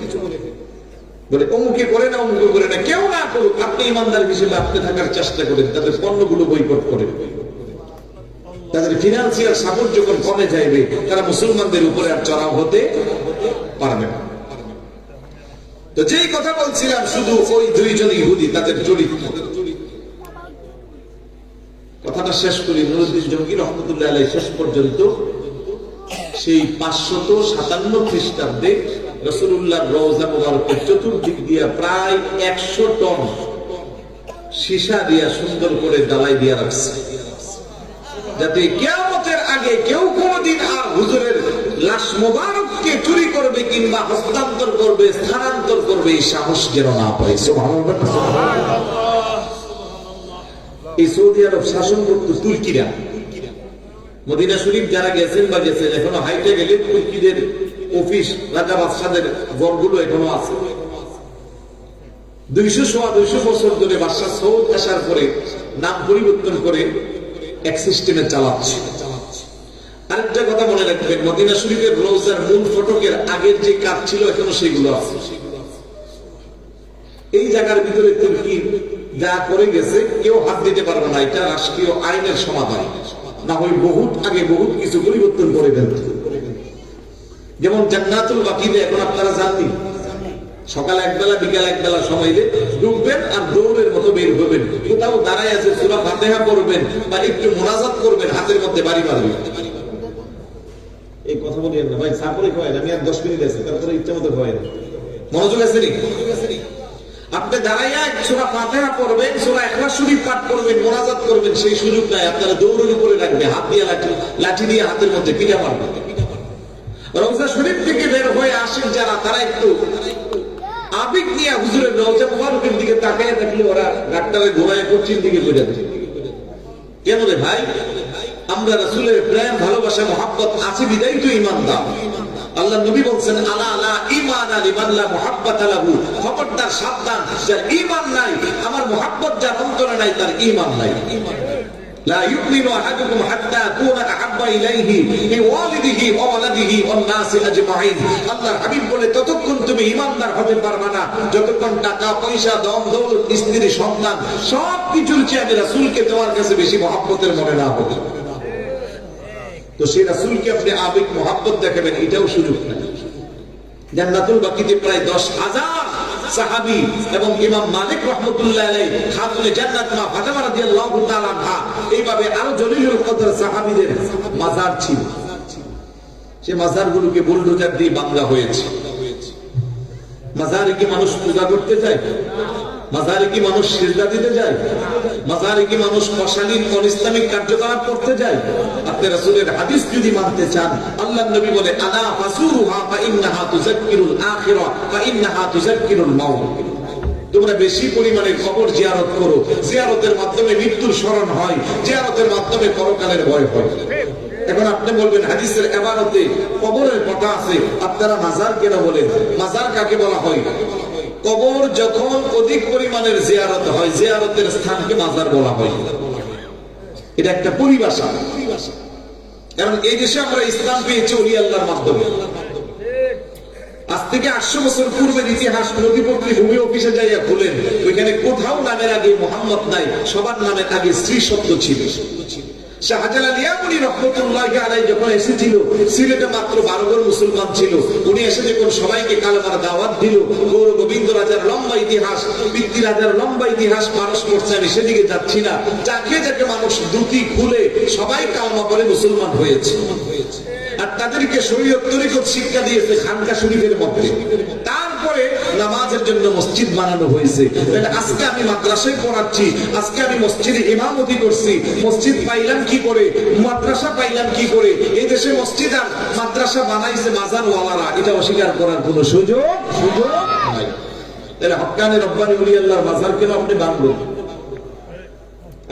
বলে অমুকে করে না, অমুকে করে না। কেউ না করুক, আপনি ইমানদার হিসেবে আপনি থাকার চেষ্টা করেন। তাদের পণ্যগুলো বয়কট করেন। তাদের ফিনান্সিয়াল সাপোর্ট যখন কমে যাইবে, তারা মুসলমানদের উপরে আর চড়াও হতে পারবে না। তো যেই কথা বলছিলাম, শুধু ওই 2 জন ইহুদি, তাদের চরিত্র। কথাটা শেষ করি। নুরুদ্দিন জঙ্গি রহমতুল্লাহ আলাইহি শেষ পর্যন্ত সেই 557 খ্রিস্টাব্দে রাসূলুল্লাহর রওজা মুবারকের চতুর্দিক দিয়া প্রায় 100 টন সীসা দিয়া সুন্দর করে ডালাই দিয়া রাখছে, যাতে কিয়ামতের আগে কেউ কোনদিন আর হুজুরের লাশ মুবারককে চুরি করবে কিংবা হস্তান্তর করবে, স্থানান্তর করবে, এই সাহস যেন না পায়। সুবহানাল্লাহ। এই সৌদি আরব শাসন করত তুর্কিরা। মদিনা শরীফ যারা গেছেন বা গেছেন, এখনো হাইটে গেলে তুর্কিদের অফিস, রাজা বাদশাদের ঘরগুলো এখনো আছে। 200 বছর ধরে বাদশা সৌদ আসার পরে নাম পরিবর্তন করে এক সিস্টেমে চালাচ্ছে। আরেকটা কথা মনে রাখবেন, মদিনা শরীফের রওজার মূল ফটকের আগের যে কাজ ছিল এখনো সেগুলো আছে। এই জায়গার ভিতরে তুর্কি যা করে গেছে কেউ হাত দিতে পারবে না। এটা রাষ্ট্রীয় আইনের সমাধান, না হয় বহুত আগে বহুত কিছু পরিবর্তন করে ফেলত। যেমন জান্নাতুল বাকিতে এখন আপনারা জাননি, সকাল একবেলা বিকাল একবেলা সময় দিয়ে ঢুকবেন আর দৌড়ের মতো বের হবেন। কোথাও দাঁড়ায় আছে সূরা ফাতিহা পড়বেন বা একটু মুনাজাত করবেন, হাতের মধ্যে বাড়ি মারবেন। এই কথা বলি না ভাই, সাপরে খাওয়াই আমি আর 10 মিনিট আছে, তারপরে ইচ্ছা মতো খাওয়াই না। মনোযোগ আছে নি? আপনি দাঁড়াইয়া সূরা ফাতিহা পড়বেন, সূরা ইখলাস শরীফ পাঠ করবেন, মুনাজাত করবেন, সেই সুযোগ নাই। আপনারা দৌড়ের উপরে রাখবে, হাত দিয়ে লাঠি দিয়ে হাতের মধ্যে পিটা মারবেন। রওজা শরীফ থেকে বের হয়ে আসেন যারা, তারা একটু আবেগ নিয়ে হুজুরের রওজা মুবারকের দিকে তাকায় থাকলে ওরা ডাক্তারের ঘোড়ায় পশ্চিম দিকে ঘুরে যায়। কেন রে ভাই? আমরা রাসূলের প্রেম ভালোবাসা মহব্বত আছে বিদায় তো ঈমানদার। আল্লাহ নবী বলছেন আলা আলা ঈমান লিমান লা মুহাব্বাতা লাহু, খবরদার সাবধান, যার ঈমান নাই, আমার মহব্বত যার অন্তরে নাই, তার ঈমান নাই। লা ইউমিনু আহাদুকুম হাত্তা আকুনা আহাব্বা ইলাইহি মিন ওয়ালিদিহি ওয়া ওয়ালাদিহি ওয়ান নাসি আজমাইন। আল্লাহর হাবিব বলে ততক্ষণ তুমি ঈমানদার হতে পারবে না যতক্ষণ টাকা পয়সা দম দৌলত স্ত্রী সন্তান সবকিছুর চেয়ে আমি রাসূলকে তোমার কাছে বেশি মহব্বতের মনে না হবে। তো সেই রাসূলকে আপনি আবেগ মহব্বত দেখাবেন, এটাও সুযোগ নাই। জান্নাতুল বাকিতে প্রায় 10,000 সাহাবী এবং ইমাম মালিক রাহমাতুল্লাহ আলাইহি, খাতুনে জান্নাত মা ফাতেমা রাদিয়াল্লাহু তাআলা আনহা, এইভাবে আরো জলিলুল কদর সাহাবীদের মাজার ছিল। সে মাজারগুলোকে বুলডোজার দিয়ে ভাঙা হয়েছে। মাজারে কি মানুষ পূজা করতে যায়? মাজারে কি মানুষ সিজদা দিতে যায়? মাজারে কি মানুষ অশালীন অনিসলামিক কার্যকলাপ করতে যায়? আপনি রাসূলের হাদিস যদি মানতে চান, আল্লাহর নবী বলে আলা ফাসুরুহা ফা ইন্নাহা তুযাক্কিরুল আখিরা ফা ইন্নাহা তুযাক্কিরুল মাউত। তোমরা বেশি পরিমাণে কবর জিয়ারত করো, জিয়ারতের মাধ্যমে মৃত্যুর স্মরণ হয়, জিয়ারতের মাধ্যমে পরকালের ভয় হয়। এখন আপনি বলবেন হাদিসের ইবারতে কবরের কথা আছে, আপনারা মাজার কেন বলেন? মাজার কাকে বলা হয়? কবর যখন অধিক পরিমাণের জিয়ারত হয়, জিয়ারতের স্থানকে মাজার বলা হয়। এটা একটা পরিভাষা। কারণ এই দেশে আমরা ইসলাম পেয়েছি ওলি আল্লাহর মাধ্যমে। আজ থেকে 800 বছর পূর্বের ইতিহাস নথিপত্র ভূমি অফিসে যাইয়া খুলেন, ওইখানে কোথাও নামের আগে মোহাম্মদ নাই, সবার নামের আগে শ্রী শব্দ ছিল। শাহজালাল ইয়ামানি রাহমাতুল্লাহি আলাইহি যখন এসেছিল, সিলেটে মাত্র 12 জন মুসলমান ছিল। উনি এসে যখন সবাইকে কালেমার দাওয়াত দিল, গৌর গোবিন্দ রাজার লম্বা ইতিহাস, পিতৃ রাজার লম্বা ইতিহাস পারস করছে, আমি সেদিকে যাচ্ছি না। যাকে যাকে মানুষ দুটি খুলে সবাই কালেমা পড়ে মুসলমান হয়েছে। আর তাদেরকে শরীয়ত তরিকত শিক্ষা দিয়েছে খানকা শরীফের মধ্যে। তারপরে নামাজের জন্য মসজিদ বানানো হয়েছে। আজকে আমি মাদ্রাসায় পড়াচ্ছি, আজকে আমি মসজিদে ইমামতি করছি। মসজিদ পাইলাম কি করে, মাদ্রাসা পাইলাম কি করে? এই দেশে মসজিদ আর মাদ্রাসা বানাইছে মাজারওয়ালারা, এটা অস্বীকার করার কোনো সুযোগ নাই। তাহলে হক্কানে রব্বানি ওলি আল্লাহর মাজার কেন আপনি বানবেন?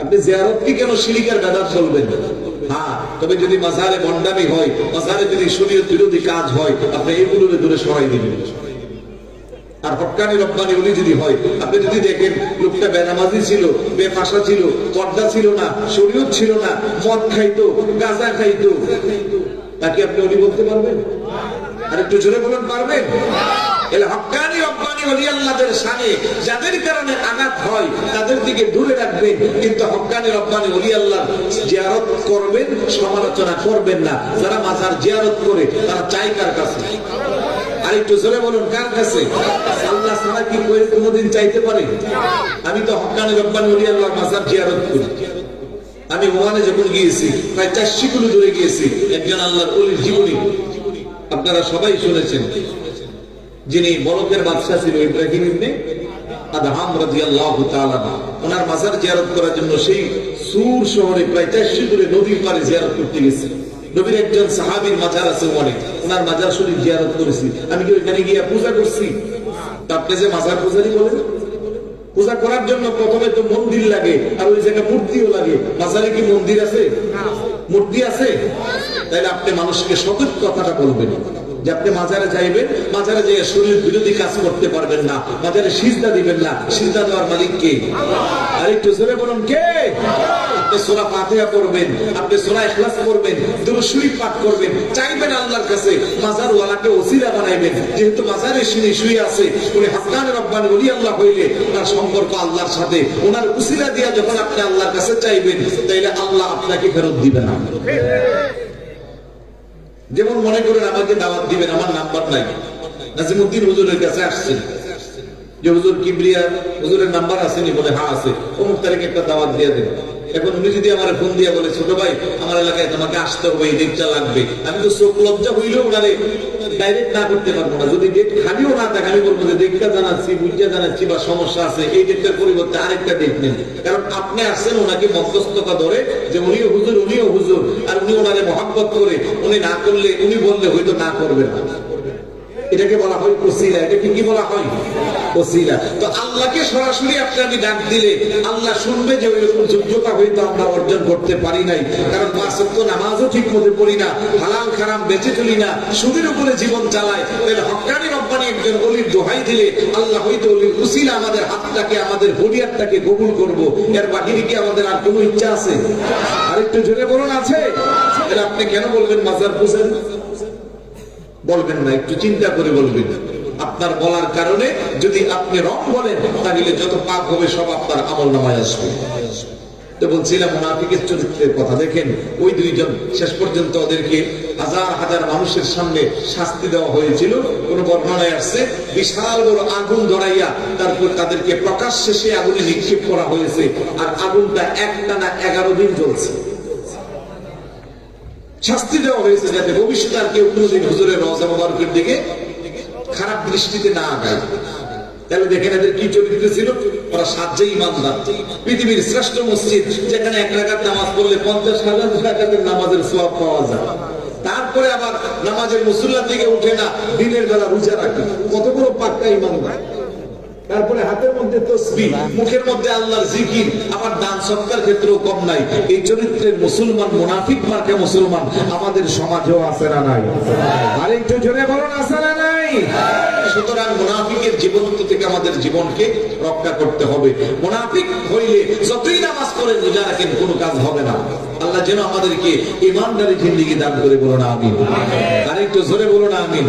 আপনি জিয়ারত কি কেন শিরকের বেদাত বলবেন? হ্যাঁ, তবে যদি মাজারে ভণ্ডামি হয়, মাজারে যদি শরীয়ত বিরোধী কাজ হয়, আপনি এগুলোর দূরে সরাই দিবেন। আর হক্কানি রব্বানি ওলি যদি হয়, আপনি যদি দেখেন লোকটা বেনামাজি ছিল, বেপাশা ছিল, পর্দা ছিল না, শরীয়ত ছিল না, মদ খাইতো, গাঁজা খাইতো, তাকে আপনি ওলি বলতে পারবেন? আর একটু জোরে বলুন, পারবেন? এলে হক্কানি রব্বানি ওলি আল্লাহদের শানে যাদের কারণে আঘাত হয় তাদের দিকে দূরে রাখবেন, কিন্তু হক্কানি রব্বানি ওলি আল্লাহ জিয়ারত করবেন, সমালোচনা করবেন না। যারা মাজার জিয়ারত করে তারা চাই কার কাছে? আর একটু জোরে বলুন, কার কাছে? আল্লাহ ছাড়া কি কোনোদিন চাইতে পারে? আমি তো হক্কানি রব্বানি ওলি আল্লাহ মাজার জিয়ারত করি। আমি ওমানে যখন গিয়েছি, প্রায় 400 কিলো দূরে গিয়েছি, একজন আল্লাহর ওলির জীবনী আপনারা সবাই শুনেছেন, যিনি মরক্কোর বাদশা ছিল ইব্রাহিম ইবনে আদহাম রাদিয়াল্লাহু তাআলা। ওনার মাজার জিয়ারত করার জন্য সেই সুর শহরে প্রায় 400 দূরে নদীর পাড়ে জিয়ারত করতে গেছি। নবীর একজন সাহাবীর মাজার আছে ওখানে, ওনার মাজার শরীফ জিয়ারত করেছি। আমি কি ওখানে গিয়ে পূজা করছি? আপনি যে মাজার পূজারি বলেন, পূজা করার জন্য প্রথমে তো মন্দির লাগে, আর ওই জায়গায় মূর্তিও লাগে। মাজারে কি মন্দির আছে? মূর্তি আছে? তাইলে আপনি মানুষকে সঠিক কথাটা বলবেন যে আপনি মাজারে যাইবেন, মাজারে যেয়ে শরীর বিরোধী কাজ করতে পারবেন না, মাজারে সিজদা দিবেন না। সিজদা দেওয়ার মালিক কে? আর একটু জোরে বলুন, কে? আপনি সূরা ফাতিহা পড়বেন, আপনি সূরা ইখলাস পড়বেন, দুরূদ শরীফ পাঠ করবেন, চাইবেন আল্লাহর কাছে, মাজার ওয়ালাকে ওসিলা বানাইবেন। যেহেতু মাজারে শুয়ে আছে, উনি হক্কানি রব্বানি ওলি আল্লাহ হইলে তার সম্পর্ক আল্লাহর সাথে, ওনার ওসিলা দিয়া যখন আপনি আল্লাহর কাছে চাইবেন, তাইলে আল্লাহ আপনাকে ফেরত দিবেন না। যেমন মনে করেন আমাকে দাওয়াত দিবেন, আমার নাম্বার নাই, নাজিমউদ্দিন হুজুরের কাছে আসছেন, যে হুজুর কিবরিয়া, হুজুরের নাম্বার আসেনি? বলে হ্যাঁ আছে, অমুক তারিখে একটা দাওয়াত দিয়ে দেন। এখন উনি যদি আমার ফোন দিয়ে বলে ছোট ভাই আমার এলাকায় তোমাকে আসতে হবে, এই ডেটটা লাগবে, আমি তো চোখ লজ্জা হইলেও ওনারে ডাইরেক্ট না করতে পারবো না। যদি ডেট খালিও না থাকে আমি বলবো যে ডেটটা জানাচ্ছি, বুঝিয়া জানাচ্ছি, বা সমস্যা আছে, এই ডেটটার পরিবর্তে আরেকটা ডেট নেন। কারণ আপনি আসছেন ওনাকে মধ্যস্থতা ধরে যে উনিও হুজুর, আর উনি ওনারে মহাব্বত করে উনি না করলে, উনি বললে হয়তো না করবেন না। এটাকে বলা হয় ওসিলা। এটাকে কি বলা হয়? ওসিলা। তো আল্লাহকে সরাসরি আমি ডাক দিলে আল্লাহ শুনবে যে ওইরকম যোগ্যতা হয়তো আমরা অর্জন করতে পারি নাই, কারণ পাঁচ ওয়াক্ত নামাজও ঠিক মতো পড়ি না, হালাল খারাম বেঁচে চলি না, সুদের উপরে জীবন চালাই। তাহলে হক্কানি রব্বানি একজন ওলির দোহাই দিলে আল্লাহ হয়তো ওলির ওসিলা আমাদের হাতটাকে, আমাদের হরিয়ারটাকে কবুল করব। এর বাহিরে কি আমাদের আর কোনো ইচ্ছা আছে? আরেকটু জোরে বলুন, আছে? তাহলে আপনি কেন বলবেন মাজার পূজেন? বলবেন না, একটু চিন্তা করে বলবেন। আপনার বলার কারণে যদি আপনি রং বলেন তাহলে যত পাপ হবে সব আপনার আমল নামায় আসবে। তো বলছিলাম মুনাফিকের চরিত্রের কথা। দেখেন ওই দুইজন শেষ পর্যন্ত ওদেরকে হাজার হাজার মানুষের সামনে শাস্তি দেওয়া হয়েছিল। কোন বর্ণনায় আসছে বিশাল বড় আগুন ধরাইয়া তারপর তাদেরকে প্রকাশ্যে সে আগুনে নিক্ষেপ করা হয়েছে, আর আগুনটা একটানা 11 দিন জ্বলছে। শাস্তি দেওয়া হয়েছে যাতে ভবিষ্যতে আর কেউ কোনোদিন হুজুরের রওজা মুবারকের দিকে খারাপ দৃষ্টিতে না আগায়। তাহলে দেখেন এদের কি চরিত্র ছিল। ওরা সাজ্জে ইমানদার। পৃথিবীর শ্রেষ্ঠ মসজিদ যেখানে 1 রাকাত নামাজ পড়লে 50,000 রাকাতের নামাজের সওয়াব পাওয়া যায়। তারপরে আবার নামাজের মুসল্লা থেকে উঠে না, দিনের বেলা রোজা রাখে। কত বড় পাক্কা ইমানদার। তারপরে হাতের মধ্যে তাসবিহ, মুখের মধ্যে আল্লাহর জিকির, আবার দান সৎকার ক্ষেত্রেও কম নাই। এই চরিত্রের মুসলমান, মুনাফিক মার্কা মুসলমান আমাদের সমাজেও আছে না নাই? আর একটু জোরে বলুন, আছে না নাই? সুতরাং মুনাফিকের জীবন্ত থেকে আমাদের জীবনকে রক্ষা করতে হবে। মুনাফিক হইলে যতই নামাজ পড়েন, রোজা রাখেন, কোনো কাজ হবে না। আল্লাহ যেন আমাদেরকে ইমানদারি জিন্দেগি দান করে, বলুন আমিন। আর একটু জোরে বলুন আমিন।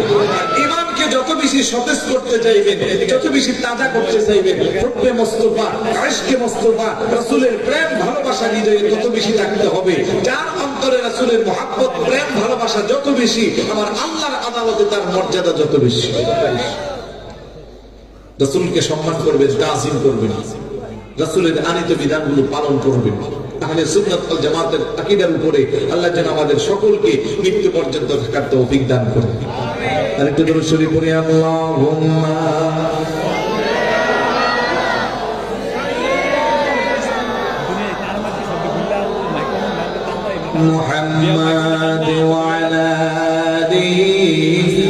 ইমানকে যত বেশি সতেজ করতে চাইবেন, যত বেশি তাজা করতে চাইবেন, হুব্বে মুস্তাফা, ইশকে মুস্তাফা, রাসূলের প্রেম ভালোবাসা হৃদয়ে তত বেশি থাকতে হবে। যার অন্তরে রাসূলের মহব্বত, প্রেম ভালোবাসা যত বেশি, আমার আল্লাহর আদালতে তার মর্যাদা যত বেশি। রাসূলকে সম্মান করবেন, তাজিম করবেন, রাসূলের আনিত বিধানগুলো পালন করবেন। তাহলে সুন্নাত ওয়াল জামাতের আকীদার উপরে আল্লাহ যেন আমাদের সকলকে মৃত্যু পর্যন্ত থাকার তৌফিক দান করেন। আর একটু দরুদ শরীফ পড়ি, আল্লাহুম্মা মুহাম্মাদ ওয়া আলা আলিহি।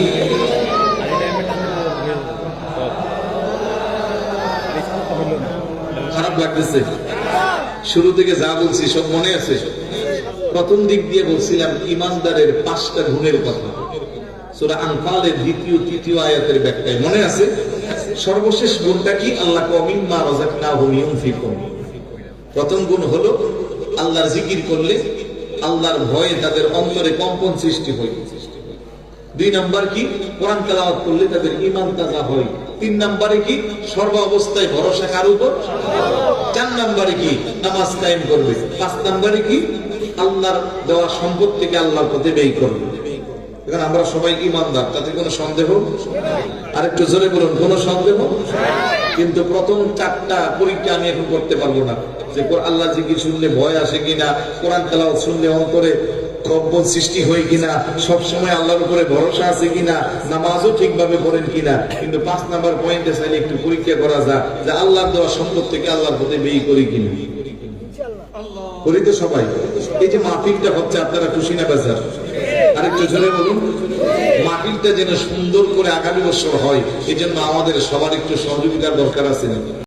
খারাপ লাগতেছে? শুরু থেকে যা বলছি সব মনে আছে? প্রথম দিক দিয়ে বলছিলাম ইমানদারের 5টা গুণের কথা, সূরা আনফালের 2য় 3য় আয়াতের ব্যাখ্যায় মনে আছে? সর্বশেষ গুণটা কি? আল্লাহ মিম্মা রাযাকনাহুম ইউনফিকুন। প্রথম গুণ হলো আল্লাহর জিকির করলে, আল্লাহর ভয়ে তাদের অন্তরে কম্পন সৃষ্টি হয়। 2 নাম্বার কি? কোরআন তেলাওয়াত করলে তাদের ঈমান তাজা হয়। 3 নম্বরে কি? সর্ব অবস্থায় ভরসা কার উপর? 4 নম্বরে কি? নামাজ কায়েম করবে। 5 নম্বরে কি? আল্লাহর দেওয়া সম্পদ থেকে আল্লাহর পথে ব্যয় করবে। এখন আমরা সবাই ঈমানদার, তাতে কোনো সন্দেহ? আরেকটু জোরে বলুন, কোনো সন্দেহ? কিন্তু প্রথম 4টা পরীক্ষা আমি এখন করতে পারবো না, যে আল্লাহ জিকির শুনলে ভয় আসে কিনা, কোরআন তেলাওয়াত শুনলে অন্তরে কম্পন সৃষ্টি হয় কিনা, সবসময় আল্লাহর উপরে ভরসা আছে কিনা, নামাজও ঠিকভাবে পড়েন কিনা। কিন্তু 5 নাম্বার পয়েন্টে চাইলে একটু পরীক্ষা করা যায় যে আল্লাহর দেওয়া সম্পদ থেকে আল্লাহর পথে ব্যয় করি কিনা। করি তো সবাই? এই যে মাহফিলটা হচ্ছে, আপনারা খুশি না বেজার? আরেকটু জোরে বলুন। মাহফিলটা যেন সুন্দর করে আগামী বছর হয়, এই জন্য আমাদের সবার একটু সহযোগিতার দরকার আছে।